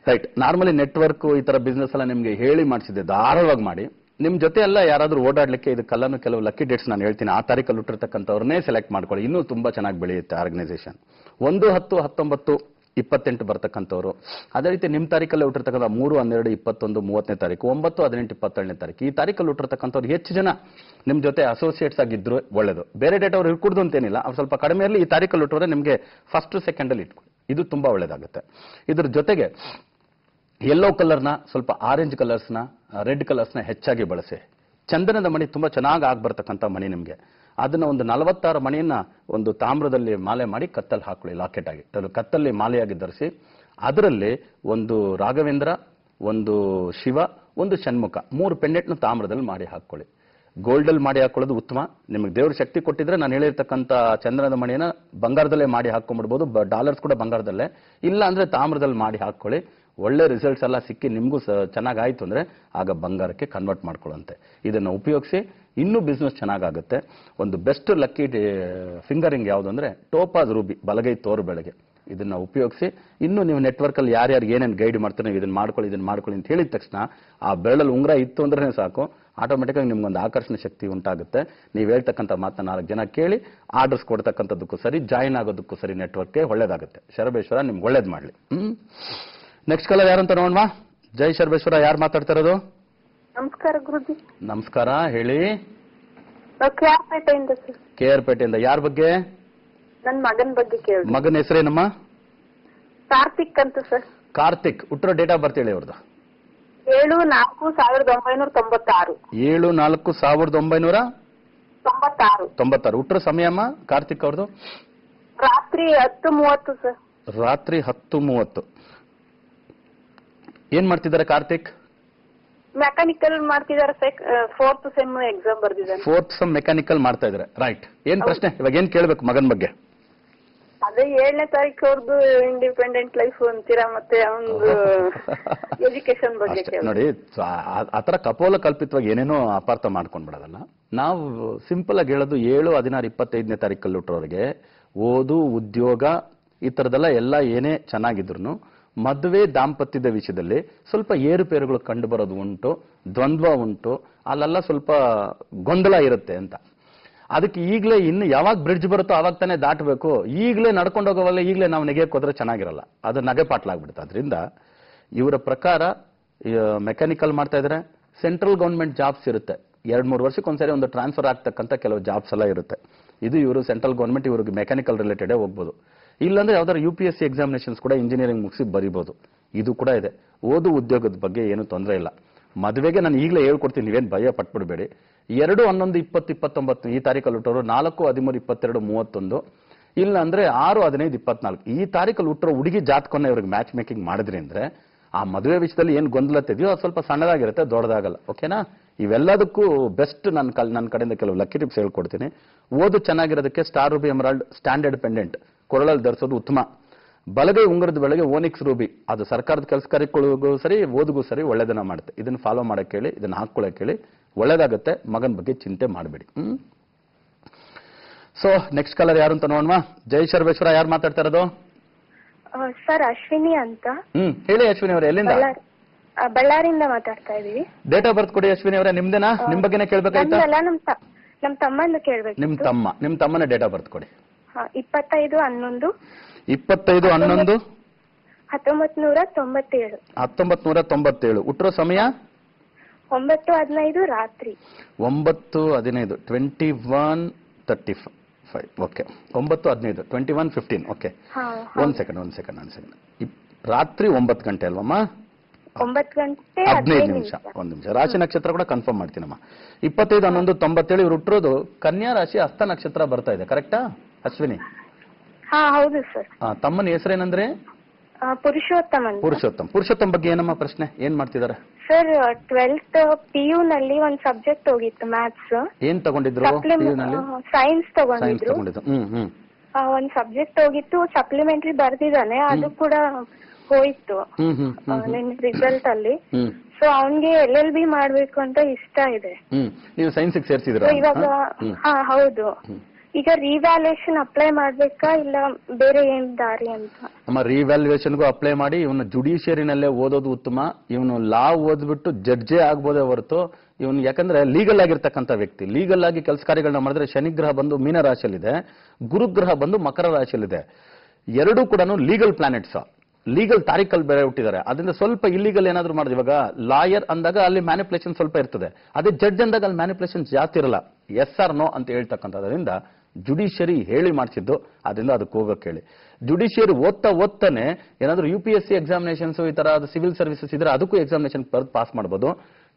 ರೈಟ್. ನಾರ್ಮಲಿ ನೆಟ್ವರ್ಕ್ ಈ ತರ ಬಿಸ್ನೆಸ್ ಎಲ್ಲ ನಿಮ್ಗೆ ಹೇಳಿ ಮಾಡಿಸಿದೆ, ಧಾರಾಳವಾಗಿ ಮಾಡಿ. ನಿಮ್ ಜೊತೆ ಎಲ್ಲ ಯಾರಾದ್ರೂ ಓಡಾಡ್ಲಿಕ್ಕೆ ಇದಕ್ಕೆಲ್ಲೂ ಕೆಲವು ಲಕ್ಕಿ ಡೇಟ್ಸ್ ನಾನು ಹೇಳ್ತೀನಿ, ಆ ತಾರೀಕಲ್ಲಿ ಹುಟ್ಟಿರ್ತಕ್ಕಂಥವ್ರನ್ನೇ ಸೆಲೆಕ್ಟ್ ಮಾಡ್ಕೊಳ್ಳಿ, ಇನ್ನೂ ತುಂಬಾ ಚೆನ್ನಾಗಿ ಬೆಳೆಯುತ್ತೆ ಆರ್ಗನೈಸೇಷನ್. 1-10-19-28 ಬರ್ತಕ್ಕಂಥವ್ರು. ಅದೇ ರೀತಿ ನಿಮ್ ತಾರೀಕಲ್ಲೇ ಹುಟ್ಟಿರ್ತಕ್ಕಂಥ 3-12-21-30ನೇ ತಾರೀಕು, 9-18-27ನೇ ತಾರೀಕು, ಈ ತಾರೀಕಲ್ಲಿ ಹುಟ್ಟಿರ್ತಕ್ಕಂಥವ್ರು ಹೆಚ್ಚು ಜನ ನಿಮ್ ಜೊತೆ ಅಸೋಸಿಯೇಟ್ಸ್ ಆಗಿದ್ರು ಒಳ್ಳೇದು. ಬೇರೆ ಡೇಟ್ ಅವ್ರು ಇಟ್ಕೊಡ್ದು ಅಂತೇನಿಲ್ಲ, ಅವ್ರು ಸ್ವಲ್ಪ ಕಡಿಮೆ ಇರಲಿ. ಈ ತಾರೀಕಲ್ಲಿ ಹುಟ್ಟೋದ್ರೆ ನಿಮ್ಗೆ ಫಸ್ಟ್ ಸೆಕೆಂಡಲ್ಲಿ ಇಟ್ಕೊಳ್ಳಿ, ಇದು ತುಂಬಾ ಒಳ್ಳೇದಾಗುತ್ತೆ. ಇದ್ರ ಜೊತೆಗೆ ಯೆಲ್ಲೋ ಕಲರ್ನ, ಸ್ವಲ್ಪ ಆರೆಂಜ್ ಕಲರ್ಸ್ನ, ರೆಡ್ ಕಲರ್ಸ್ನ ಹೆಚ್ಚಾಗಿ ಬಳಸಿ. ಚಂದನದ ಮಣಿ ತುಂಬಾ ಚೆನ್ನಾಗಿ ಆಗ್ಬರ್ತಕ್ಕಂಥ ಮಣಿ ನಿಮ್ಗೆ. ಅದನ್ನ ಒಂದು 46 ಮಣಿಯನ್ನ ಒಂದು ತಾಮ್ರದಲ್ಲಿ ಮಾಲೆ ಮಾಡಿ ಕತ್ತಲ್ಲಿ ಹಾಕೊಳ್ಳಿ, ಲಾಕೆಟ್ ಆಗಿ ಕತ್ತಲ್ಲಿ ಮಾಲೆಯಾಗಿ ಧರಿಸಿ. ಅದರಲ್ಲಿ ಒಂದು ರಾಘವೇಂದ್ರ, ಒಂದು ಶಿವ, ಒಂದು ಷಣ್ಮುಖ, 3 ಪೆಂಡೆಂಟ್ನ ತಾಮ್ರದಲ್ಲಿ ಮಾಡಿ ಹಾಕೊಳ್ಳಿ. ಗೋಲ್ಡಲ್ಲಿ ಮಾಡಿ ಹಾಕೊಳ್ಳೋದು ಉತ್ತಮ. ನಿಮಗೆ ದೇವ್ರ ಶಕ್ತಿ ಕೊಟ್ಟಿದ್ರೆ ನಾನು ಹೇಳಿರ್ತಕ್ಕಂಥ ಚಂದ್ರನ ಮಣಿಯನ್ನ ಬಂಗಾರದಲ್ಲೇ ಮಾಡಿ ಹಾಕೊಂಡ್ಬಿಡ್ಬೋದು. ಡಾಲರ್ಸ್ ಕೂಡ ಬಂಗಾರದಲ್ಲೇ, ಇಲ್ಲ ಅಂದ್ರೆ ತಾಮ್ರದಲ್ಲಿ ಮಾಡಿ ಹಾಕೊಳ್ಳಿ. ಒಳ್ಳೆ ರಿಸಲ್ಟ್ಸ್ ಎಲ್ಲ ಸಿಕ್ಕಿ ನಿಮಗೂ ಚೆನ್ನಾಗಾಯ್ತು ಅಂದ್ರೆ ಆಗ ಬಂಗಾರಕ್ಕೆ ಕನ್ವರ್ಟ್ ಮಾಡ್ಕೊಳ್ಳುವಂತೆ. ಇದನ್ನ ಉಪಯೋಗಿಸಿ, ಇನ್ನೂ ಬಿಸ್ನೆಸ್ ಚೆನ್ನಾಗಾಗುತ್ತೆ. ಒಂದು ಬೆಸ್ಟ್ ಲಕ್ಕಿ ಫಿಂಗರಿಂಗ್ ಯಾವುದು ಅಂದ್ರೆ ಟೋಪಾಸ್ ರೂಬಿ, ಬಲಗೈ ತೋರು ಬೆಳಗ್ಗೆ. ಇದನ್ನ ಉಪಯೋಗಿಸಿ ಇನ್ನು ನೀವು ನೆಟ್ವರ್ಕ್ ಅಲ್ಲಿ ಯಾರ್ಯಾರು ಏನೇನು ಗೈಡ್ ಮಾಡ್ತಾರೆ, ನೀವು ಇದನ್ನ ಮಾಡ್ಕೊಳ್ಳಿ ಅಂತ ಹೇಳಿದ ತಕ್ಷಣ ಆ ಬೆರಳಲ್ಲಿ ಉಂಗುರ ಇತ್ತು ಅಂದ್ರೆ ಸಾಕು, ಆಟೋಮೆಟಿಕ್ ಆಗಿ ನಿಮ್ಗೊಂದು ಆಕರ್ಷಣೆ ಶಕ್ತಿ ಉಂಟಾಗುತ್ತೆ. ನೀವು ಹೇಳ್ತಕ್ಕಂಥ ಮಾತನ್ನ 4 ಜನ ಕೇಳಿ ಆರ್ಡರ್ಸ್ ಕೊಡ್ತಕ್ಕಂಥದ್ದಕ್ಕೂ ಸರಿ, ಜಾಯಿನ್ ಆಗೋದಕ್ಕೂ ಸರಿ, ನೆಟ್ವರ್ಕ್ಗೆ ಒಳ್ಳೇದಾಗುತ್ತೆ. ಶರಬೇಶ್ವರ ನಿಮ್ಗೆ ಒಳ್ಳೇದು ಮಾಡಲಿ. ನೆಕ್ಸ್ಟ್ ಕಾಲರ್ ಯಾರು ಅಂತ ನೋಡೋಣ. ಜೈ ಶರಬೇಶ್ವರ, ಯಾರು ಮಾತಾಡ್ತಾ ಇರೋದು? ನಮಸ್ಕಾರ ಗುರುಜಿ. ನಮಸ್ಕಾರ, ಹೇಳಿ. KR ಪೇಟೆಯಿಂದ ಸರ್. KR ಪೇಟೆಯಿಂದ. ಯಾರ ಬಗ್ಗೆ? ನನ್ನ ಮಗನ ಬಗ್ಗೆ ಕೇಳಿ. ಮಗನ ಹೆಸರೇನಮ್ಮ? ಕಾರ್ತಿಕ್ ಅಂತ ಸರ್. ಕಾರ್ತಿಕ್. ಹುಟ್ಟರೋ ಡೇಟ್ ಆಫ್ ಬರ್ತ್ ಹೇಳಿ ಅವ್ರದ್ದು. 7/4/1996. 7/4/1996. ಹುಟ್ಟರೋ ಸಮಯ ಅಮ್ಮ ಕಾರ್ತಿಕ್ ಅವ್ರದ್ದು? ರಾತ್ರಿ 10:30 ಸರ್. ರಾತ್ರಿ 10:30. ಏನ್ ಮಾಡ್ತಿದ್ದಾರೆ ಕಾರ್ತಿಕ್? ಮೆಕ್ಯಾನಿಕಲ್ ಮಾಡ್ತಿದ್ದಾರೆ. 4th ಸೆಮ್ ಎಕ್ಸಾಮ್ ಬರ್ದಿದ್ದಾನೆ. 4th ಸೆಮ್ ಮೆಕ್ಯಾನಿಕಲ್ ಮಾಡ್ತಾ ಇದ್ದಾರೆ. ರೈಟ್. ಏನ್ ಪ್ರಶ್ನೆ ಇವಾಗ? ಏನ್ ಕೇಳ್ಬೇಕು ಮಗನ್ ಬಗ್ಗೆ? ಅದೇ 7ನೇ ತಾರೀಕು ಅವ್ರದ್ದು ಇಂಡಿಪೆಂಡೆಂಟ್ ಲೈಫ್ ಅಂತೀರಾ, ಮತ್ತೆ ಒಂದು ಎಜುಕೇಶನ್ ಬಗ್ಗೆ ನೋಡಿ. ಆತರ ಕಪೋಲ ಕಲ್ಪಿತವಾಗಿ ಏನೇನೋ ಅಪಾರ್ಥ ಮಾಡ್ಕೊಂಡ್ಬಿಡೋದಲ್ಲ. ನಾವು ಸಿಂಪಲ್ ಆಗಿ ಹೇಳೋದು 7, 16, 25ನೇ ತಾರೀಕಲ್ಲಿ ಹುಟ್ಟೋರಿಗೆ ಓದು, ಉದ್ಯೋಗ ಈ ತರದೆಲ್ಲ ಎಲ್ಲ ಏನೇ ಚೆನ್ನಾಗಿದ್ರು ಮದುವೆ ದಾಂಪತ್ಯದ ವಿಷಯದಲ್ಲಿ ಸ್ವಲ್ಪ ಏರುಪೇರುಗಳು ಕಂಡು ಬರೋದು ಉಂಟು, ದ್ವಂದ್ವ ಉಂಟು, ಅಲ್ಲೆಲ್ಲ ಸ್ವಲ್ಪ ಗೊಂದಲ ಇರುತ್ತೆ ಅಂತ. ಅದಕ್ಕೆ ಈಗಲೇ ಇನ್ನು ಯಾವಾಗ ಬ್ರಿಡ್ಜ್ ಬರುತ್ತೋ ಆವಾಗ ತಾನೇ ದಾಟಬೇಕು. ಈಗಲೇ ನಡ್ಕೊಂಡು ಹೋಗೋವಲ್ಲ, ಈಗಲೇ ನಾವು ನೆಗೆಯಕ್ಕೆ ಹೋದ್ರೆ ಚೆನ್ನಾಗಿರಲ್ಲ, ಅದು ನಗೆಪಾಟ್ಲಾಗ್ಬಿಡುತ್ತೆ. ಅದರಿಂದ ಇವರ ಪ್ರಕಾರ ಮೆಕ್ಯಾನಿಕಲ್ ಮಾಡ್ತಾ ಇದ್ದಾರೆ. ಸೆಂಟ್ರಲ್ ಗೌರ್ಮೆಂಟ್ ಜಾಬ್ಸ್ ಇರುತ್ತೆ, 2-3 ವರ್ಷಕ್ಕೊಂದ್ಸರಿ ಒಂದು ಟ್ರಾನ್ಸ್ಫರ್ ಆಗ್ತಕ್ಕಂಥ ಕೆಲವು ಜಾಬ್ಸ್ ಎಲ್ಲ ಇರುತ್ತೆ. ಇದು ಇವರು ಸೆಂಟ್ರಲ್ ಗೌರ್ಮೆಂಟ್ ಇವ್ರಿಗೆ ಮೆಕ್ಯಾನಿಕಲ್ ರಿಲೇಟೆಡೇ ಹೋಗ್ಬೋದು. ಇಲ್ಲಾಂದ್ರೆ ಯಾವ್ದಾದ್ರು UPSC ಎಕ್ಸಾಮಿನೇಷನ್ಸ್ ಕೂಡ ಇಂಜಿನಿಯರಿಂಗ್ ಮುಗಿಸಿ ಬರಿಬೋದು. ಇದು ಕೂಡ ಇದೆ. ಓದು ಉದ್ಯೋಗದ ಬಗ್ಗೆ ಏನು ತೊಂದರೆ ಇಲ್ಲ. ಮದುವೆಗೆ ನಾನು ಈಗಲೇ ಹೇಳ್ಕೊಡ್ತೀನಿ, ನೀವೇನು ಭಯ ಪಟ್ಬಿಡಬೇಡಿ. 2/11/2029 ಈ ತಾರೀಕಲ್ಲಿ ಹುಟ್ಟೋರು 4/13/22/31, ಇಲ್ಲ ಅಂದ್ರೆ 6/15/24 ಈ ತಾರೀಕಲ್ಲಿ ಹುಟ್ಟರೋ ಹುಡುಗಿ ಜಾತಕನ್ನ ಇವ್ರಿಗೆ ಮ್ಯಾಚ್ ಮೇಕಿಂಗ್ ಮಾಡಿದ್ರಿ ಅಂದ್ರೆ ಆ ಮದುವೆ ವಿಷಯದಲ್ಲಿ ಏನು ಗೊಂದಲತ್ತಿದೆಯೋ ಅದು ಸ್ವಲ್ಪ ಸಣ್ಣದಾಗಿರುತ್ತೆ, ದೊಡ್ಡದಾಗಲ್ಲ. ಓಕೆನಾ? ಇವೆಲ್ಲದಕ್ಕೂ ಬೆಸ್ಟ್ ನನ್ನ ಕಡೆಯಿಂದ ಕೆಲವು ಲಕ್ಕಿ ಟಿಪ್ಸ್ ಹೇಳ್ಕೊಡ್ತೀನಿ. ಓದು ಚೆನ್ನಾಗಿರೋದಕ್ಕೆ star ruby emerald standard pendant ಕೊರಳಲ್ಲಿ ಧರಿಸೋದು ಉತ್ತಮ. ಬಲಗೈ ಉಂಗುರದ ಬೆಳಗ್ಗೆ ಓನಿಕ್ಸ್ ರೂಬಿ, ಅದು ಸರ್ಕಾರದ ಕೆಲಸ ಕಾರ್ಯಗಳಿಗೂ ಸರಿ, ಓದಿಗೂ ಸರಿ ಒಳ್ಳೆದನ್ನ ಮಾಡುತ್ತೆ. ಇದನ್ನ ಫಾಲೋ ಮಾಡಕ್ಕೆ ಹೇಳಿ, ಇದನ್ನ ಹಾಕೊಳ್ಳಕ್ಕೆ ಹೇಳಿ, ಒಳ್ಳೇದಾಗುತ್ತೆ. ಮಗನ ಬಗ್ಗೆ ಚಿಂತೆ ಮಾಡಬೇಡಿ. ಸೊ ನೆಕ್ಸ್ಟ್ ಕಾಲರ್ ಯಾರು ಅಂತ ನೋಡೋಣ. ಜೈ ಶರಬೇಶ್ವರ, ಯಾರು ಮಾತಾಡ್ತಾ ಇರೋದು? ಸರ್ ಅಶ್ವಿನಿ ಅಂತ. ಹೇಳಿ ಅಶ್ವಿನಿ ಅವರೇ, ಎಲ್ಲಿಂದ? ಬಳ್ಳಾರಿಯಿಂದ ಮಾತಾಡ್ತಾ ಇದೀವಿ. ಡೇಟ್ ಆಫ್ ಬರ್ತ್ ಕೊಡಿ ಅಶ್ವಿನಿ ಅವರೇ. ನಿಮ್ದೇನಾ? ನಿಮ್ ಬಗ್ಗೆನೇ ಕೇಳ್ಬೇಕಾಯ್ತಾ? ನಮ್ ತಮ್ಮಂದು ಕೇಳ್ಬೇಕು. ನಿಮ್ ತಮ್ಮನ ಡೇಟ್ ಆಫ್ ಬರ್ತ್ ಕೊಡಿ. 25/11. 25/11. 1997. 1997. ಹುಟ್ಟರೋ ಸಮಯ? 9:15 ರಾತ್ರಿ. 9:15. 21:35. ಓಕೆ. 9:15. 21:15. ಓಕೆ. ಒಂದ್ ಸೆಕೆಂಡ್. ರಾತ್ರಿ 9 ಗಂಟೆ ಅಲ್ವಮ್ಮ? 9 ಗಂಟೆ 15 ನಿಮಿಷ. ಒಂದ್ ನಿಮಿಷ. ರಾಶಿ ನಕ್ಷತ್ರ ಕೂಡ ಕನ್ಫರ್ಮ್ ಮಾಡ್ತೀನಮ್ಮ. 25/11/97. ಇವ್ರು ಹುಟ್ಟಿರೋದು ಕನ್ಯಾ ರಾಶಿ, ಹಸ್ತ ನಕ್ಷತ್ರ ಬರ್ತಾ ಇದೆ. ಕರೆಕ್ಟಾ ಅಶ್ವಿನಿ? ಹೌದು ಸರ್. ತಮ್ಮನ ಹೆಸರೇನಂದ್ರೆ? ಪುರುಷೋತ್ತಮ್ ಬಗ್ಗೆ ಏನಮ್ಮ ಪ್ರಶ್ನೆ? ಏನ್ ಮಾಡ್ತಿದ್ದಾರೆ ಸರ್? 12th PU ನಲ್ಲಿ ಒಂದ್ ಸಬ್ಜೆಕ್ಟ್ ಹೋಗಿತ್ತು, ಮ್ಯಾಥ್ಸ್. ಏನ್ ತಗೊಂಡಿದ್ರು? ಸೈನ್ಸ್ ತಗೊಂಡಿದ್ರು. ಒಂದ್ ಸಬ್ಜೆಕ್ಟ್ ಹೋಗಿತ್ತು, ಸಪ್ಲಿಮೆಂಟರಿ ಬರ್ದಿದ್ದಾನೆ, ಅದು ಕೂಡ ಹೋಯ್ತು ರಿಸಲ್ಟ್ ಅಲ್ಲಿ. ಸೊ ಅವನ್ಗೆ LLB ಮಾಡ್ಬೇಕು ಅಂತ ಇಷ್ಟ ಇದೆ. ನೀವು ಸೈನ್ಸ್ ಸೇರ್ಸಿದ್ರ ಇವಾಗ? ಹೌದು. ಈಗ ರಿವ್ಯಾಲ್ಯೂಯೇಷನ್ ಅಪ್ಲೈ ಮಾಡ್ಬೇಕಾ ಇಲ್ಲ ಬೇರೆ ಏನ್ ದಾರಿ ಅಂತ? ನಮ್ಮ ರಿವ್ಯಾಲ್ಯೂಯೇಷನ್ಗೂ ಅಪ್ಲೈ ಮಾಡಿ. ಇವನು ಜುಡಿಷಿಯರಿನಲ್ಲೇ ಓದೋದು ಉತ್ತಮ. ಇವನು ಲಾ ಓದ್ಬಿಟ್ಟು ಜಡ್ಜೇ ಆಗ್ಬೋದೇ ಹೊರತು ಇವನು, ಯಾಕಂದ್ರೆ ಲೀಗಲ್ ಆಗಿರ್ತಕ್ಕಂಥ ವ್ಯಕ್ತಿ. ಲೀಗಲ್ ಆಗಿ ಕೆಲಸ ಕಾರ್ಯಗಳನ್ನ ಮಾಡಿದ್ರೆ ಶನಿಗ್ರಹ ಬಂದು ಮೀನ ರಾಶಿಯಲ್ಲಿದೆ, ಗುರುಗ್ರಹ ಬಂದು ಮಕರ ರಾಶಿಯಲ್ಲಿದೆ. ಎರಡೂ ಕೂಡ ಲೀಗಲ್ ಪ್ಲಾನೆಟ್ಸ್, ಲೀಗಲ್ ತಾರೀಕಲ್ಲಿ ಬೇರೆ ಹುಟ್ಟಿದ್ದಾರೆ. ಅದರಿಂದ ಸ್ವಲ್ಪ ಇಲ್ಲಿಗಲ್ ಏನಾದ್ರು ಮಾಡಿದ್ರೆ, ಇವಾಗ ಲಾಯರ್ ಅಂದಾಗ ಅಲ್ಲಿ ಮ್ಯಾನಿಪುಲೇಷನ್ ಸ್ವಲ್ಪ ಇರ್ತದೆ, ಅದೇ ಜಡ್ಜ್ ಅಂದಾಗ ಅಲ್ಲಿ ಮ್ಯಾನಿಪುಲೇಷನ್ ಜಾಸ್ತಿ ಇರಲ್ಲ. ಎಸ್ ಆರ್ ನೋ ಅಂತ ಹೇಳ್ತಕ್ಕಂಥದ್ರಿಂದ ಜುಡಿಷಿಯರಿ ಹೇಳಿ ಮಾಡಿಸಿದ್ದು, ಅದರಿಂದ ಅದಕ್ಕೆ ಹೋಗಕ್ಕೆ ಹೇಳಿ. ಜುಡಿಷಿಯರಿ ಓದ್ತಾನೆ ಏನಾದ್ರು UPSC ಎಕ್ಸಾಮಿನೇಷನ್ಸ್ ಈ ತರ ಸಿವಿಲ್ ಸರ್ವಿಸಸ್ ಇದ್ರೆ ಅದಕ್ಕೂ ಎಕ್ಸಾಮಿನೇಷನ್ ಪಾಸ್ ಮಾಡ್ಬೋದು.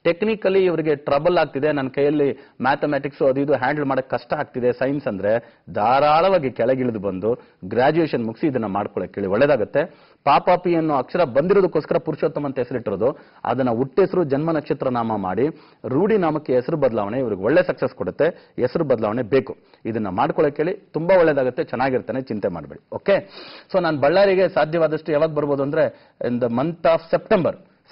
ಟೆಕ್ನಿಕಲಿ ಇವರಿಗೆ ಟ್ರಬಲ್ ಆಗ್ತಿದೆ, ನನ್ನ ಕೈಯಲ್ಲಿ ಮ್ಯಾಥಮೆಟಿಕ್ಸ್ ಅದು ಇದು ಹ್ಯಾಂಡಲ್ ಮಾಡಕ್ ಕಷ್ಟ ಆಗ್ತಿದೆ, ಸೈನ್ಸ್ ಅಂದ್ರೆ ಧಾರಾಳವಾಗಿ ಕೆಳಗಿಳಿದು ಬಂದು ಗ್ರಾಜುಯೇಷನ್ ಮುಗಿಸಿ ಇದನ್ನ ಮಾಡ್ಕೊಳಕ್ಕೆ ಹೇಳಿ, ಒಳ್ಳೇದಾಗುತ್ತೆ. ಪಾಪಾಪಿ ಅನ್ನೋ ಅಕ್ಷರ ಬಂದಿರೋದಕ್ಕೋಸ್ಕರ ಪುರುಷೋತ್ತಮ ಅಂತ ಹೆಸರಿಟ್ಟಿರೋದು. ಅದನ್ನ ಹುಟ್ಟೆಸರು ಜನ್ಮ ನಕ್ಷತ್ರ ನಾಮ ಮಾಡಿ ರೂಢಿ ನಾಮಕ್ಕೆ ಹೆಸರು ಬದಲಾವಣೆ ಇವ್ರಿಗೆ ಒಳ್ಳೆ ಸಕ್ಸಸ್ ಕೊಡುತ್ತೆ. ಹೆಸರು ಬದಲಾವಣೆ ಬೇಕು, ಇದನ್ನ ಮಾಡ್ಕೊಳಕ್ಕೆ ಹೇಳಿ, ತುಂಬಾ ಒಳ್ಳೇದಾಗುತ್ತೆ, ಚೆನ್ನಾಗಿರ್ತಾನೆ, ಚಿಂತೆ ಮಾಡಬೇಡಿ. ಓಕೆ. ಸೊ ನಾನು ಬಳ್ಳಾರಿಗೆ ಸಾಧ್ಯವಾದಷ್ಟು ಯಾವಾಗ ಬರ್ಬೋದು ಅಂದ್ರೆ in the month of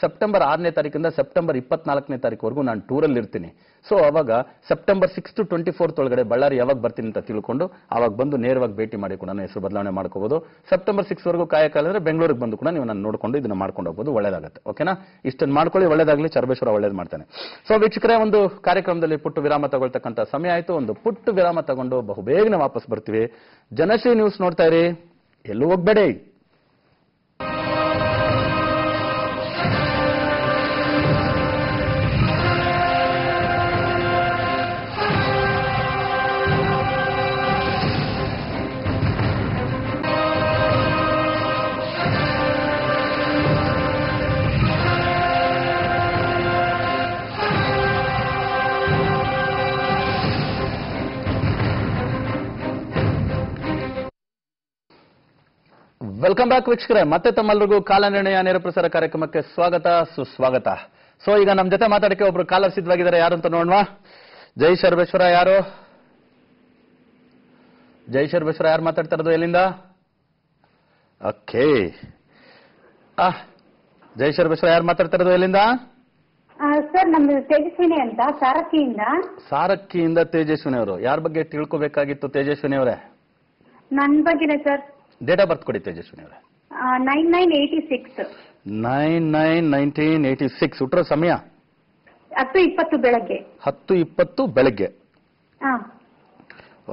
September 6ನೇ ತಾರೀಕಿಂದ ಸೆಪ್ಟೆಂಬರ್ 24ನೇ ತಾರೀಕುವರೆಗೂ ನಾನು ಟೂರಲ್ಲಿ ಇರ್ತೀನಿ. ಸೊ ಅವಾಗ ಸೆಪ್ಟೆಂಬರ್ 6 to 24 ಒಳಗಡೆ ಬಳ್ಳಾರಿ ಯಾವಾಗ ಬರ್ತೀನಿ ಅಂತ ತಿಳ್ಕೊಂಡು ಅವಾಗ ಬಂದು ನೇರವಾಗಿ ಭೇಟಿ ಮಾಡಿ ಕೂಡ ನನ್ನ ಹೆಸರು ಬದಲಾವಣೆ ಮಾಡ್ಕೋಬಹುದು. ಸೆಪ್ಟೆಂಬರ್ 6 ವರೆಗೂ ಕಾಯಕಾಲ ಅಂದ್ರೆ ಬೆಂಗಳೂರಿಗೆ ಬಂದು ಕೂಡ ನೀವು ನಾನು ನೋಡ್ಕೊಂಡು ಇದನ್ನ ಮಾಡ್ಕೊಂಡು ಹೋಗ್ಬೋದು, ಒಳ್ಳೇದಾಗುತ್ತೆ. ಓಕೆನಾ? ಇಷ್ಟನ್ನು ಮಾಡ್ಕೊಳ್ಳಿ, ಒಳ್ಳೇದಾಗ್ಲಿ, ಚರ್ಬೇಶ್ವರ ಒಳ್ಳೇದು ಮಾಡ್ತಾನೆ. ಸೊ ವೀಕ್ಷಕರೇ, ಒಂದು ಕಾರ್ಯಕ್ರಮದಲ್ಲಿ ಪುಟ್ಟು ವಿರಾಮ ತಗೊಳ್ತಕ್ಕಂಥ ಸಮಯ ಆಯ್ತು. ಒಂದು ಪುಟ್ಟು ವಿರಾಮ ತಗೊಂಡು ಬಹುಬೇಗನೆ ವಾಪಸ್ ಬರ್ತೀವಿ. ಜನಶ್ರೀ ನ್ಯೂಸ್ ನೋಡ್ತಾ ಇರಿ, ಎಲ್ಲೂ ಹೋಗ್ಬೇಡಿ. ವೆಲ್ಕಮ್ ಬ್ಯಾಕ್ ವೀಕ್ಷಕರೇ, ಮತ್ತೆ ತಮ್ಮೆಲ್ಲರಿಗೂ ಕಾಲನಿರ್ಣಯ ನೇರ ಪ್ರಸಾರ ಕಾರ್ಯಕ್ರಮಕ್ಕೆ ಸ್ವಾಗತ, ಸುಸ್ವಾಗತ. ಸೊ ಈಗ ನಮ್ಮ ಜೊತೆ ಮಾತಾಡಕ್ಕೆ ಒಬ್ರು ಕಾಲರ್ ಸಿದ್ಧವಾಗಿದ್ದಾರೆ. ಯಾರು ಅಂತ ನೋಡುವ. ಜೈ ಶರ್ಬೇಶ್ವರ. ಯಾರು? ಜೈ ಶರ್ಬೇಶ್ವರ ಯಾರು ಮಾತಾಡ್ತಾ ಇರೋದು? ಎಲ್ಲಿಂದ? ಓಕೆ. ಜೈ ಶರ್ಬೇಶ್ವರ ಯಾರು ಮಾತಾಡ್ತಾ ಇರೋದು? ಎಲ್ಲಿಂದ? ಸರ್ ನಮ್ದು ತೇಜಸ್ವಿನಿ ಅಂತ, ಸಾರಕ್ಕಿಯಿಂದ. ಸಾರಕ್ಕಿಯಿಂದ ತೇಜಸ್ವಿನಿ ಅವರು. ಯಾರ ಬಗ್ಗೆ ತಿಳ್ಕೊಬೇಕಾಗಿತ್ತು ತೇಜಸ್ವಿನಿ ಅವರೇ? ನನ್ನ ಬಗ್ಗೆನೇ ಸರ್. ಡೇಟ್ ಆಫ್ ಬರ್ತ್ ಕೊಡಿ ತೇಜಸ್ವಿನಿ ಅವರೇ. 9986. 99/1986. ಹುಟ್ಟಿರೋ ಸಮಯ? 10:20 ಬೆಳಗ್ಗೆ. 10:20 ಬೆಳಗ್ಗೆ.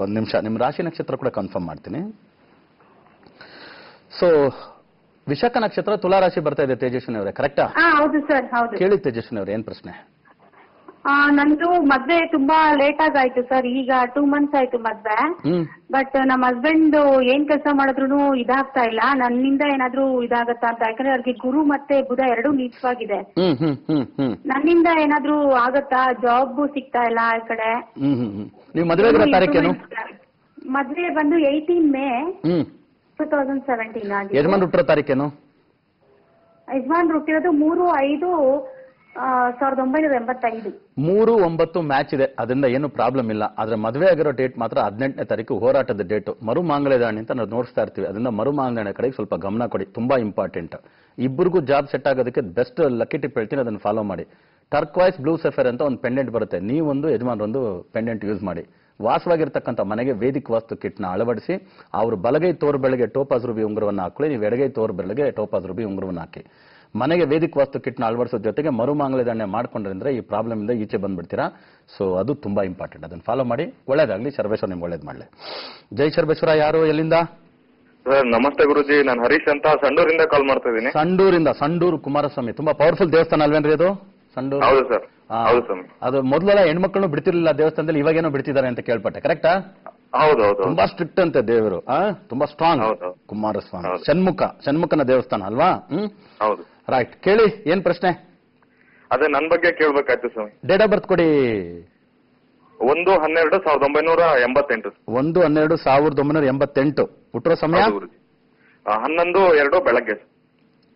ಒಂದು ನಿಮಿಷ, ನಿಮ್ಮ ರಾಶಿ ನಕ್ಷತ್ರ ಕೂಡ ಕನ್ಫರ್ಮ್ ಮಾಡ್ತೀನಿ. ಸೊ ವಿಶಾಖ ನಕ್ಷತ್ರ ತುಲಾ ರಾಶಿ ಬರ್ತಾ ಇದೆ ತೇಜಸ್ವಿನಿ ಅವರೇ, ಕರೆಕ್ಟಾ? ಹೌದು ಸರ್, ಹೌದು. ಕೇಳಿ ತೇಜಸ್ವಿನಿ ಅವರೇ, ಏನ್ ಪ್ರಶ್ನೆ? ನಂದು ಮದ್ವೆ ತುಂಬಾ ಲೇಟ್ ಆಗಾಯ್ತು ಸರ್. ಈಗ 2 months ಆಯ್ತು ಮದ್ವೆ. ಬಟ್ ನಮ್ಮ ಹಸ್ಬೆಂಡ್ ಏನ್ ಕೆಲಸ ಮಾಡಿದ್ರು ಇದಾಗ್ತಾ ಇಲ್ಲ. ನನ್ನಿಂದ ಏನಾದ್ರೂ ಇದಾಗತ್ತಾ ಅಂತ, ಯಾಕಂದ್ರೆ ಅವ್ರಿಗೆ ಗುರು ಮತ್ತೆ ಬುಧ ಎರಡೂ ನೀಚವಾಗಿದೆ. ನನ್ನಿಂದ ಏನಾದ್ರೂ ಆಗತ್ತಾ? ಜಾಬ್ ಸಿಗ್ತಾ ಇಲ್ಲ ಈ ಕಡೆ. ನೀವು ಮದುವೆ ತಾರೀಕೇನು? ಮದ್ವೆ ಬಂದು 18 May 2017 ಆಗಿದೆ. ಯಜಮಾನ್ ಹುಟ್ಟಿರೋ ತಾರೀಕೇನು? ಯಜಮಾನ್ ಹುಟ್ಟಿರೋದು 3/5/1985. 3/9 ಮ್ಯಾಚ್ ಇದೆ, ಅದರಿಂದ ಏನು ಪ್ರಾಬ್ಲಮ್ ಇಲ್ಲ. ಆದ್ರೆ ಮದುವೆ ಆಗಿರೋ ಡೇಟ್ ಮಾತ್ರ 18ನೇ ತಾರೀಕು ಹೋರಾಟದ ಡೇಟ್. ಮರುಮಾಂಗಲ್ಯದಾಣಿ ಅಂತ ನಾವು ನೋಡ್ತಾ ಇರ್ತೀವಿ. ಅದರಿಂದ ಮರುಮಾಂಗಲ್ಯದ ಕಡೆಗೆ ಸ್ವಲ್ಪ ಗಮನ ಕೊಡಿ, ತುಂಬಾ ಇಂಪಾರ್ಟೆಂಟ್. ಇಬ್ಬರಿಗೂ ಜಾಬ್ ಸೆಟ್ ಆಗೋದಕ್ಕೆ ಬೆಸ್ಟ್ ಲಕ್ಕಿ ಟಿಪ್ ಹೇಳ್ತೀನಿ, ಅದನ್ನು ಫಾಲೋ ಮಾಡಿ. ಟರ್ಕ್ವಾಯ್ಸ್ ಬ್ಲೂ ಸಫೇರ್ ಅಂತ ಒಂದು ಪೆಂಡೆಂಟ್ ಬರುತ್ತೆ. ನೀವೊಂದು ಯಜಮಾನರೊಂದು ಪೆಂಡೆಂಟ್ ಯೂಸ್ ಮಾಡಿ. ವಾಸವಾಗಿರ್ತಕ್ಕಂಥ ಮನೆಗೆ ವೇದಿಕ್ ವಾಸ್ತು ಕಿಟ್ನ ಅಳವಡಿಸಿ ಅವ್ರ ಬಲಗೈ ತೋರು ಬೆಳಗ್ಗೆ ಟೋಪಾಸ್ ರೂಬಿ ಉಂಗುರವನ್ನು ಹಾಕೊಳ್ಳಿ, ನೀವು ಎಡಗೈ ತೋರು ಬೆಳಗ್ಗೆ ಟೋಪಾಸ್ ರೂಬಿ ಉಂಗುರವನ್ನು ಹಾಕಿ. ಮನೆಗೆ ವೇದಿಕ್ ವಾಸ್ತು ಕಿಟ್ನ ಅಳವಡಿಸೋದ್ರ ಜೊತೆಗೆ ಮರುಮಾಂಗಲ್ಯದಾಣೆ ಮಾಡ್ಕೊಂಡ್ರೆ ಈ ಪ್ರಾಬ್ಲಮ್ ಇಂದ ಈಚೆ ಬಂದ್ಬಿಡ್ತೀರಾ. ಸೊ ಅದು ತುಂಬಾ ಇಂಪಾರ್ಟೆಂಟ್, ಅದನ್ನು ಫಾಲೋ ಮಾಡಿ. ಒಳ್ಳೇದಾಗ್ಲಿ, ಶರ್ಬೇಶ್ವರ ನಿಮ್ಗೆ ಒಳ್ಳೇದು ಮಾಡಲಿ. ಜೈ ಶರ್ಬೇಶ್ವರ. ಯಾರು? ಎಲ್ಲಿಂದ? ಸರ್ ನಮಸ್ತೆ ಗುರುಜಿ, ನಾನು ಹರೀಶ್ ಅಂತ ಸಂಡೂರಿಂದ ಕಾಲ್ ಮಾಡ್ತಾ ಇದ್ದೀನಿ. ಸಂಡೂರಿಂದ? ಸಂಡೂರು ಕುಮಾರಸ್ವಾಮಿ ತುಂಬಾ ಪವರ್ಫುಲ್ ದೇವಸ್ಥಾನ ಅಲ್ವೇನ್ರಿ ಅದು? ಸಂಡೂರು? ಹೌದು ಸರ್, ಹೌದು ಸ್ವಾಮಿ. ಅದು ಮೊದಲೆಲ್ಲ ಹೆಣ್ಮಕ್ಳು ಬಿಡ್ತಿರ್ಲಿಲ್ಲ ದೇವಸ್ಥಾನದಲ್ಲಿ, ಇವಾಗೇನೋ ಬಿಡ್ತಿದ್ದಾರೆ ಅಂತ ಕೇಳ್ಪಟ್ಟೆ, ಕರೆಕ್ಟಾ? ಹೌದೌದು. ತುಂಬಾ ಸ್ಟ್ರಿಕ್ಟ್ ಅಂತೆ ದೇವರು, ತುಂಬಾ ಸ್ಟ್ರಾಂಗ್. ಕುಮಾರಸ್ವಾಮಿ ಷಣ್ಮುಖನ ದೇವಸ್ಥಾನ ಅಲ್ವಾ? ಹೌದು. ರೈಟ್, ಕೇಳಿ, ಏನ್ ಪ್ರಶ್ನೆ? ಅದೇ ನನ್ ಬಗ್ಗೆ ಕೇಳ್ಬೇಕಾಯ್ತು ಸ್ವಾಮಿ. ಡೇಟ್ ಆಫ್ ಬರ್ತ್ ಕೊಡಿ. 1/12/1988. 1/12/1988. ಹುಟ್ಟಿರೋ ಸಮಯ? 11/2 ಬೆಳಗ್ಗೆ.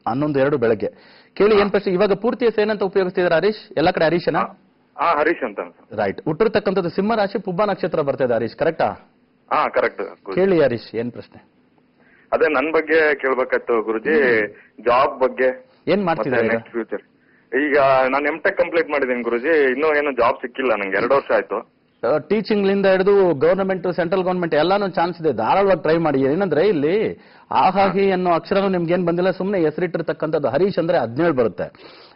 11/2 ಬೆಳಗ್ಗೆ. ಕೇಳಿ, ಏನ್ ಪ್ರಶ್ನೆ? ಇವಾಗ ಪೂರ್ತಿ ಹೆಸರು ಏನಂತ ಉಪಯೋಗಿಸ್ತಿದ್ದಾರೆ? ಹರೀಶ್? ಎಲ್ಲ ಕಡೆ ಹರೀಶನ? ಹರೀಶ್ ಅಂತ. ರೈಟ್. ಹುಟ್ಟಿರ್ತಕ್ಕಂಥದ್ದು ಸಿಂಹ ರಾಶಿ, ಪುಬ್ಬ ನಕ್ಷತ್ರ ಬರ್ತಾ ಇದೆ. ಹರೀಶ್ ಕರೆಕ್ಟಾ? ಕರೆಕ್ಟ್. ಕೇಳಿ ಹರೀಶ್, ಏನ್ ಪ್ರಶ್ನೆ? ಅದೇ ನನ್ ಬಗ್ಗೆ ಕೇಳ್ಬೇಕಾಯ್ತು ಗುರುಜಿ. ಜಾಬ್ ಬಗ್ಗೆ ಏನ್ ಮಾಡ್ತಿದ್ದಾರೆ ನೆಕ್ಸ್ಟ್ ಫ್ಯೂಚರ್? ಈಗ ನಾನು M.Tech ಕಂಪ್ಲೀಟ್ ಮಾಡಿದ್ದೀನಿ ಗುರುಜಿ, ಇನ್ನೂ ಏನು ಜಾಬ್ ಸಿಕ್ಕಿಲ್ಲ ನಂಗೆ. 2 ವರ್ಷ ಆಯ್ತು. ಟೀಚಿಂಗ್ ಲಿಂದ ಹಿಡಿದು ಗವರ್ನಮೆಂಟ್, ಸೆಂಟ್ರಲ್ ಗವರ್ನಮೆಂಟ್ ಎಲ್ಲಾನು ಚಾನ್ಸ್ ಇದೆ, ಧಾರಾಳವಾಗಿ ಟ್ರೈ ಮಾಡಿ. ಏನಂದ್ರೆ ಇಲ್ಲಿ ಆಹಾಹಿ ಅನ್ನೋ ಅಕ್ಷರನೂ ನಿಮ್ಗೆ ಏನ್ ಬಂದಿಲ್ಲ, ಸುಮ್ಮನೆ ಹೆಸರಿಟ್ಟಿರ್ತಕ್ಕಂಥದ್ದು ಹರೀಶ್ ಅಂದ್ರೆ 17 ಬರುತ್ತೆ.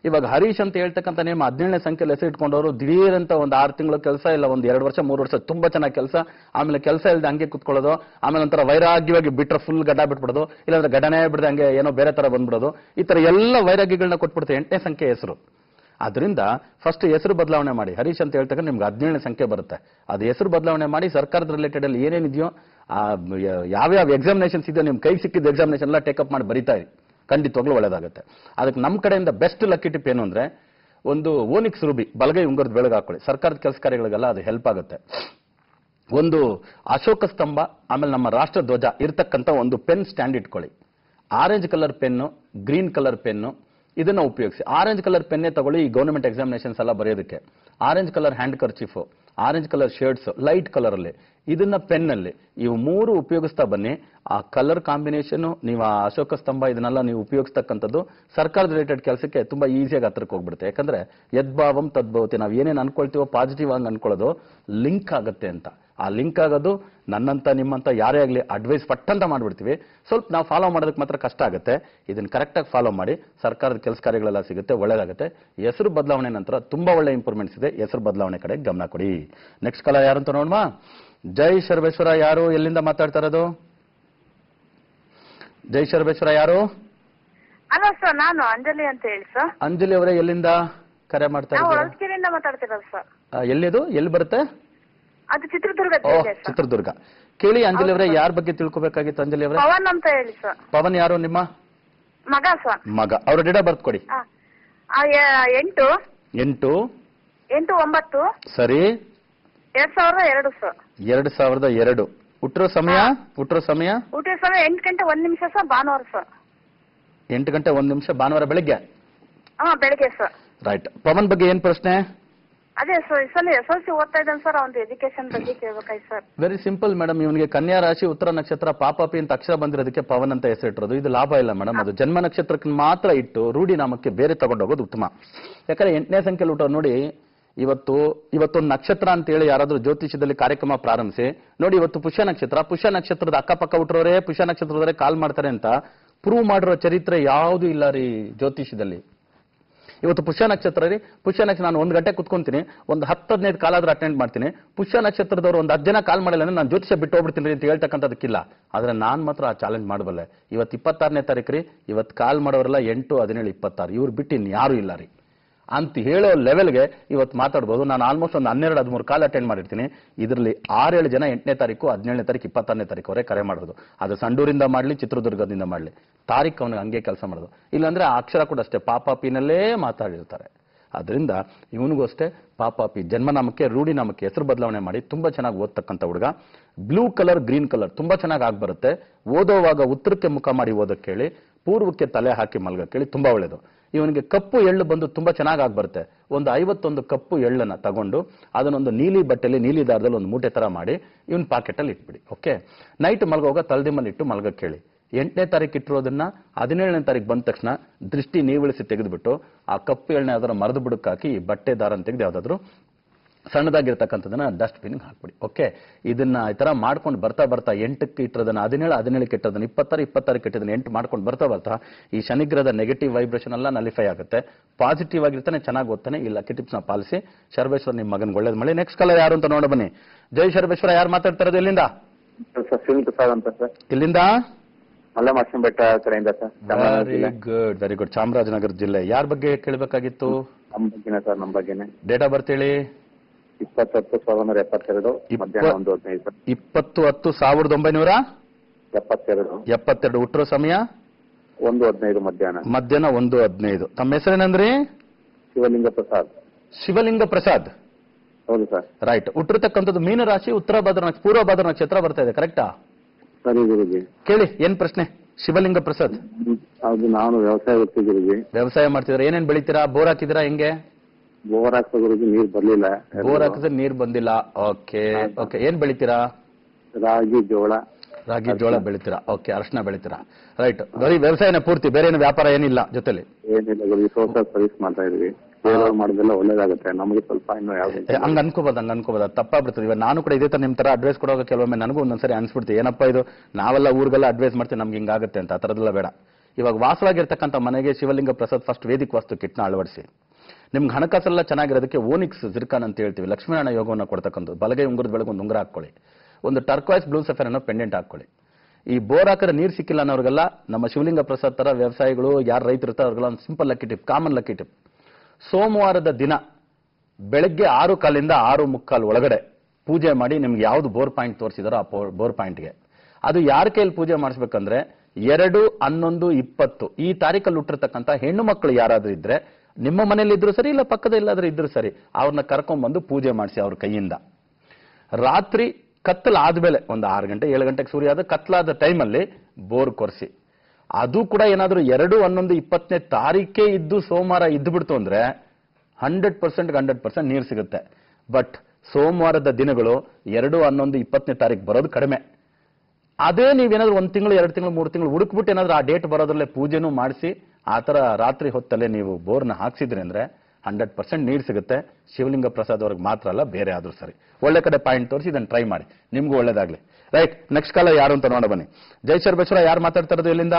ಇವಾಗ ಹರೀಶ್ ಅಂತ ಹೇಳ್ತಕ್ಕಂಥ ನೇಮ 17ನೇ ಸಂಖ್ಯೆಯಲ್ಲಿ ಹೆಸರಿಟ್ಕೊಂಡವರು ದಿಢೀರ್ ಅಂತ ಒಂದು 6 ತಿಂಗಳು ಕೆಲಸ ಇಲ್ಲ, ಒಂದು 2 ವರ್ಷ 3 ವರ್ಷ ತುಂಬಾ ಚೆನ್ನಾಗಿ ಕೆಲಸ, ಆಮೇಲೆ ಕೆಲಸ ಇಲ್ಲದೆ ಹಂಗೆ ಕುತ್ಕೊಳ್ಳೋದು, ಆಮೇಲೆ ಒಂಥರ ವೈರಾಗ್ಯವಾಗಿ ಬಿಟ್ರೆ ಫುಲ್ ಗಡ್ಡ ಬಿಟ್ಬಿಡೋದು, ಇಲ್ಲಾಂದ್ರೆ ಗಡ್ಡನೇ ಬಿಡದೆ ಹಂಗೆ ಏನೋ ಬೇರೆ ತರ ಬಂದ್ಬಿಡೋದು. ಈ ತರ ಎಲ್ಲ ವೈರಾಗ್ಯಗಳನ್ನ ಕೊಟ್ಬಿಡುತ್ತೆ 8ನೇ ಸಂಖ್ಯೆ ಹೆಸರು. ಅದರಿಂದ ಫಸ್ಟ್ ಹೆಸರು ಬದಲಾವಣೆ ಮಾಡಿ. ಹರೀಶ್ ಅಂತ ಹೇಳ್ತಕ್ಕ ನಿಮ್ಗೆ 17ನೇ ಸಂಖ್ಯೆ ಬರುತ್ತೆ. ಅದು ಹೆಸರು ಬದಲಾವಣೆ ಮಾಡಿ ಸರ್ಕಾರದ ರಿಲೇಟೆಡ್ ಅಲ್ಲಿ ಏನೇನಿದೆಯೋ, ಯಾವ್ಯಾವ ಎಕ್ಸಾಮಿನೇಷನ್ಸ್ ಇದೆಯೋ ನಿಮ್ ಕೈ ಸಿಕ್ಕಿದ ಎಕ್ಸಾಮಿನೇಷನ್ ಎಲ್ಲ ಟೇಕಪ್ ಮಾಡಿ ಬರೀತಾ ಇರಿ, ಖಂಡಿತವಾಗ್ಲೂ ಒಳ್ಳೇದಾಗುತ್ತೆ. ಅದಕ್ಕೆ ನಮ್ಮ ಕಡೆಯಿಂದ ಬೆಸ್ಟ್ ಲಕ್ಕಿ ಟಿಪ್ ಏನು ಅಂದ್ರೆ, ಒಂದು ಓನಿಕ್ಸ್ ರೂಬಿ ಬಲಗೈ ಉಂಗುರದ ಬೆಳಗ್ಗೆ ಹಾಕೊಳ್ಳಿ. ಸರ್ಕಾರದ ಕೆಲಸ ಕಾರ್ಯಗಳಿಗೆಲ್ಲ ಅದು ಹೆಲ್ಪ್ ಆಗುತ್ತೆ. ಒಂದು ಅಶೋಕ ಸ್ತಂಭ, ಆಮೇಲೆ ನಮ್ಮ ರಾಷ್ಟ್ರ ಧ್ವಜ ಇರ್ತಕ್ಕಂಥ ಒಂದು ಪೆನ್ ಸ್ಟ್ಯಾಂಡ್ ಇಟ್ಕೊಳ್ಳಿ. Orange colour pen, green colour pen, ಇದನ್ನ ಉಪಯೋಗಿಸಿ. ಆರೆಂಜ್ ಕಲರ್ ಪೆನ್ನೇ ತಗೊಳ್ಳಿ ಈ ಗವರ್ನಮೆಂಟ್ ಎಕ್ಸಾಮಿನೇಷನ್ಸ್ ಎಲ್ಲ ಬರೆಯೋದಕ್ಕೆ. Orange colour hand kerchief, orange colour shirts light colour ಅಲ್ಲಿ, ಇದನ್ನ ಪೆನ್ ಅಲ್ಲಿ ಇವು 3 ಉಪಯೋಗಿಸ್ತಾ ಬನ್ನಿ. ಆ ಕಲರ್ ಕಾಂಬಿನೇಷನ್, ನೀವು ಆ ಅಶೋಕ ಸ್ತಂಭ ಇದನ್ನೆಲ್ಲ ನೀವು ಉಪಯೋಗಿಸ್ತಕ್ಕಂಥದ್ದು ಸರ್ಕಾರದ ರಿಲೇಟೆಡ್ ಕೆಲಸಕ್ಕೆ ತುಂಬಾ ಈಸಿಯಾಗಿ ಹತ್ರಕ್ಕೆ ಹೋಗ್ಬಿಡುತ್ತೆ. ಯಾಕಂದ್ರೆ ಯದ್ಭಾವಂ ತದ್ಭವತಿ, ನಾವು ಏನೇನು ಅನ್ಕೊಳ್ತೀವೋ ಪಾಸಿಟಿವ್ ಆಗಿ ಅನ್ಕೊಳ್ಳೋದು ಲಿಂಕ್ ಆಗುತ್ತೆ ಅಂತ. ಆ ಲಿಂಕ್ ಆಗೋದು ನನ್ನಂತ ನಿಮ್ಮಂತ ಯಾರೇ ಆಗಲಿ ಅಡ್ವೈಸ್ ಪಟ್ಟಂತ ಮಾಡ್ಬಿಡ್ತೀವಿ. ಸ್ವಲ್ಪ ನಾವು ಫಾಲೋ ಮಾಡೋದಕ್ಕೆ ಮಾತ್ರ ಕಷ್ಟ ಆಗುತ್ತೆ. ಇದನ್ನ ಕರೆಕ್ಟಾಗಿ ಫಾಲೋ ಮಾಡಿ, ಸರ್ಕಾರದ ಕೆಲಸ ಕಾರ್ಯಗಳೆಲ್ಲ ಸಿಗುತ್ತೆ, ಒಳ್ಳೇದಾಗುತ್ತೆ. ಹೆಸರು ಬದಲಾವಣೆ ನಂತರ ತುಂಬಾ ಒಳ್ಳೆ ಇಂಪ್ರೂವ್ಮೆಂಟ್ಸ್ ಇದೆ. ಹೆಸರು ಬದಲಾವಣೆ ಕಡೆ ಗಮನ ಕೊಡಿ. ನೆಕ್ಸ್ಟ್ ಕಾಲ ಯಾರು ಅಂತ ನೋಡುವ. ಜೈ ಶರ್ವೇಶ್ವರ, ಯಾರು ಎಲ್ಲಿಂದ ಮಾತಾಡ್ತಾ ಇರೋದು? ಜೈ ಶರ್ವೇಶ್ವರ ಯಾರು? ಹಲೋ ಸರ್, ನಾನು ಅಂಜಲಿ ಅಂತ ಹೇಳಿ ಸರ್. ಅಂಜಲಿ ಅವರೇ, ಎಲ್ಲಿಂದ ಕರೆ ಮಾಡ್ತಾ ಇದ್ದೀರಾ? ಹೊಳಲ್ಕೆರೆಯಿಂದ ಮಾತಾಡ್ತಿರೋದು ಸರ್. ಎಲ್ಲಿದು, ಎಲ್ಲಿ ಬರುತ್ತೆ? ಅದು ಚಿತ್ರದುರ್ಗ. ಚಿತ್ರದುರ್ಗ. ಕೇಳಿ ಅಂಜಲಿ ಅವರೇ, ಯಾರ ಬಗ್ಗೆ ತಿಳ್ಕೊಬೇಕಾಗಿತ್ತು ಅಂಜಲಿ ಅವರೇ? ಪವನ್ ಅಂತ ಹೇಳಿ ಸರ್. ಪವನ್ ಯಾರು ನಿಮ್ಮ ಮಗ ಸರ್? ಮಗ. ಅವ್ರ ಡೇಟ್ ಆಫ್ ಬರ್ತ್ ಕೊಡಿ. 8/9 ಸರಿ, 2002 ಸರ್. 2002. ಹುಟ್ಟಿರೋ ಸಮಯ? ಹುಟ್ಟಿರೋ ಸಮಯ 8 ಗಂಟೆ 1 ನಿಮಿಷ ಸರ್, ಭಾನುವಾರ ಸರ್. 8 ಗಂಟೆ 1 ನಿಮಿಷ ಭಾನುವಾರ ಬೆಳಿಗ್ಗೆ? ಬೆಳಿಗ್ಗೆ ಸರ್. ರೈಟ್. ಪವನ್ ಬಗ್ಗೆ ಏನ್ ಪ್ರಶ್ನೆ? ಅದೇ ಸರ್, ಈ ಸಲ SLC ಓದ್ತಾ ಇದ್ದಾನೆ ಸರ್, ಅವ್ನ ಎಜುಕೇಶನ್ ಬಗ್ಗೆ ಕೇಳ್ಬೇಕಾಯ್ತು ಸರ್. ವೆರಿ ಸಿಂಪಲ್ ಮೇಡಮ್, ಇವನಿಗೆ ಕನ್ಯಾ ರಾಶಿ, ಉತ್ತರ ನಕ್ಷತ್ರ, ಪಾಪಾಪಿ ಅಂತ ಅಕ್ಷರ ಬಂದಿರೋದಕ್ಕೆ ಪವನ್ ಅಂತ ಹೆಸರಿಟ್ಟಿರೋದು. ಇದು ಲಾಭ ಇಲ್ಲ ಮೇಡಮ್. ಅದು ಜನ್ಮ ನಕ್ಷತ್ರಕ್ಕೆ ಮಾತ್ರ ಇಟ್ಟು ರೂಢಿ ನಾಮಕ್ಕೆ ಬೇರೆ ತಗೊಂಡೋಗೋದು ಉತ್ತಮ. ಯಾಕಂದ್ರೆ 8ನೇ ಸಂಖ್ಯೆಯಲ್ಲಿ ಹುಟ್ಟೋ ನೋಡಿ, ಇವತ್ತೊಂದು ನಕ್ಷತ್ರ ಅಂತ ಹೇಳಿ ಯಾರಾದ್ರೂ ಜ್ಯೋತಿಷದಲ್ಲಿ ಕಾರ್ಯಕ್ರಮ ಪ್ರಾರಂಭಿಸಿ ನೋಡಿ. ಇವತ್ತು ಪುಷ್ಯ ನಕ್ಷತ್ರ, ಪುಷ್ಯ ನಕ್ಷತ್ರದ ಅಕ್ಕಪಕ್ಕ ಹುಟ್ಟರೋರೇ ಪುಷ್ಯ ನಕ್ಷತ್ರದವರೇ ಕಾಲ್ ಮಾಡ್ತಾರೆ ಅಂತ ಪ್ರೂವ್ ಮಾಡಿರೋ ಚರಿತ್ರೆ ಯಾವುದು ಇಲ್ಲ ರೀ ಜ್ಯೋತಿಷದಲ್ಲಿ. ಇವತ್ತು ಪುಷ್ಯ ನಕ್ಷತ್ರ ರೀ, ಪುಷ್ಯ ನಕ್ಷತ್ರ ನಾನು 1 ಗಂಟೆ ಕುತ್ಕೊಂತೀನಿ, ಒಂದು 10-15 ಕಾಲ್ ಆದ್ರೂ ಅಟೆಂಡ್ ಮಾಡ್ತೀನಿ. ಪುಷ್ಯ ನಕ್ಷತ್ರದವರು ಒಂದು 10 ಜನ ಕಾಲ್ ಮಾಡಿಲ್ಲ ಅಂದ್ರೆ ನಾನು ಜ್ಯೋತಿಷ ಬಿಟ್ಟು ಹೋಗ್ಬಿಡ್ತೀನಿ ಅಂತ ಹೇಳ್ತಕ್ಕಂಥದಕ್ಕಿಲ್ಲ. ಆದ್ರೆ ನಾನ್ ಮಾತ್ರ ಆ ಚಾಲೆಂಜ್ ಮಾಡಬಲ್ಲೆ. ಇವತ್ತು 26ನೇ ತಾರೀಕು ರೀ, ಇವತ್ತು ಕಾಲ್ ಮಾಡೋರೆಲ್ಲ 8, 17, 26 ಇವ್ರು ಬಿಟ್ಟು ಇನ್ಯಾರು ಇಲ್ಲ ರೀ ಅಂತ ಹೇಳೋ ಲೆವೆಲ್ಗೆ ಇವತ್ತು ಮಾತಾಡ್ಬೋದು. ನಾನು ಆಲ್ಮೋಸ್ಟ್ ಒಂದು 12, 13 ಕಾಲ್ ಅಟೆಂಡ್ ಮಾಡಿರ್ತೀನಿ. ಇದರಲ್ಲಿ 6-7 ಜನ 8ನೇ ತಾರೀಕು, 17ನೇ ತಾರೀಕು, 26ನೇ ತಾರೀಕು ಅವರೇ ಕರೆ ಮಾಡೋದು. ಅದು ಸಂಡೂರಿಂದ ಮಾಡಲಿ, ಚಿತ್ರದುರ್ಗದಿಂದ ಮಾಡಲಿ, ತಾರೀಕು ಅವನಿಗೆ ಹಂಗೆ ಕೆಲಸ ಮಾಡೋದು. ಇಲ್ಲಾಂದ್ರೆ ಆ ಅಕ್ಷರ ಕೂಡ ಅಷ್ಟೇ ಪಾಪಾಪಿನಲ್ಲೇ ಮಾತಾಡಿರ್ತಾರೆ. ಅದರಿಂದ ಇವನಿಗೂ ಅಷ್ಟೇ ಪಾಪಾಪಿ ಜನ್ಮನಾಮಕ್ಕೆ, ರೂಢಿ ನಾಮಕ್ಕೆ ಹೆಸರು ಬದಲಾವಣೆ ಮಾಡಿ ತುಂಬಾ ಚೆನ್ನಾಗಿ ಓದ್ತಕ್ಕಂಥ ಹುಡುಗ. ಬ್ಲೂ ಕಲರ್, ಗ್ರೀನ್ ಕಲರ್ ತುಂಬಾ ಚೆನ್ನಾಗಿ ಆಗ್ಬರುತ್ತೆ. ಓದೋವಾಗ ಉತ್ತರಕ್ಕೆ ಮುಖ ಮಾಡಿ ಓದಕ್ಕೆ ಹೇಳಿ, ಪೂರ್ವಕ್ಕೆ ತಲೆ ಹಾಕಿ ಮಲ್ಗಕ್ಕೆ ಹೇಳಿ, ತುಂಬಾ ಒಳ್ಳೇದು. ಇವನಿಗೆ ಕಪ್ಪು ಎಳ್ಳು ಬಂದು ತುಂಬಾ ಚೆನ್ನಾಗಿ ಆಗ್ಬರುತ್ತೆ. ಒಂದು 51 ಕಪ್ಪು ಎಳ್ಳನ್ನ ತಗೊಂಡು ಅದನ್ನೊಂದು ನೀಲಿ ಬಟ್ಟೆಯಲ್ಲಿ, ನೀಲಿ ದಾರದಲ್ಲಿ ಒಂದು ಮೂಟೆ ತರ ಮಾಡಿ ಇವನ್ ಪಾಕೆಟ್ ಅಲ್ಲಿ ಇಟ್ಬಿಡಿ. ಓಕೆ, ನೈಟ್ ಮಲ್ಗೋವಾಗ ತಲೆದಿಮ್ಮಲ್ಲಿ ಇಟ್ಟು ಮಲ್ಗಕ್ಕೆ ಹೇಳಿ. 8ನೇ ತಾರೀಕು ಇಟ್ಟಿರೋದನ್ನ 17ನೇ ತಾರೀಕು ಬಂದ ತಕ್ಷಣ ದೃಷ್ಟಿ ನೀವಳಿಸಿ ತೆಗೆದುಬಿಟ್ಟು ಆ ಕಪ್ಪು ಎಣ್ಣೆ ಅದರ ಮರದ ಬುಡಕ್ಕೆ ಹಾಕಿ ಬಟ್ಟೆ ದಾರನ ತೆಗೆದು ಯಾವ್ದಾದ್ರು ಸಣ್ಣದಾಗಿರ್ತಕ್ಕಂಥದನ್ನ ಡಸ್ಟ್ ಬಿನ್ಗೆ ಹಾಕ್ಬಿಡಿ. ಓಕೆ, ಇದನ್ನ ಈ ತರ ಮಾಡ್ಕೊಂಡು ಬರ್ತಾ 8ಕ್ಕೆ ಇಟ್ಟಿರೋದನ್ನ 17, 17ಕ್ಕೆ ಇಟ್ಟೋದನ್ನ 26, 26ಕ್ಕೆ ಇಟ್ಟಿದ್ದನ್ನ 8 ಮಾಡ್ಕೊಂಡು ಬರ್ತಾ ಈ ಶನಿಗ್ರಹದ ನೆಗೆಟಿವ್ ವೈಬ್ರೇಷನ್ ಎಲ್ಲ ನಲಿಫೈ ಆಗುತ್ತೆ. ಪಾಸಿಟಿವ್ ಆಗಿರ್ತಾನೆ, ಚೆನ್ನಾಗಿ ಓದ್ತಾನೆ. ಈ ಲಕ್ಕಿ ಟಿಪ್ಸ್ ನ ಪಾಲಿಸಿ. ಶರ್ವೇಶ್ವರ್ ನಿಮ್ಮ ಮಗನ್ ಒಳ್ಳೇದು ಮಾಡಿ. ನೆಕ್ಸ್ಟ್ ಕಾಲ ಯಾರು ಅಂತ ನೋಡ ಬನ್ನಿ. ಜೈ ಶರ್ವೇಶ್ವರ, ಯಾರು ಮಾತಾಡ್ತಾ ಇರೋದು, ಎಲ್ಲಿಂದ? ಪ್ರಸಾದ್ ಅಂತ ಸರ್. ಇಲ್ಲಿಂದ? ಮಲ್ಲಮಾಕ್ಷನ್ ಬೆಟ್ಟ ಕಡೆಯಿಂದ ಸರ್. Very good. ಚಾಮರಾಜನಗರ ಜಿಲ್ಲೆ. ಯಾರ ಬಗ್ಗೆ ಕೇಳಬೇಕಾಗಿತ್ತು? ನಮ್ಮ ಬಗ್ಗೆನೇ ಸರ್, ನಮ್ಮ ಬಗ್ಗೆನೇ. ಡೇಟ್ ಆಫ್ ಬರ್ತ್ ಹೇಳಿ. 20/10/1972 ಮಧ್ಯಾಹ್ನ 1:15 ಸರ್. 20/10/1972. ಹುಟ್ಟಿರೋ ಸಮಯ 1:15 ಮಧ್ಯಾಹ್ನ 1:15. ತಮ್ಮ ಹೆಸರೇನಂದ್ರಿ? ಶಿವಲಿಂಗ ಪ್ರಸಾದ್. ಶಿವಲಿಂಗ ಪ್ರಸಾದ್. ಹೌದು ಸರ್. ರೈಟ್. ಹುಟ್ಟಿರ್ತಕ್ಕಂಥದ್ದು ಮೀನ ರಾಶಿ, ಪೂರ್ವ ಭದ್ರ ನಕ್ಷತ್ರ ಬರ್ತಾ ಇದೆ, ಕರೆಕ್ಟಾ? ಸರಿ ಗುರುಜಿ. ಕೇಳಿ, ಏನ್ ಪ್ರಶ್ನೆ? ಶಿವಲಿಂಗ ಪ್ರಸಾದ್. ಹೌದು, ನಾನು ವ್ಯವಸಾಯ ವ್ಯಕ್ತಿ ಗುರುಜಿ. ವ್ಯವಸಾಯ ಮಾಡ್ತಿದ್ರ? ಏನೇನ್ ಬೆಳಿತೀರಾ? ಬೋರ್ ಹಾಕಿದಿರಾ? ಹೆಂಗೆ? ಬೋರ್ ಹಾಕ್ತಾ ಗುರುಜಿ, ನೀರ್ ಬರ್ಲಿಲ್ಲ. ಬೋರ್ ಹಾಕಿದ್ರೆ ನೀರ್ ಬಂದಿಲ್ಲ. Okay okay. ಏನ್ ಬೆಳಿತೀರಾ? ರಾಗಿ ಜೋಳ ಬೆಳಿತೀರಾ? ಓಕೆ. ಅರ್ಶನ ಬೆಳಿತೀರಾ? ರೈಟ್. ಬರೀ ವ್ಯವಸಾಯನ ಪೂರ್ತಿ, ಬೇರೆ ಏನು ವ್ಯಾಪಾರ ಏನಿಲ್ಲ ಜೊತೆಲಿ? ಏನಿಲ್ಲ ಗುರುಜಿ, ಸೋಷಿಯಲ್ ಸರ್ವಿಸ್ ಮಾಡ್ತಾ ಇದೀವಿ. ಮಾಡೋದೆಲ್ಲ ಒಳ್ಳೇದಾಗುತ್ತೆ. ನಮಗೆ ಸ್ವಲ್ಪ ಇನ್ನು ಯಾವ್ದು ಹಂಗ ಅನ್ಕೋಬಹುದು, ತಪ್ಪಾಗ್ಬಿಡ್ತದೆ. ಇವಾಗ ನಾನು ಕೂಡ ಇದೇ ತರ ನಿಮ್ ತರ ಅಡ್ವೈಸ್ ಕೊಡುವಾಗ ಕೆಲವೊಮ್ಮೆ ನನಗೂ ಒಂದೊಂದ್ಸರಿ ಅನ್ಸ್ಬಿಡ್ತೀವಿ, ಏನಪ್ಪಾ ಇದು ನಾವೆಲ್ಲ ಊರಿಗೆಲ್ಲ ಅಡ್ವೈಸ್ ಮಾಡ್ತೀವಿ, ನಮ್ಗೆ ಹಿಂಗಾಗುತ್ತೆ ಅಂತ. ಆ ತರದೆಲ್ಲ ಬೇಡ. ಇವಾಗ ವಾಸವಾಗಿರ್ತಕ್ಕಂಥ ಮನೆಗೆ ಶಿವಲಿಂಗ ಪ್ರಸಾದ್ ಫಸ್ಟ್ ವೇದಿಕ ವಾಸ್ತು ಕಿಟ್ನ ಅಳವಡಿಸಿ. ನಿಮ್ಗೆ ಹಣಕಾಸೆಲ್ಲ ಚೆನ್ನಾಗಿರೋದಕ್ಕೆ ಓನಿಕ್ಸ್ ಜಿರ್ಕಾನ್ ಅಂತ ಹೇಳ್ತೀವಿ, ಲಕ್ಷ್ಮೀನಾರಾಯಣ ಯೋಗವನ್ನು ಕೊಡ್ತಕ್ಕಂಥ. ಬಲಗೈ ಉಂಗುರದ ಬೆಳಗ್ಗೆ ಒಂದು ಉಂಗುರ ಹಾಕೊಳ್ಳಿ. ಒಂದು ಟರ್ಕ್ವಾಯ್ಸ್ ಬ್ಲೂ ಸಫೇರ್ ಅನ್ನೋ ಪೆಂಡೆಂಟ್ ಹಾಕೊಳ್ಳಿ. ಈ ಬೋರ್ ಹಾಕಿದ್ರೆ ನೀರು ಸಿಕ್ಕಿಲ್ಲ ಅನ್ನೋರಿಗೆಲ್ಲ ನಮ್ಮ ಶಿವಲಿಂಗ ಪ್ರಸಾದ್ ತರ ವ್ಯವಸಾಯಿಗಳು ಯಾರು ರೈತರು ಇರ್ತಾರೆ ಅವ್ರಿಗೆಲ್ಲ ಒಂದು simple lucky tip, common lucky tip. ಸೋಮವಾರದ ದಿನ ಬೆಳಗ್ಗೆ 6:15 6:45 ಒಳಗಡೆ ಪೂಜೆ ಮಾಡಿ ನಿಮ್ಗೆ ಯಾವ್ದು ಬೋರ್ ಪಾಯಿಂಟ್ ತೋರಿಸಿದಾರೋ ಆ ಬೋರ್ ಪಾಯಿಂಟ್ಗೆ. ಅದು ಯಾರ ಕೈಯಲ್ಲಿ ಪೂಜೆ ಮಾಡಿಸ್ಬೇಕಂದ್ರೆ 2/11/20 ಈ ತಾರೀಕಲ್ಲಿ ಹುಟ್ಟಿರ್ತಕ್ಕಂಥ ಹೆಣ್ಣು ಮಕ್ಕಳು ಯಾರಾದ್ರೂ ಇದ್ರೆ, ನಿಮ್ಮ ಮನೇಲಿ ಇದ್ರು ಸರಿ, ಇಲ್ಲ ಪಕ್ಕದಲ್ಲಾದ್ರೂ ಇದ್ರು ಸರಿ, ಅವ್ರನ್ನ ಕರ್ಕೊಂಡ್ಬಂದು ಪೂಜೆ ಮಾಡಿಸಿ ಅವ್ರ ಕೈಯಿಂದ. ರಾತ್ರಿ ಕತ್ತಲಾದ್ಮೇಲೆ ಒಂದು 6 ಗಂಟೆ 7 ಗಂಟೆಗೆ ಸೂರ್ಯ ಆದ ಕತ್ಲಾದ ಟೈಮಲ್ಲಿ ಬೋರ್ ಕೊರೆಸಿ. ಅದು ಕೂಡ ಏನಾದ್ರೂ 2/11/20ನೇ ತಾರೀಕೇ ಇದ್ದು ಸೋಮವಾರ ಇದ್ದು ಬಿಡ್ತು ಅಂದ್ರೆ 100% ನೀರು ಸಿಗುತ್ತೆ. ಬಟ್ ಸೋಮವಾರದ ದಿನಗಳು 2/11/20ನೇ ತಾರೀಕು ಬರೋದು ಕಡಿಮೆ. ಅದೇ ನೀವೇನಾದ್ರೂ 1 ತಿಂಗಳು 2 ತಿಂಗಳು 3 ತಿಂಗಳು ಹುಡುಕ್ಬಿಟ್ಟು ಏನಾದ್ರೂ ಆ ಡೇಟ್ ಬರೋದ್ರಲ್ಲೇ ಪೂಜೆನೂ ಮಾಡಿಸಿ ಆ ತರ ರಾತ್ರಿ ಹೊತ್ತಲ್ಲೇ ನೀವು ಬೋರ್ನ ಹಾಕ್ಸಿದ್ರಿ ಅಂದ್ರೆ 100% ನೀರು ಸಿಗುತ್ತೆ. ಶಿವಲಿಂಗ ಪ್ರಸಾದ್ ಅವ್ರಿಗೆ ಮಾತ್ರ ಅಲ್ಲ, ಬೇರೆ ಆದ್ರೂ ಸರಿ. ಒಳ್ಳೆ ಕಡೆ ಪಾಯಿಂಟ್ ತೋರಿಸಿ ಇದನ್ನ ಟ್ರೈ ಮಾಡಿ, ನಿಮ್ಗೂ ಒಳ್ಳೇದಾಗ್ಲಿ. ರೈಟ್, ನೆಕ್ಸ್ಟ್ ಕಾಲ ಯಾರು ಅಂತ ನೋಡ ಬನ್ನಿ. ಜೈ ಸರ್ಬೇಶ್ವರ, ಯಾರು ಮಾತಾಡ್ತಾ ಇರೋದು, ಎಲ್ಲಿಂದ?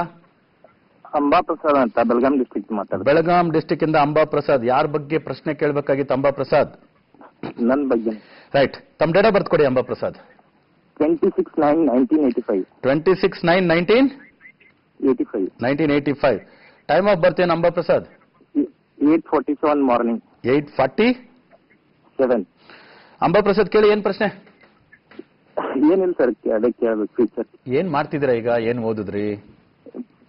ಅಂಬಾ ಪ್ರಸಾದ್ ಅಂತ, ಬೆಳಗಾಂ ಡಿಸ್ಟ್ರಿಕ್ಟ್ ಮಾತಾಡ್ತಾರೆ. ಬೆಳಗಾಂ ಡಿಸ್ಟ್ರಿಕ್ಟ್ ಇಂದ ಅಂಬಾ ಪ್ರಸಾದ್. ಯಾರ ಬಗ್ಗೆ ಪ್ರಶ್ನೆ ಕೇಳಬೇಕಾಗಿತ್ತು ಅಂಬಾ ಪ್ರಸಾದ್? ನನ್ನ ಬಗ್ಗೆ. ರೈಟ್, ತಮ್ಮ ಡೇಟ್ ಆಫ್ ಬರ್ತ್ ಕೊಡಿ ಅಂಬಾ ಪ್ರಸಾದ್. 26/9/1985. 26/9/1985. ಟೈಮ್ ಆಫ್ ಬರ್ತ್ ಏನು ಅಂಬಾ ಪ್ರಸಾದ್? 8:47 ಮಾರ್ನಿಂಗ್. 8:47. ಅಂಬಾ ಪ್ರಸಾದ್, ಕೇಳಿ, ಏನ್ ಪ್ರಶ್ನೆ? ಏನಿಲ್ಲ ಸರ್, ಅದೇ ಕೇಳಬೇಕು. ಫ್ಯೂಚರ್ ಏನ್ ಮಾಡ್ತಿದ್ದೀರಾ ಈಗ? ಏನ್ ಓದಿದ್ರಿ?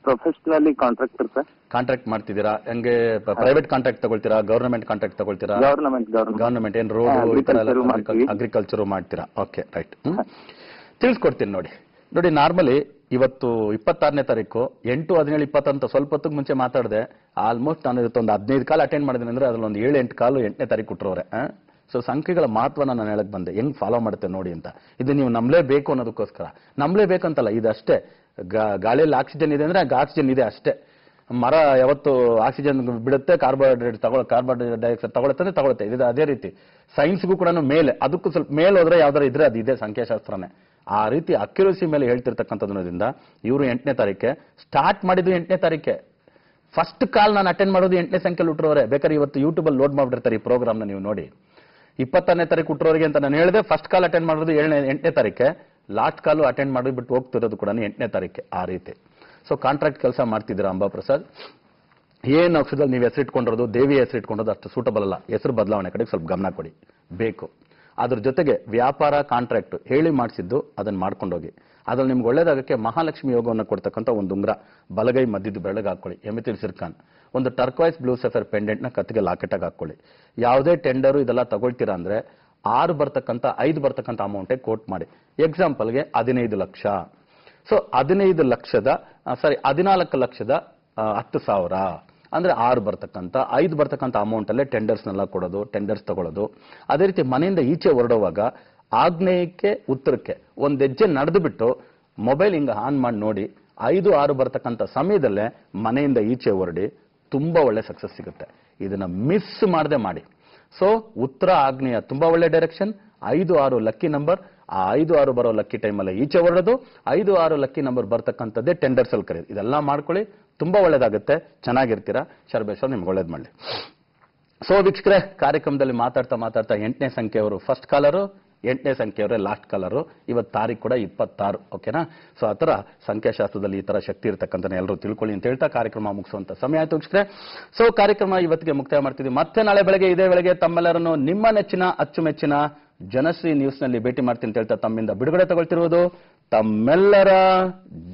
Professionally contractor sir. ಕಾಂಟ್ರಾಕ್ಟ್ ಮಾಡ್ತಿದ್ದೀರಾ? ಹೆಂಗೆ ಪ್ರೈವೇಟ್ ಕಾಂಟ್ರಾಕ್ಟ್ ತಗೊಳ್ತೀರಾ, ಗವರ್ನಮೆಂಟ್ ಕಾಂಟ್ರಾಕ್ಟ್ ತಗೊಳ್ತೀರಾ? ಗವರ್ನಮೆಂಟ್. ಏನ್ ರೋಡ್ ಅಗ್ರಿಕಲ್ಚರ್ ಮಾಡ್ತೀರಾ? Okay, right. ತಿಳಿಸ್ಕೊಡ್ತೀನಿ ನೋಡಿ. ನಾರ್ಮಲಿ ಇವತ್ತು 26ನೇ ತಾರೀಕು 8-17-20 ಅಂತ ಸ್ವಲ್ಪ ಹೊತ್ತಿಗೆ ಮುಂಚೆ ಮಾತಾಡಿದೆ. ಆಲ್ಮೋಸ್ಟ್ ನಾನು ಇವತ್ತೊಂದು 15 ಕಾಲ್ ಅಟೆಂಡ್ ಮಾಡಿದ್ದೀನಿ ಅಂದ್ರೆ ಅದ್ರಲ್ಲಿ ಒಂದು 7-8 ಕಾಲು 8ನೇ ತಾರೀಕು ಕೊಟ್ಟರವ್ರೆ. ಸೊ ಸಂಖ್ಯೆಗಳ ಮಹತ್ವನ ನಾನು ಹೇಳಕ್ ಬಂದೆ, ಹೆಂಗ್ ಫಾಲೋ ಮಾಡುತ್ತೆ ನೋಡಿ ಅಂತ. ಇದು ನೀವು ನಂಬಲೇಬೇಕು ಅನ್ನೋದಕ್ಕೋಸ್ಕರ. ನಂಬಲೇಬೇಕಂತಲ್ಲ, ಇದಷ್ಟೇ. ಗಾಳಿಯಲ್ಲಿ ಆಕ್ಸಿಜನ್ ಇದೆ ಅಂದ್ರೆ ಆಕ್ಸಿಜನ್ ಇದೆ ಅಷ್ಟೇ. ಮರ ಯಾವತ್ತು ಆಕ್ಸಿಜನ್ ಬಿಡುತ್ತೆ, ಕಾರ್ಬನ್ ಡೈಆಕ್ಸೈಡ್ ತಗೊಳುತ್ತೆ ತಗೊಳುತ್ತೆ. ಇದು ಅದೇ ರೀತಿ ಸೈನ್ಸ್ಗೂ ಕೂಡ ಮೇಲೆ, ಅದಕ್ಕೂ ಸ್ವಲ್ಪ ಮೇಲೆ ಹೋದ್ರೆ ಯಾವ್ದಾರು ಇದ್ರೆ ಅದು ಇದೆ, ಸಂಖ್ಯಾಶಾಸ್ತ್ರನೇ. ಆ ರೀತಿ ಅಕ್ಯುರಸಿ ಮೇಲೆ ಹೇಳ್ತಿರ್ತಕ್ಕಂಥದ್ರಿಂದ ಇವರು 8ನೇ ತಾರೀಕೆ ಸ್ಟಾರ್ಟ್ ಮಾಡಿದ್ದು. 8ನೇ ತಾರೀಕೆ ಫಸ್ಟ್ ಕಾಲ್ ನಾನು ಅಟೆಂಡ್ ಮಾಡೋದು 8ನೇ ಸಂಖ್ಯೆಯಲ್ಲಿ ಹುಟ್ಟರೋರೆ. ಬೇಕಾದ್ರೆ ಇವತ್ತು ಯೂಟ್ಯೂಬಲ್ಲಿ ಲೋಡ್ ಮಾಡಿರ್ತಾರೆ ಈ ಪ್ರೋಗ್ರಾಮ್ನ, ನೀವು ನೋಡಿ. 26ನೇ ತಾರೀಕು ಹುಟ್ಟರೋರಿಗೆ ಅಂತ ನಾನು ಹೇಳಿದೆ. ಫಸ್ಟ್ ಕಾಲ್ ಅಟೆಂಡ್ ಮಾಡೋದು 8ನೇ ತಾರೀಕೆ, ಲಾಸ್ಟ್ ಕಾಲು ಅಟೆಂಡ್ ಮಾಡಿಬಿಟ್ಟು ಹೋಗ್ತಿರೋದು ಕೂಡ 8ನೇ ತಾರೀಕೆ. ಆ ರೀತಿ. ಸೊ ಕಾಂಟ್ರಾಕ್ಟ್ ಕೆಲಸ ಮಾಡ್ತಿದ್ದೀರಾ ಅಂಬಾ ಪ್ರಸಾದ್. ಏನು ಅಕ್ಷರದಲ್ಲಿ ನೀವು ಹೆಸರಿಟ್ಕೊಂಡಿರೋದು, ದೇವಿ ಹೆಸರಿಟ್ಕೊಂಡಿರೋದು ಅಷ್ಟು ಸೂಟಬಲ್ ಅಲ್ಲ. ಹೆಸರು ಬದಲಾವಣೆ ಕಡೆಗೆ ಸ್ವಲ್ಪ ಗಮನ ಕೊಡಿ ಬೇಕು. ಅದ್ರ ಜೊತೆಗೆ ವ್ಯಾಪಾರ ಕಾಂಟ್ರಾಕ್ಟ್ ಹೇಳಿ ಮಾಡಿಸಿದ್ದು ಅದನ್ನ ಮಾಡ್ಕೊಂಡೋಗಿ. ಅದ್ರಲ್ಲಿ ನಿಮ್ಗೆ ಒಳ್ಳೇದಾಗಕ್ಕೆ ಮಹಾಲಕ್ಷ್ಮಿ ಯೋಗವನ್ನು ಕೊಡ್ತಕ್ಕಂಥ ಒಂದು ಉಂಗ್ರ ಬಲಗೈ ಮಧ್ಯದ ಬೆಳಗ್ಗೆ ಹಾಕೊಳ್ಳಿ. ಎಮಿತಿಲ್ ಸಿರ್ಕಾನ್. ಒಂದು ಟರ್ಕ್ವೈಸ್ ಬ್ಲೂ ಸಫರ್ ಪೆಂಡೆಂಟ್ನ ಕತ್ತಿಗೆ ಲಾಕೆಟಾಗಿ ಹಾಕೊಳ್ಳಿ. ಯಾವುದೇ ಟೆಂಡರು ಇದೆಲ್ಲ ತಗೊಳ್ತೀರಾ ಅಂದ್ರೆ 5 ಬರ್ತಕ್ಕಂಥ ಅಮೌಂಟೇ ಕೋಟ್ ಮಾಡಿ. ಎಕ್ಸಾಂಪಲ್ಗೆ 15 ಲಕ್ಷ. ಸೊ 14 ಲಕ್ಷದ 10,000 ಅಂದ್ರೆ 6 ಬರ್ತಕ್ಕಂಥ 5 ಬರ್ತಕ್ಕಂಥ ಅಮೌಂಟ್ ಅಲ್ಲೇ ಟೆಂಡರ್ಸ್ನೆಲ್ಲ ಕೊಡೋದು, ಟೆಂಡರ್ಸ್ ತಗೊಳ್ಳೋದು. ಅದೇ ರೀತಿ ಮನೆಯಿಂದ ಈಚೆ ಹೊರಡುವಾಗ ಆಗ್ನೇಯಕ್ಕೆ ಉತ್ತರಕ್ಕೆ ಒಂದು ಹೆಜ್ಜೆ ನಡೆದು ಬಿಟ್ಟು ಮೊಬೈಲ್ ಹಿಂಗ ಆನ್ ಮಾಡಿ ನೋಡಿ. 5-6 ಬರ್ತಕ್ಕಂಥ ಸಮಯದಲ್ಲೇ ಮನೆಯಿಂದ ಈಚೆ ಹೊರಡಿ, ತುಂಬಾ ಒಳ್ಳೆ ಸಕ್ಸಸ್ ಸಿಗುತ್ತೆ. ಇದನ್ನ ಮಿಸ್ ಮಾಡದೆ ಮಾಡಿ. ಸೊ ಉತ್ತರ ಆಗ್ನೇಯ ತುಂಬಾ ಒಳ್ಳೆ ಡೈರೆಕ್ಷನ್. 5-6 lucky number. ಆ 5-6 ಬರೋ ಲಕ್ಕಿ ಟೈಮಲ್ಲಿ ಈಚೆ ಹೊರಡೋದು. 5-6 ಲಕ್ಕಿ ನಂಬರ್ ಬರ್ತಕ್ಕಂಥದ್ದೇ ಟೆಂಡರ್ಸ್ ಅಲ್ಲಿ ಕರೆಯೋದು. ಇದೆಲ್ಲ ಮಾಡ್ಕೊಳ್ಳಿ, ತುಂಬಾ ಒಳ್ಳೇದಾಗುತ್ತೆ, ಚೆನ್ನಾಗಿರ್ತೀರಾ. ಶರ್ಬೇಶ್ವರ್ ನಿಮ್ಗೆ ಒಳ್ಳೇದ್ ಮಾಡಲಿ. ಸೊ ವೀಕ್ಷಕರೇ, ಕಾರ್ಯಕ್ರಮದಲ್ಲಿ ಮಾತಾಡ್ತಾ 8ನೇ ಸಂಖ್ಯೆಯವರು ಫಸ್ಟ್ ಕಾಲರು, 8ನೇ ಸಂಖ್ಯೆಯವರೇ ಲಾಸ್ಟ್ ಕಾಲರು. ಇವತ್ತು ತಾರೀಕು ಕೂಡ 26. ಓಕೆನಾ? ಸೊ ಆ ತರ ಸಂಖ್ಯಾಶಾಸ್ತ್ರದಲ್ಲಿ ಈ ತರ ಶಕ್ತಿ ಇರತಕ್ಕಂಥ ಎಲ್ಲರೂ ತಿಳ್ಕೊಳ್ಳಿ ಅಂತ ಹೇಳ್ತಾ ಕಾರ್ಯಕ್ರಮ ಮುಗಿಸುವಂತ ಸಮಯ ಆಯ್ತು ವೀಕ್ಷಕರೇ. ಸೊ ಕಾರ್ಯಕ್ರಮ ಇವತ್ತಿಗೆ ಮುಕ್ತಾಯ ಮಾಡ್ತಿದ್ವಿ. ಮತ್ತೆ ನಾಳೆ ಬೆಳಗ್ಗೆ ಇದೇ ವೇಳೆಗೆ ತಮ್ಮೆಲ್ಲರನ್ನು ನಿಮ್ಮ ನೆಚ್ಚಿನ ಅಚ್ಚುಮೆಚ್ಚಿನ ಜನಶ್ರೀ ನ್ಯೂಸ್ ನಲ್ಲಿ ಭೇಟಿ ಮಾಡ್ತೀನಿ ಅಂತ ಹೇಳ್ತಾ ತಮ್ಮಿಂದ ಬಿಡುಗಡೆ ತಗೊಳ್ತಿರುವುದು ತಮ್ಮೆಲ್ಲರ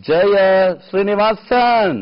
ಜಯ ಶ್ರೀನಿವಾಸನ್.